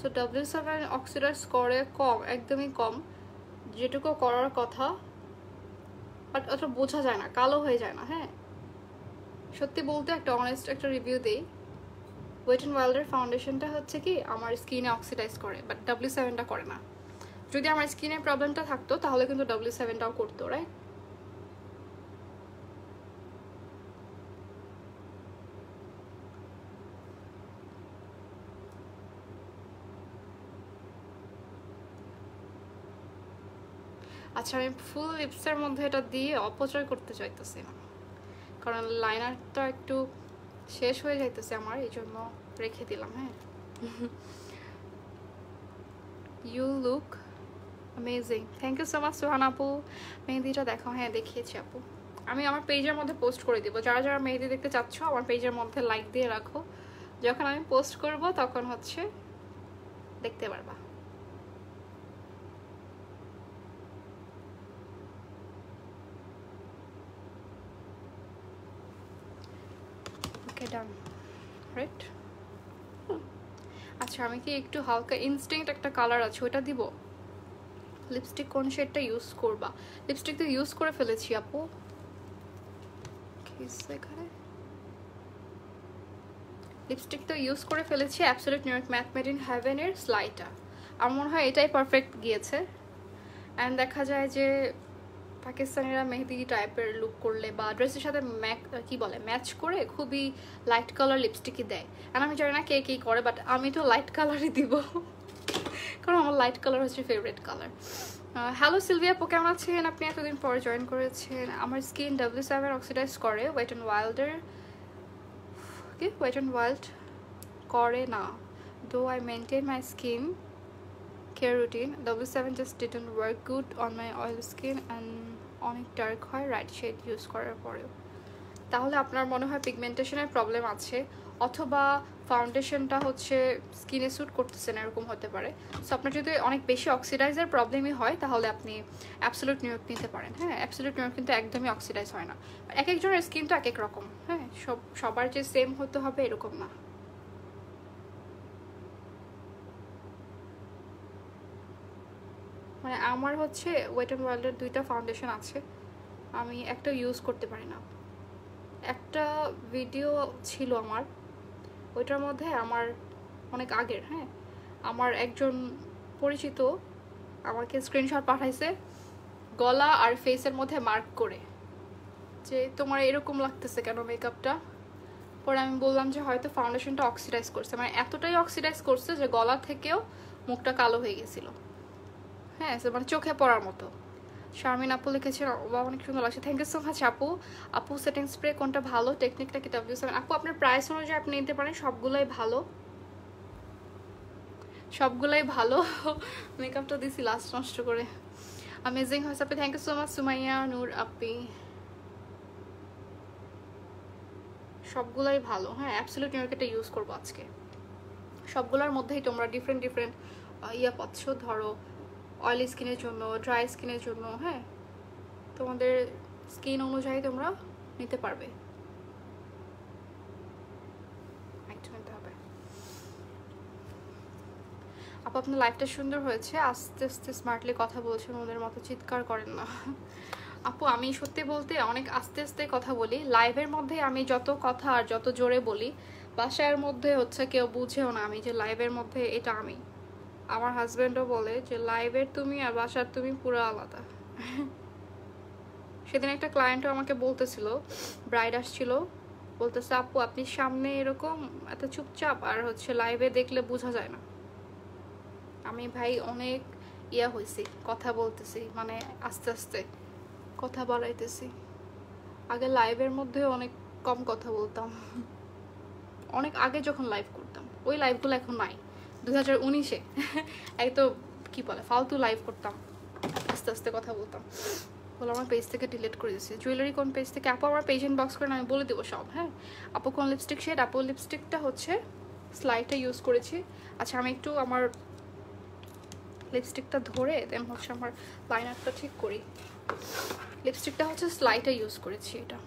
সো W7 অক্সিডাইজ করে কম, একদমই কম, যেটুকু করার কথা, বাট অতটা বোঝা যায় না, কালো হয়ে যায় না। হ্যাঁ সত্যি বলতে একটা অনেস্ট একটা রিভিউ দেই, ওয়েট অ্যান্ড ওয়াইল্ডের ফাউন্ডেশনটা হচ্ছে কি আমার স্কিনে অক্সিডাইজ করে, বাট W7টা করে না। যদি আমার স্কিনের প্রবলেমটা থাকতো তাহলে কিন্তু W7টাও করতো, রাইট? আচ্ছা আমি ফুল লিপসের মধ্যে এটা দিয়ে অপচয় করতে চাইতেছি না, কারণ লাইনারটা একটু শেষ হয়ে যাইতেছে আমার, এই জন্য রেখে দিলাম। হ্যাঁ you look amazing, thank you so much Suhan আপু। মেহেদিটা দেখো। হ্যাঁ দেখিয়েছি আপু, আমি আমার পেজের মধ্যে পোস্ট করে দিব। যারা যারা মেহেদি দেখতে চাচ্ছ আমার পেজের মধ্যে লাইক দিয়ে রাখো, যখন আমি পোস্ট করব তখন হচ্ছে দেখতে পারবা। ওকে ডান, রাইট। আচ্ছা আমি কি একটু হালকা ইনস্টিংক্ট একটা কালার আছে ওটা দিব? লিপস্টিক কোন শেডটা ইউজ করবা? লিপস্টিক তো ইউজ করে ফেলেছি আপু। এখানে লিপস্টিক তো ইউজ করে ফেলেছি, absolute New York matte made in হেভেনের স্লাইটা। আমার মনে হয় এটাই পারফেক্ট গিয়েছে। অ্যান্ড দেখা যায় যে পাকিস্তানিরা মেহেদি টাইপের লুক করলে বা ড্রেসের সাথে কি বলে ম্যাচ করে খুবই লাইট কালার লিপস্টিকই দেয়। আর আমি জানি না কে কী করে, বাট আমি তো লাইট কালারই দিব কারণ আমার লাইট কালার হচ্ছে ফেভারিট কালার। হ্যালো সিলভিয়া আপু, কেমন আছেন আপনি? এতদিন পরে জয়েন করেছেন। আমার স্কিন W7 অক্সিডাইজ করে, ওয়েট অ্যান্ড ওয়াইল্ডের কি ওয়েট অ্যান্ড ওয়াইল্ড করে না, though I maintain my skin care routine. W7 just didn't work good on my oil skin and অনেক ডার্ক হয় রাইট শেড ইউজ করার পরেও। তাহলে আপনার মনে হয় পিগমেন্টেশনের প্রবলেম আছে, অথবা ফাউন্ডেশনটা হচ্ছে স্কিনে স্যুট করতেছে না, এরকম হতে পারে। সো আপনার যদি অনেক বেশি অক্সিডাইজের প্রবলেমই হয় তাহলে আপনি অ্যাবসলিউট নিউ ইয়র্ক নিতে পারেন। হ্যাঁ, অ্যাবসলিউট নিউ ইয়র্ক কিন্তু একদমই অক্সিডাইজ হয় না। এক একজনের স্কিন তো এক এক রকম। হ্যাঁ, সবার যে সেম হতে হবে এরকম না। মানে আমার হচ্ছে ওয়েট অ্যান্ড ওয়াইল্ডের 2টা ফাউন্ডেশন আছে, আমি একটা ইউজ করতে পারি না। একটা ভিডিও ছিল আমার, ওইটার মধ্যে আমার অনেক আগের, হ্যাঁ, আমার একজন পরিচিত আমাকে স্ক্রিনশট পাঠাইছে গলা আর ফেসের মধ্যে মার্ক করে যে তোমার এরকম লাগতেছে কেন মেকআপটা। পরে আমি বললাম যে হয়তো ফাউন্ডেশনটা অক্সিডাইজ করছে, মানে এতটাই অক্সিডাইজ করছে যে গলা থেকেও মুখটা কালো হয়ে গেছিলো। হ্যাঁ, মানে চোখে পড়ার মতো। শারমিন আপু লিখেছেন বা অনেক সুন্দর লাগছে, থ্যাংক ইউ সো মাচ আপু। আপু সেটিং স্প্রে কোনটা ভালো, টেকনিকটা কি W7? আপু আপনার প্রাইস অনুযায়ী আপনি নিতে পারেন, সবগুলোই ভালো, সবগুলোই ভালো। মেকআপটা দিছি লাস্ট নষ্ট করে। অ্যামেজিং হয়েছে আপনি, thank you so much Sumaiya Noor আপি। সবগুলোই ভালো। হ্যাঁ, অ্যাবসলিউট নিউ ইয়র্কটা ইউজ করবো আজকে। সবগুলোর মধ্যেই তোমরা ডিফারেন্ট ডিফারেন্ট ইয়া পাচ্ছ, ধরো অয়েলি স্কিনের জন্য, ড্রাই স্কিনের জন্য। হ্যাঁ, তোমাদের স্কিন অনুযায়ী তোমরা নিতে পারবে। আপু আপনার লাইফটা সুন্দর হয়েছে, আস্তে আস্তে স্মার্টলি কথা বলছেন, ওদের মতো চিৎকার করেন না। আপু আমি সত্যি বলতে অনেক আস্তে আস্তে কথা বলি, লাইভের মধ্যে আমি যত কথা আর যত জোরে বলি, বাসার মধ্যে হচ্ছে কেউ বুঝেও না আমি যে লাইভের মধ্যে এটা আমি। আমার হাজব্যান্ডও বলে যে লাইভের তুমি আর বাসার তুমি পুরো আলাদা। সেদিন একটা ক্লায়েন্টও আমাকে বলতেছিল, ব্রাইড আসছিল, বলতেছে আপু আপনি সামনে এরকম এত চুপচাপ, আর হচ্ছে লাইভে দেখলে বোঝা যায় না। আমি ভাই অনেক ইয়া হয়েছি, কথা বলতেছি, মানে আস্তে আস্তে কথা বাড়াইতেছি। আগে লাইভের মধ্যে অনেক কম কথা বলতাম, অনেক আগে যখন লাইভ করতাম, ওই লাইভগুলো এখন নাই। 2019-এ এক তো কি বলে ফালতু লাইভ করতাম, আস্তে আস্তে কথা বলতাম, বলে আমার পেজ থেকে ডিলিট করে দিয়েছি। জুয়েলারি কোন পেজ থেকে? আপু আমার পেজ ইনবক্স করেন, আমি বলে দেবো সব। হ্যাঁ, আপু কোন লিপস্টিক শেড? আপু লিপস্টিকটা হচ্ছে স্লাইডটা ইউজ করেছি। আচ্ছা আমি একটু আমার লিপস্টিকটা ধরে দেন হচ্ছে আমার লাইনারটা ঠিক করি। লিপস্টিকটা হচ্ছে স্লাইডটা ইউজ করেছি এটা।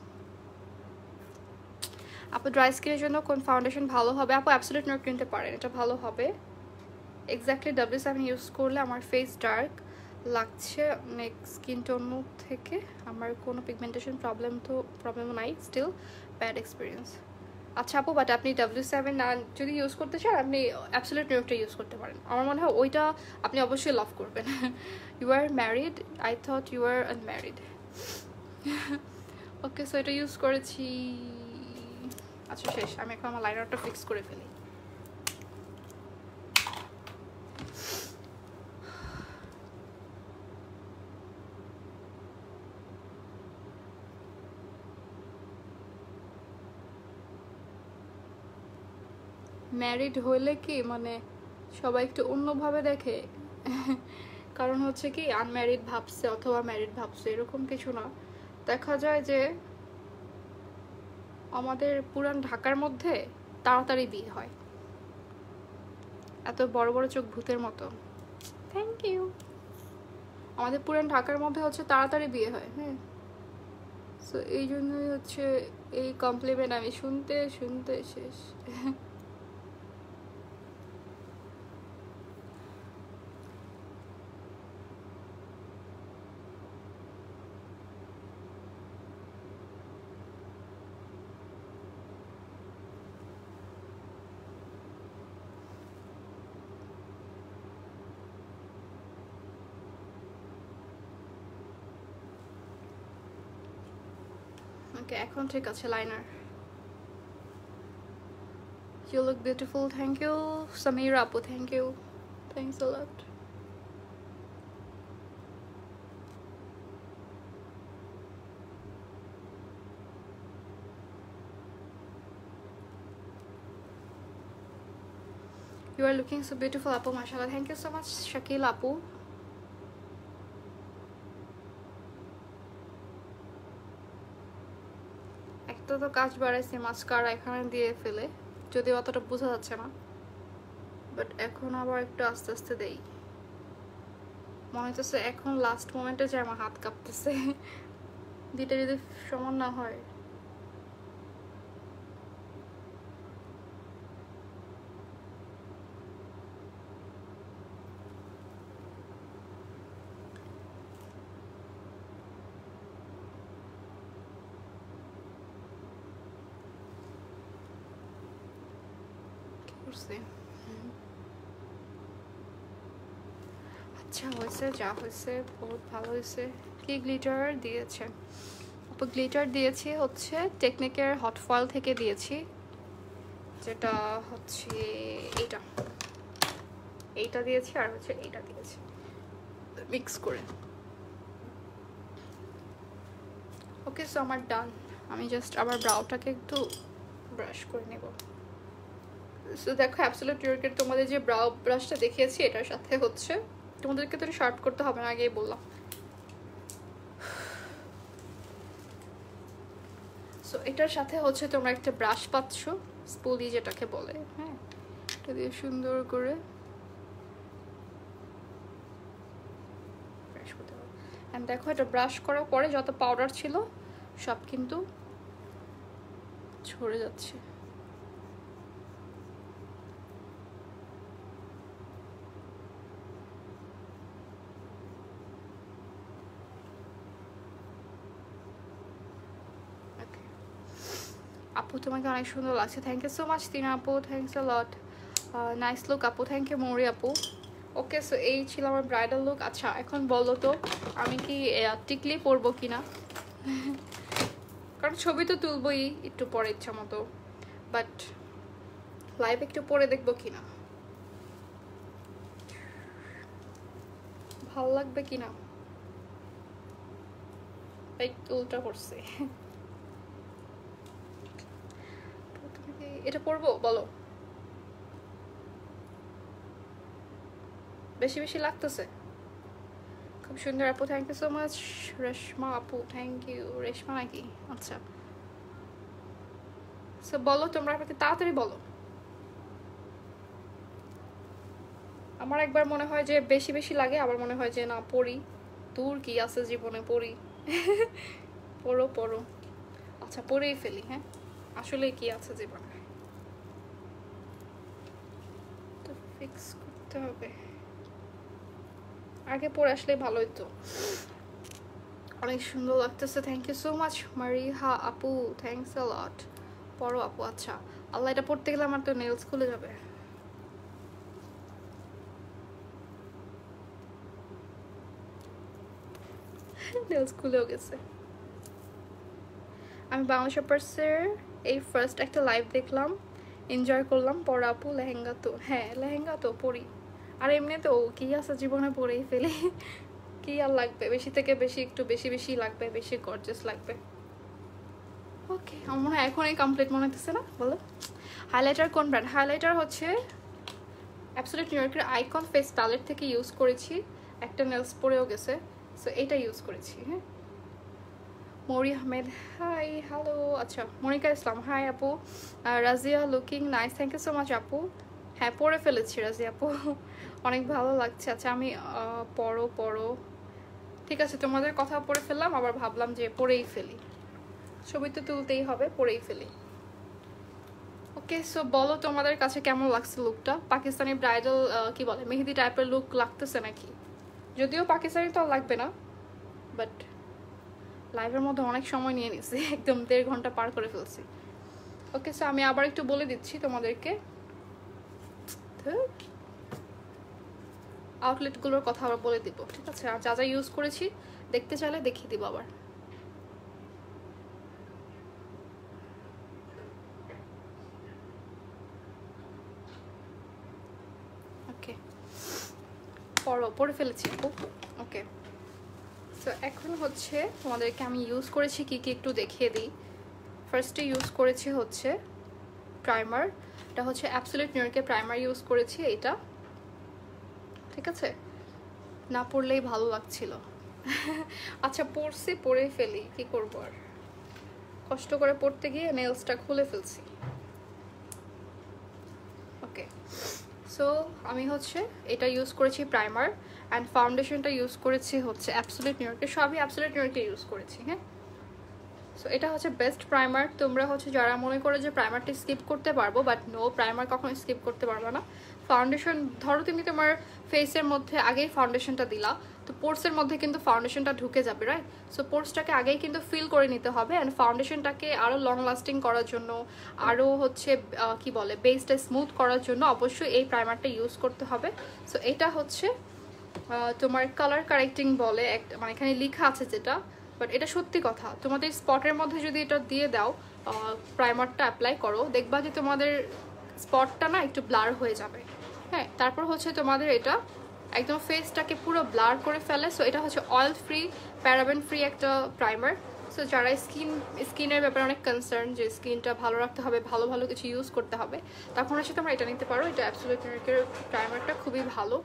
আপু ড্রাই স্কিনের জন্য কোন ফাউন্ডেশন ভালো হবে? আপু অ্যাবসলিউট নিউ ইয়র্ক কিনতে পারেন, এটা ভালো হবে। এক্স্যাক্টলি W7 ইউজ করলে আমার ফেস ডার্ক লাগছে নেক স্কিন টোন থেকে, আমার কোনো পিগমেন্টেশন প্রবলেম নাই, স্টিল ব্যাড এক্সপিরিয়েন্স। আচ্ছা আপু বাট আপনি W7 না যদি ইউজ করতে চান আপনি অ্যাবসলিউট নিউ ইয়র্কটা ইউজ করতে পারেন, আমার মনে হয় ওইটা আপনি অবশ্যই লাভ করবেন। You are married, I thought you are unmarried. Okay so এটা ইউজ করেছি। আচ্ছা শেষ, আমি এখন আমার লাইনারটা ফিক্স করে ফেলি। ম্যারিড হইলে কি মানে সবাই একটু অন্যভাবে দেখে, কারণ হচ্ছে কি আনম্যারিড ভাবছে অথবা ম্যারিড ভাবছে এরকম কিছু না। দেখা যায় যে আমাদের পুরান ঢাকার মধ্যে তাড়াতাড়ি বিয়ে হয়। এত বড় বড় চোখ ভূতের মতো। Thank you. আমাদের পুরান ঢাকার মধ্যে হচ্ছে তাড়াতাড়ি বিয়ে হয়। হ্যাঁ, সো এই জন্যই হচ্ছে এই কমপ্লিমেন্ট আমি শুনতে শুনতে শেষ। ওকে, এখন ঠিক আছে। Liner, you look beautiful. Thank you Samira apu, thank you, thanks a lot. You are looking so beautiful apu, mashallah. Thank you so much Shakil apu. একটা তো কাজ বাড়াইছে, মাস্কারা এখানে দিয়ে ফেলে, যদিও অতটা বোঝা যাচ্ছে না, বাট এখন আবার একটু আস্তে আস্তে দেই। মনে হচ্ছে এখন লাস্ট মোমেন্টে যে আমার হাত কাঁপতেছে। দুইটা যদি সমান না হয়। আচ্ছা হয়েছে, যা হয়েছে বহুত ভালো হয়েছে। কি গ্লিটার দিয়েছে আপু? গ্লিটার দিয়েছি হচ্ছে টেকনিকের হট ফয়েল থেকে দিয়েছি, যেটা হচ্ছে এইটা দিয়েছি, আর হচ্ছে এইটা দিয়েছি মিক্স করে। ওকে, সো আমার ডান। আমি জাস্ট আবার ব্রাউটাকে একটু ব্রাশ করে নেব। সো দেখো অ্যাবসলিউট ইউরকের তোমাদের যে ব্রাউ ব্রাশটা দেখিয়েছি, এটার সাথে হচ্ছে তোমাদেরকে তো শার্প করতে হবে না, আগেই বললাম। সো এটার সাথে হচ্ছে তোমরা একটা ব্রাশ পাচ্ছ, স্পুলি যেটাকে বলে। হ্যাঁ, এটা দিয়ে সুন্দর করে ব্রাশ করতে হবে। অ্যান্ড দেখো এটা ব্রাশ করার পরে যত পাউডার ছিল সব কিন্তু ঝরে যাচ্ছে। আপু তোমাকে অনেক সুন্দর লাগছে। থ্যাংক ইউ সো মাচ তিনা আপু, thanks a lot. Nice look আপু, থ্যাংক ইউ মৌরি আপু। ওকে, সো এই ছিল আমার ব্রাইডাল লুক। আচ্ছা এখন বলো তো আমি কি টিকলি পরবো কিনা, কারণ ছবি তো তুলবই একটু পরে ইচ্ছা মতো, বাট লাইভ একটু পরে দেখবো কিনা, ভাল লাগবে কিনা। উল্টা পড়ছে। এটা পরবো বলো? বেশি বেশি লাগতেছে? খুব সুন্দর আপু, thank you so much. Reshma আপু, থ্যাংক ইউ। রেশমা নাকি? আচ্ছা, সো বলো তোমরা আমাকে তাড়াতাড়ি বলো। আমার একবার মনে হয় যে বেশি বেশি লাগে, আবার মনে হয় যে না পড়ি, দূর কি আছে জীবনে, পড়ি। পড়ো পড়ো। আচ্ছা পড়েই ফেলি। হ্যাঁ, আসলে কি আছে জীবনে, তো ফিক্স করতে হবে। আগে পড়ে আসলে ভালো হতো। অনেক সুন্দর লাগতেছে, থ্যাংক ইউ সো মাচ মারিহা আপু, থ্যাংকস আ লট। পড়ো আপু। আচ্ছা আল্লাহ, এটা পড়তে গেলে আমার তো নেলস খুলে যাবে। নেলস খুলেও গেছে। আমি বাংলা শপার্সের এই ফার্স্ট একটা লাইভ দেখলাম, এনজয় করলাম। পড়া আপু, লেহেঙ্গা তো হ্যাঁ লেহেঙ্গা তো পরি, আর এমনি তো কি আছে জীবনে পরেই ফেলে। কি আর লাগবে, বেশি থেকে বেশি একটু বেশি বেশি লাগবে, বেশি গর্জিয়াস লাগবে। ওকে, আমার মনে হয় এখনই কমপ্লিট মনে হচ্ছে না, বলো। হাইলাইটার কোন ব্র্যান্ড? হাইলাইটার হচ্ছে অ্যাবসলিউট নিউ ইয়র্কের আইকন ফেস প্যালেট থেকে ইউজ করেছি, একটা নেলস পরেও গেছে, সো এটা ইউজ করেছি। হ্যাঁ, মরি আহমেদ হাই হ্যালো। আচ্ছা মনিকা ইসলাম হাই আপু। Razia looking nice, thank you so much আপু। হ্যাঁ পরে ফেলেছি রাজিয়া আপু, অনেক ভালো লাগছে। আচ্ছা আমি পড়ো পড়ো, ঠিক আছে তোমাদের কথা পড়ে ফেললাম, আবার ভাবলাম যে পড়েই ফেলি, ছবি তো তুলতেই হবে, পড়েই ফেলি। ওকে সো বলো তোমাদের কাছে কেমন লাগছে লুকটা? পাকিস্তানি ব্রাইডাল কি বলে মেহেদি টাইপের লুক লাগতেছে নাকি? যদিও পাকিস্তানি তো লাগবে না, বাট লাইভের মধ্যে অনেক সময় নিয়ে নিছি, একদম 1.5 ঘন্টা পার করে ফেলছি। ওকে সো আমি আবার একটু বলে দিচ্ছি তোমাদেরকে আউটলেটগুলোর কথা আবার বলে দিব, ঠিক আছে? আর যা যা ইউজ করেছি দেখতে চাইলে দেখিয়ে দিব আবার। ওকে পড়ে ফেলেছি ওকে সো এখন হচ্ছে তোমাদেরকে আমি ইউজ করেছি কি কি একটু দেখিয়ে দিই। ফার্স্টে ইউজ করেছি হচ্ছে প্রাইমার, এটা হচ্ছে অ্যাবসলিউট নিউইয়র্কের প্রাইমার ইউজ করেছি এটা, ঠিক আছে? না পড়লেই ভালো লাগছিল। আচ্ছা পড়ছি, পড়েই ফেলি, কি করবো আর, কষ্ট করে পড়তে গিয়ে নেলসটা খুলে ফেলছি। ওকে সো আমি হচ্ছে এটা ইউজ করেছি প্রাইমার, অ্যান্ড ফাউন্ডেশনটা ইউজ করেছি হচ্ছে অ্যাবসলিউট নিউইয়র্কের, সবই অ্যাবসলিউট নিউইয়র্কে ইউজ করেছি। হ্যাঁ সো এটা হচ্ছে বেস্ট প্রাইমার। তোমরা হচ্ছে যারা মনে করো যে প্রাইমারটা স্কিপ করতে পারবো, বাট নো, প্রাইমার কখনো স্কিপ করতে পারবে না। ফাউন্ডেশন ধরো তুমি তোমার ফেসের মধ্যে আগেই ফাউন্ডেশনটা দিলা, তো পোর্সের মধ্যে কিন্তু ফাউন্ডেশনটা ঢুকে যাবে, রাইট? সো পোর্সটাকে আগেই কিন্তু ফিল করে নিতে হবে, অ্যান্ড ফাউন্ডেশনটাকে আরও লং লাস্টিং করার জন্য, আরও হচ্ছে কি বলে বেসটা স্মুথ করার জন্য অবশ্যই এই প্রাইমারটা ইউজ করতে হবে। সো এটা হচ্ছে তোমার কালার কারেক্টিং বলে একটা, মানে এখানে লেখা আছে যেটা, বাট এটা সত্যি কথা। তোমাদের স্পটের মধ্যে যদি এটা দিয়ে দাও, প্রাইমারটা অ্যাপ্লাই করো, দেখবা যে তোমাদের স্পটটা না একটু ব্লার হয়ে যাবে। হ্যাঁ তারপর হচ্ছে তোমাদের এটা একদম ফেসটাকে পুরো ব্লার করে ফেলে। সো এটা হচ্ছে অয়েল ফ্রি, প্যারাবেন ফ্রি একটা প্রাইমার। সো যারা স্কিনের ব্যাপারে অনেক কনসার্ন, যে স্কিনটা ভালো রাখতে হবে, ভালো ভালো কিছু ইউজ করতে হবে, তখন হচ্ছে তোমরা এটা নিতে পারো। এটা অ্যাবসলিউট নিউইয়র্কের প্রাইমারটা খুবই ভালো,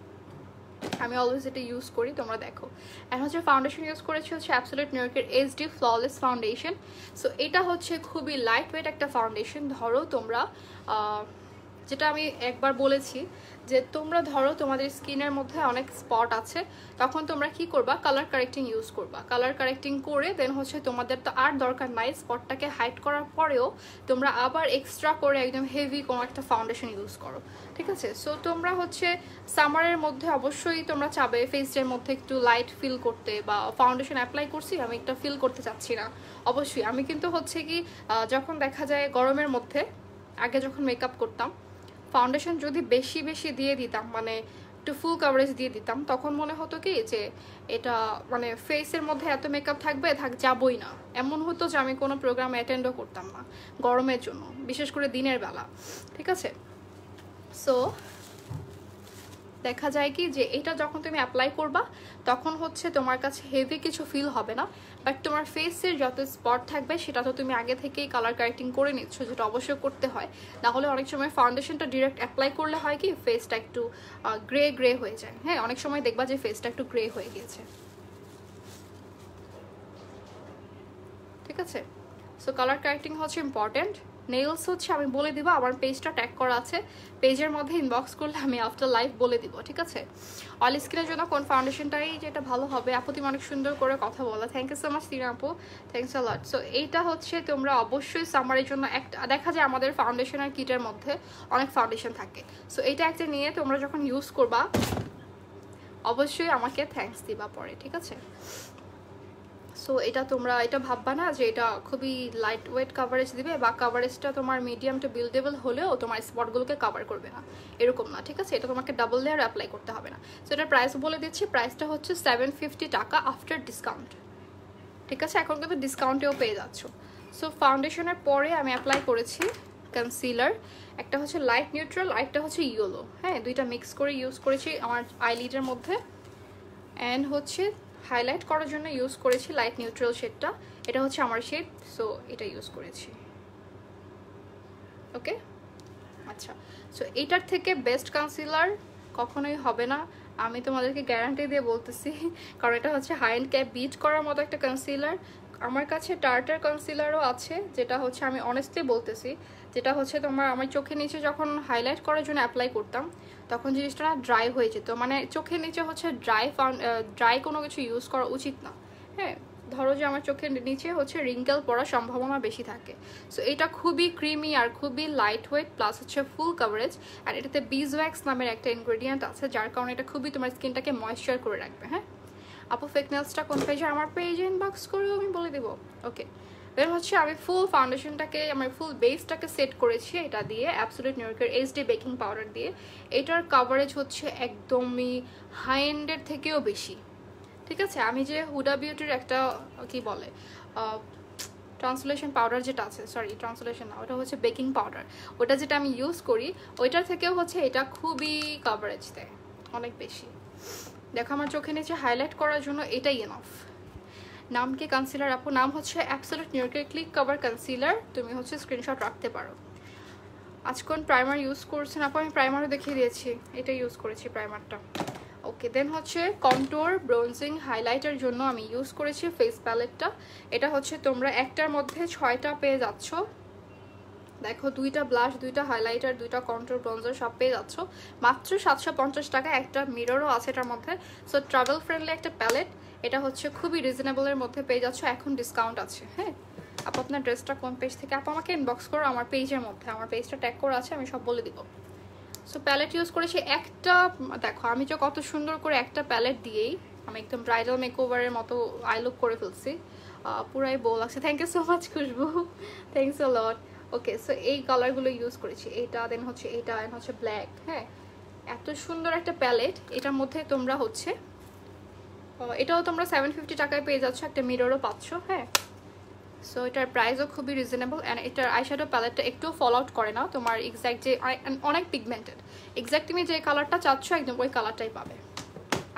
আমি অলওয়েজ এটা ইউজ করি, তোমরা দেখো। এখন হচ্ছে ফাউন্ডেশন ইউজ করেছি হচ্ছে অ্যাবসলিউট নিউইয়র্কের HD ফ্ললেস ফাউন্ডেশন। সো এটা হচ্ছে খুবই লাইট ওয়েট একটা ফাউন্ডেশন। ধরো তোমরা যেটা আমি একবার বলেছি যে তোমরা ধরো তোমাদের স্কিনের মধ্যে অনেক স্পট আছে, তখন তোমরা কি করবা, কালার কারেক্টিং ইউজ করবা। কালার কারেক্টিং করে দেন হচ্ছে তোমাদের তো আর দরকার নাই স্পটটাকে হাইড করার পরেও তোমরা আবার এক্সট্রা করে একদম হেভি কোনো একটা ফাউন্ডেশন ইউজ করো, ঠিক আছে? সো তোমরা হচ্ছে সামারের মধ্যে অবশ্যই তোমরা চাবে ফেসের মধ্যে একটু লাইট ফিল করতে, বা ফাউন্ডেশন অ্যাপ্লাই করছি আমি একটা ফিল করতে চাচ্ছি না। অবশ্যই আমি কিন্তু হচ্ছে কি যখন দেখা যায় গরমের মধ্যে আগে যখন মেকআপ করতাম, ফাউন্ডেশন যদি বেশি বেশি দিয়ে দিতাম, মানে একটু ফুল কভারেজ দিয়ে দিতাম, তখন মনে হতো কি যে এটা মানে ফেসের মধ্যে এত মেকআপ থাকবে যাবই না, এমন হতো যে আমি কোনো প্রোগ্রামে অ্যাটেন্ডও করতাম না গরমের জন্য, বিশেষ করে দিনের বেলা, ঠিক আছে? সো দেখা যায় কি যে এটা যখন তুমি অ্যাপ্লাই করবা তখন হচ্ছে তোমার কাছে হেভি কিছু ফিল হবে না, বাট তোমার ফেসের যত স্পট থাকবে সেটা তো তুমি আগে থেকেই কালার কারেক্টিং করে নিচ্ছ, যেটা অবশ্যই করতে হয়। না হলে অনেক সময় ফাউন্ডেশনটা ডিরেক্ট অ্যাপ্লাই করলে হয় কি ফেসটা একটু গ্রে হয়ে যায়। হ্যাঁ অনেক সময় দেখবা যে ফেসটা একটু গ্রে হয়ে গিয়েছে, ঠিক আছে? সো কালার কারেক্টিং হচ্ছে ইম্পর্টেন্ট। নেইলস হচ্ছে আমি বলে দিব, আমার পেজটা ট্যাগ করা আছে, পেজের মধ্যে ইনবক্স করলে আমি আফটার লাইভ বলে দিব, ঠিক আছে? অয়েল স্কিনের জন্য কোন ফাউন্ডেশনটাই যেটা ভালো হবে। আপু তুমি অনেক সুন্দর করে কথা বলা, থ্যাংক ইউ সো মাচ সিনা আপু, থ্যাংকস আ লট। সো এইটা হচ্ছে তোমরা অবশ্যই সামারের জন্য একটা, দেখা যায় আমাদের ফাউন্ডেশনের কিটের মধ্যে অনেক ফাউন্ডেশন থাকে, সো এইটা একটা নিয়ে তোমরা যখন ইউজ করবা অবশ্যই আমাকে থ্যাঙ্কস দিবা পরে, ঠিক আছে? সো এটা তোমরা এটা ভাববা না যে এটা খুবই লাইট ওয়েট কাভারেজ দিবে, বা কাভারেজটা তোমার মিডিয়াম টু বিল্ডেবল হলেও তোমার স্পটগুলোকে কাভার করবে না, এরকম না, ঠিক আছে? এটা তোমাকে ডাবল লেয়ার অ্যাপ্লাই করতে হবে না। সো এটার প্রাইস বলে দিচ্ছি, প্রাইসটা হচ্ছে 750 টাকা আফটার ডিসকাউন্ট, ঠিক আছে? এখন কিন্তু ডিসকাউন্টেও পেয়ে যাচ্ছ। সো ফাউন্ডেশনের পরে আমি অ্যাপ্লাই করেছি কনসিলার, একটা হচ্ছে লাইট নিউট্রাল, আরেকটা হচ্ছে ইয়েলো। হ্যাঁ দুইটা মিক্স করে ইউজ করেছি আমার আইলিডের মধ্যে, অ্যান্ড হচ্ছে হাইলাইট করার জন্য ইউজ করেছি লাইট নিউট্রাল শেডটা, এটা হচ্ছে আমার শেড, সো এটা ইউজ করেছি। ওকে আচ্ছা, সো এইটার থেকে বেস্ট কনসিলার কখনোই হবে না, আমি তোমাদেরকে গ্যারান্টি দিয়ে বলতেছি, কারণ এটা হচ্ছে হাই এন্ড ক্যাপ বিট করার মতো একটা কনসিলার, আমার কাছে টার্টার কনসিলারও আছে, যেটা হচ্ছে আমি অনেস্টলি বলতেছি, যেটা হচ্ছে তোমার আমার চোখের নিচে যখন হাইলাইট করার জন্য অ্যাপ্লাই করতাম তখন জিনিসটা না ড্রাই হয়ে যেত। মানে চোখের নিচে হচ্ছে ড্রাই কোনো কিছু ইউজ করা উচিত না। হ্যাঁ, ধরো যে আমার চোখের নিচে হচ্ছে রিঙ্কেল পড়ার সম্ভাবনা বেশি থাকে। সো এটা খুবই ক্রিমি আর খুবই লাইট ওয়েট, প্লাস হচ্ছে ফুল কাভারেজ। আর এটাতে বিজওয়াক্স নামের একটা ইনগ্রেডিয়েন্ট আছে, যার কারণে এটা খুবই তোমার স্কিনটাকে ময়েশ্চার করে রাখবে। হ্যাঁ আপু ফেক নেলসটা কোন পেজে? আমার পেজে ইনবক্স করেও আমি বলে দিব। ওকে, দেন হচ্ছে আমি ফুল ফাউন্ডেশনটাকে, আমার ফুল বেসটাকে সেট করেছি এটা দিয়ে অ্যাবসোলিউট নিউ ইয়র্কের এইচডি বেকিং পাউডার দিয়ে। এটার কাভারেজ হচ্ছে একদমই হাই এন্ডের থেকেও বেশি। ঠিক আছে, আমি যে হুডা বিউটির একটা কি বলে ট্রান্সলেশন পাউডার যেটা আছে, সরি ট্রান্সলেশন না, ওটা হচ্ছে বেকিং পাউডার, ওটা যেটা আমি ইউজ করি ওইটার থেকেও হচ্ছে এটা খুবই কাভারেজ দেয়, অনেক বেশি। দেখো আমার চোখে নিচে হাইলাইট করার জন্য এটাই এনাফ। নাম কি কনসিলার আপু? নাম হচ্ছে অ্যাবসোলিউট নিউ ইয়র্কের ক্লিক কভার কনসিলার, তুমি হচ্ছে স্ক্রিনশট রাখতে পারো। আজ কোন প্রাইমার ইউজ করছেন আপু? আমি প্রাইমারও দেখিয়ে দিয়েছি, এটা ইউজ করেছি প্রাইমারটা। ওকে, দেন হচ্ছে কন্ট্যুর ব্রোনজিং হাইলাইটের জন্য আমি ইউজ করেছি ফেস প্যালেটটা। এটা হচ্ছে তোমরা একটার মধ্যে 6টা পেয়ে যাচ্ছ। দেখো 2টা ব্লাশ, 2টা হাইলাইটার, 2টা কন্ট্যুর ব্রোনজার সব পেয়ে যাচ্ছ মাত্র 750 টাকা। একটা মিররও আছে এটার মধ্যে। সো ট্রাভেল ফ্রেন্ডলি একটা প্যালেট, এটা হচ্ছে খুবই রিজনেবলের মধ্যে পেয়ে যাচ্ছ, এখন ডিসকাউন্ট আছে। হ্যাঁ আপু আপনার ড্রেসটা কোন পেজ থেকে? আপু আমাকে ইনবক্স করো আমার পেজের মধ্যে, আমার পেজটা ট্যাগ করা আছে, আমি সব বলে দিব। সো প্যালেট ইউজ করেছি একটা, দেখো আমি যে কত সুন্দর করে একটা প্যালেট দিয়েই আমি একদম ব্রাইডাল মেকওভারের মতো আই লুক করে ফেলছি, পুরাই বউ লাগছে। Thank you so much Khushbu, thanks a lot. Okay, so এই কালারগুলো ইউজ করেছি, এইটা দেন হচ্ছে এইটা, দেন হচ্ছে ব্ল্যাক। হ্যাঁ এত সুন্দর একটা প্যালেট, এটার মধ্যে তোমরা হচ্ছে এটাও তোমরা 750 টাকায় পেয়ে যাচ্ছ, একটা মিররও পাচ্ছ। হ্যাঁ সো এটার প্রাইসও খুবই রিজনেবল। অ্যান্ড এটার আইশ্যাডো প্যালেটটা একটু ফল আউট করে না, তোমার এক্স্যাক্ট যে অনেক পিগমেন্টেড, এক্স্যাক্ট তুমি যে কালারটা চাচ্ছ একদম ওই কালারটাই পাবে।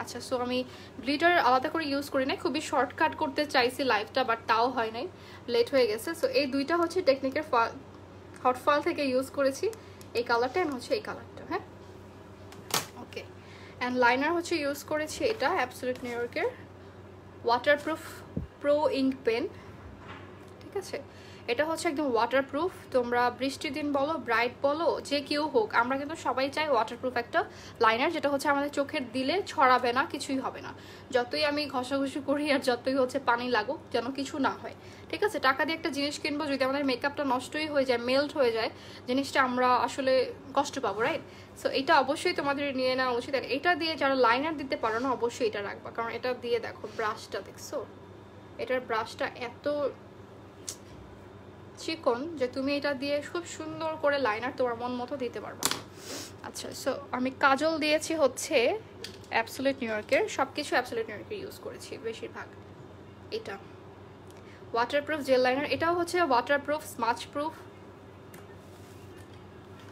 আচ্ছা, সো আমি গ্লিটার আলাদা করে ইউজ করি নাই, খুবই শর্টকাট করতে চাইছি লাইফটা, বাট তাও হয় নাই, লেট হয়ে গেছে। সো এই দুইটা হচ্ছে টেকনিকের হটফল থেকে ইউজ করেছি, এই কালারটা অ্যান্ড হচ্ছে এই কালারটা। হ্যাঁ ওকে, অ্যান্ড লাইনার হচ্ছে ইউজ করেছি এটা অ্যাবসোলিউট নিউ ইয়র্কের ওয়াটারপ্রুফ প্রো ইঙ্ক পেন। ঠিক আছে, এটা হচ্ছে একদম ওয়াটারপ্রুফ, তোমরা বৃষ্টির দিন বলো, ব্রাইট বলো, যে কেউ হোক, আমরা কিন্তু সবাই চাই ওয়াটারপ্রুফ একটা লাইনার, যেটা হচ্ছে আমাদের চোখের দিলে ছড়াবে না, কিছুই হবে না। যতই আমি ঘষাঘষি করি আর যতই হচ্ছে পানি লাগুক, যেন কিছু না হয়। ঠিক আছে, টাকা দিয়ে একটা জিনিস কিনবো, যদি আমাদের মেকআপটা নষ্টই হয়ে যায়, মেল্ট হয়ে যায়, জিনিসটা আমরা আসলে কষ্ট পাবো, রাইট? সো এটা অবশ্যই তোমাদের নিয়ে নেওয়া উচিত। আর এটা দিয়ে যারা লাইনার দিতে পারো না, অবশ্যই এটা রাখবা, কারণ এটা দিয়ে দেখো ব্রাশটা, দেখছো এটার ব্রাশটা এত চিকন যে তুমি এটা দিয়ে খুব সুন্দর করে লাইনার তোমার মন মতো দিতে পারবা। আচ্ছা, সো আমি কাজল দিয়েছি হচ্ছে অ্যাবসোলিউট নিউ ইয়র্কের, সব কিছু অ্যাবসোলিউট নিউ ইয়র্কের ইউজ করেছি বেশিরভাগ। এটা ওয়াটারপ্রুফ জেল লাইনার, এটাও হচ্ছে ওয়াটারপ্রুফ স্মাচ প্রুফ।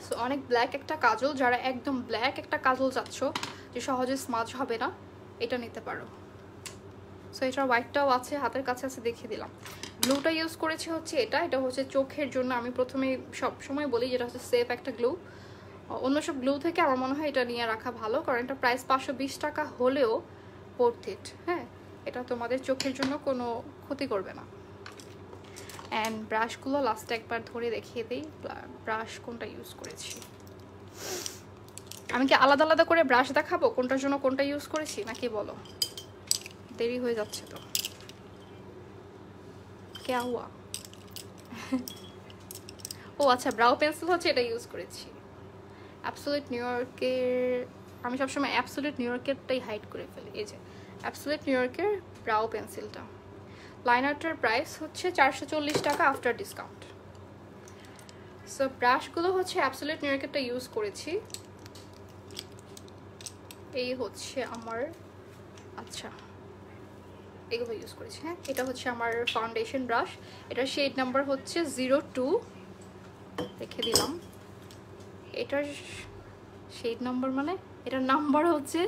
সো অনেক ব্ল্যাক একটা কাজল, যারা একদম ব্ল্যাক একটা কাজল চাচ্ছ যে সহজে স্মাচ হবে না, এটা নিতে পারো। সো এটার হোয়াইটটাও আছে, হাতের কাছে আছে, দেখিয়ে দিলাম। গ্লুটা ইউজ করেছি হচ্ছে এটা, এটা হচ্ছে চোখের জন্য, আমি প্রথমে সব সময় বলি যেটা হচ্ছে সেফ একটা গ্লু। অন্য সব গ্লু থেকে আমার মনে হয় এটা নিয়ে রাখা ভালো, কারণ এটা প্রাইস 520 টাকা হলেও ওর্থ ইট। হ্যাঁ এটা তোমাদের চোখের জন্য কোনো ক্ষতি করবে না। অ্যান্ড ব্রাশগুলো লাস্টে একবার ধরে দেখিয়ে দিই ব্রাশ কোনটা ইউজ করেছি। আমি কি আলাদা আলাদা করে ব্রাশ দেখাবো কোনটার জন্য কোনটা ইউজ করেছি, নাকি বলো? দেরি হয়ে যাচ্ছে তো। क्या हुआ? ও আচ্ছা, ব্রাউ পেন্সিল হচ্ছে এটা ইউজ করেছি অ্যাবসোলিউট নিউ ইয়র্কের। আমি সবসময় অ্যাবসোলিউট নিউ ইয়র্কেরটাই হাইড করে ফেলি। এই যে অ্যাবসোলিউট নিউ ইয়র্কের ব্রাউ পেন্সিলটা, লাইনারটার প্রাইস হচ্ছে 440 টাকা আফটার ডিসকাউন্ট। সো ব্রাশগুলো হচ্ছে অ্যাবসোলিউট নিউ ইয়র্কেরটা ইউজ করেছি। এই হচ্ছে আমার, আচ্ছা এগুলো ইউজ করেছি। হ্যাঁ এটা হচ্ছে আমার ফাউন্ডেশন ব্রাশ, এটা শেড নাম্বার হচ্ছে 02, রেখে দিলাম। এটার শেড নাম্বার মানে এটার নাম্বার হচ্ছে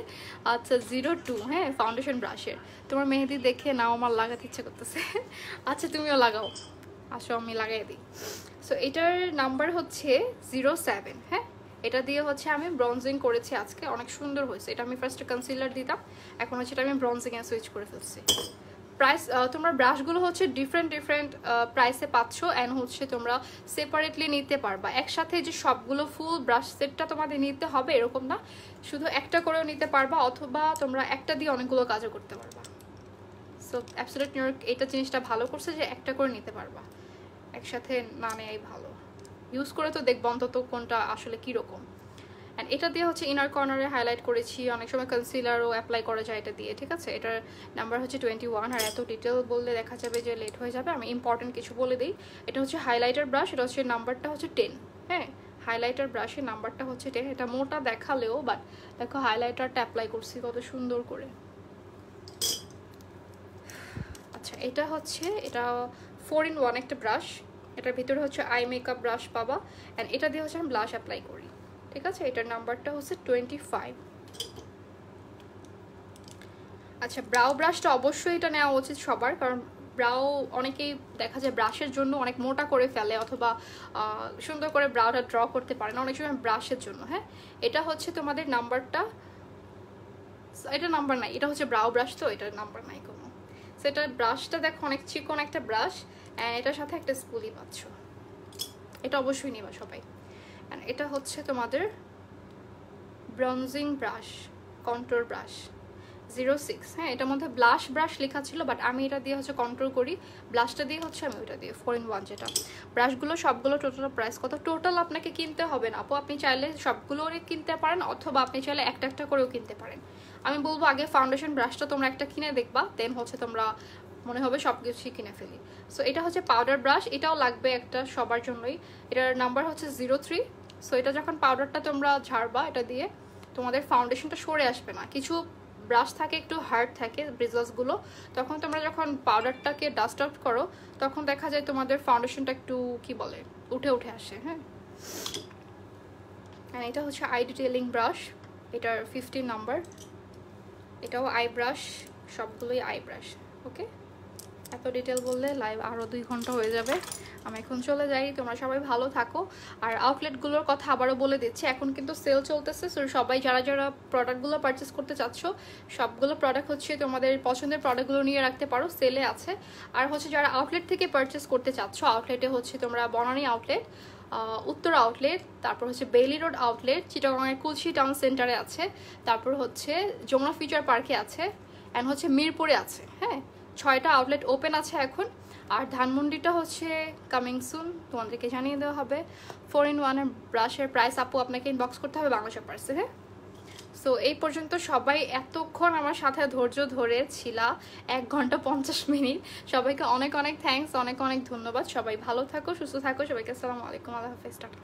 আচ্ছা 02। হ্যাঁ ফাউন্ডেশন ব্রাশের, তোমার মেহেদি দেখে নাও আমার লাগাতে ইচ্ছে করতেছে। আচ্ছা তুমিও লাগাও, আসো আমি লাগাই দিই। সো এটার নাম্বার হচ্ছে 07। হ্যাঁ এটা দিয়ে হচ্ছে আমি ব্রঞ্জিং করেছি আজকে, অনেক সুন্দর হয়েছে। এটা আমি ফার্স্টে কনসিলার দিতাম, এখন হচ্ছে এটা আমি ব্রঞ্জিংয়ে সুইচ করে ফেলছি। প্রাইস তোমরা ব্রাশগুলো হচ্ছে ডিফারেন্ট প্রাইসে পাচ্ছ, অ্যান্ড হচ্ছে তোমরা সেপারেটলি নিতে পারবা। একসাথে যে সবগুলো ফুল ব্রাশ সেটটা তোমাদের নিতে হবে এরকম না, শুধু একটা করেও নিতে পারবা, অথবা তোমরা একটা দিয়ে অনেকগুলো কাজও করতে পারবা। সো অ্যাবসলিউট নিউ ইয়র্ক এটা জিনিসটা ভালো করছে যে একটা করে নিতে পারবা, একসাথে না নেয়াই ভালো। ইউজ করে তো দেখবো অন্তত কোনটা আসলে কীরকম। অ্যান্ড এটা দিয়ে হচ্ছে ইনার কর্নারে হাইলাইট করেছি, অনেক সময় কনসিলারও অ্যাপ্লাই করা যায় এটা দিয়ে, ঠিক আছে। এটার নাম্বার হচ্ছে 21, আর এত ডিটেল বললে দেখা যাবে যে লেট হয়ে যাবে, আমি ইম্পর্টেন্ট কিছু বলে দিই। এটা হচ্ছে হাইলাইটার ব্রাশ, এটা হচ্ছে নাম্বারটা হচ্ছে 10, হ্যাঁ হাইলাইটার ব্রাশের নাম্বারটা হচ্ছে 10। এটা মোটা দেখালেও বাট দেখো হাইলাইটারটা অ্যাপ্লাই করছি কত সুন্দর করে। আচ্ছা এটা হচ্ছে এটা 4-in-1 একটা ব্রাশ, এটার ভিতরে হচ্ছে আই মেকআপ ব্রাশ পাবা, অ্যান্ড এটা দিয়ে হচ্ছে আমি ব্লাশ অ্যাপ্লাই করি, ঠিক আছে। এটার নাম্বারটা হচ্ছে 25। আচ্ছা ব্রাউ ব্রাশটা অবশ্যই এটা নেওয়া উচিত সবার, কারণ ব্রাউ অনেকেই দেখা যায় ব্রাশের জন্য অনেক মোটা করে ফেলে, অথবা সুন্দর করে ব্রাউটা ড্র করতে পারে না অনেক সময় ব্রাশের জন্য। হ্যাঁ এটা হচ্ছে তোমাদের নাম্বারটা, এটা নাম্বার নাই, এটা হচ্ছে ব্রাউ ব্রাশ, তো এটার নাম্বার নাই কোনো। সেটার ব্রাশটা দেখো অনেক চিকন একটা ব্রাশ, অ্যান্ড এটার সাথে একটা স্পুলি পাচ্ছ, এটা অবশ্যই নিবা সবাই। অ্যান্ড এটা হচ্ছে তোমাদের ব্রঞ্জিং ব্রাশ, কন্ট্রোল ব্রাশ 06। হ্যাঁ এটার মধ্যে ব্লাশ ব্রাশ লেখা ছিল, বাট আমি এটা দিয়ে হচ্ছে কন্ট্রোল করি, ব্লাশটা দিয়ে হচ্ছে আমি ওইটা দিয়ে 4-in-1 যেটা। ব্রাশগুলো সবগুলো টোটাল প্রাইস কত? টোটাল আপনাকে কিনতে হবে না আপু, আপনি চাইলে সবগুলোরই কিনতে পারেন, অথবা আপনি চাইলে একটা একটা করেও কিনতে পারেন। আমি বলবো আগে ফাউন্ডেশন ব্রাশটা তোমরা একটা কিনে দেখবা, দেন হচ্ছে তোমরা মনে হবে সব কিছুই কিনে ফেলি। সো এটা হচ্ছে পাউডার ব্রাশ, এটাও লাগবে একটা সবার জন্যই, এটার নাম্বার হচ্ছে 03। সো এটা যখন পাউডারটা তোমরা ঝাড়বা এটা দিয়ে, তোমাদের ফাউন্ডেশনটা সরে আসবে না। কিছু ব্রাশ থাকে একটু হার্ড থাকে ব্রিজেসগুলো, তখন তোমরা যখন পাউডারটাকে ডাস্ট আউট করো তখন দেখা যায় তোমাদের ফাউন্ডেশনটা একটু কি বলে উঠে উঠে আসে। হ্যাঁ এটা হচ্ছে আই ডিটেলিং ব্রাশ, এটার 15 নাম্বার, এটাও আই ব্রাশ, সবগুলোই আই ব্রাশ। ওকে এত ডিটেল বললে লাইভ আরও 2 ঘন্টা হয়ে যাবে, আমি এখন চলে যাই। তোমরা সবাই ভালো থাকো। আর আউটলেটগুলোর কথা আবারও বলে দিচ্ছি, এখন কিন্তু সেল চলতেছে, সো সবাই যারা যারা প্রোডাক্টগুলো পারচেস করতে চাচ্ছ সবগুলো প্রোডাক্ট হচ্ছে তোমাদের পছন্দের প্রোডাক্টগুলো নিয়ে রাখতে পারো, সেলে আছে। আর হচ্ছে যারা আউটলেট থেকে পারচেস করতে চাচ্ছ, আউটলেটে হচ্ছে তোমরা বনানী আউটলেট, উত্তর আউটলেট, তারপর হচ্ছে বেইলি রোড আউটলেট, চিটাগংয়ের কুলশি টাউন সেন্টারে আছে, তারপর হচ্ছে যমুনা ফিউচার পার্কে আছে, অ্যান্ড হচ্ছে মিরপুরে আছে। হ্যাঁ 6টা আউটলেট ওপেন আছে এখন। আর ধানমন্ডিটা হচ্ছে কামিং সুন, তোমাদেরকে জানিয়ে দেওয়া হবে। 4-in-1 ব্রাশের প্রাইস আপু আপনাকে ইনবক্স করতে হবে বাংলা পার্সে। হ্যাঁ সো এই পর্যন্ত সবাই এতক্ষণ আমার সাথে ধৈর্য ধরে ছিলা, 1 ঘন্টা 50 মিনিট। সবাইকে অনেক অনেক থ্যাঙ্কস, অনেক অনেক ধন্যবাদ। সবাই ভালো থাকো, সুস্থ থাকো, সবাইকে আসসালামু আলাইকুম, আল্লাহ হাফেজ, টাটা।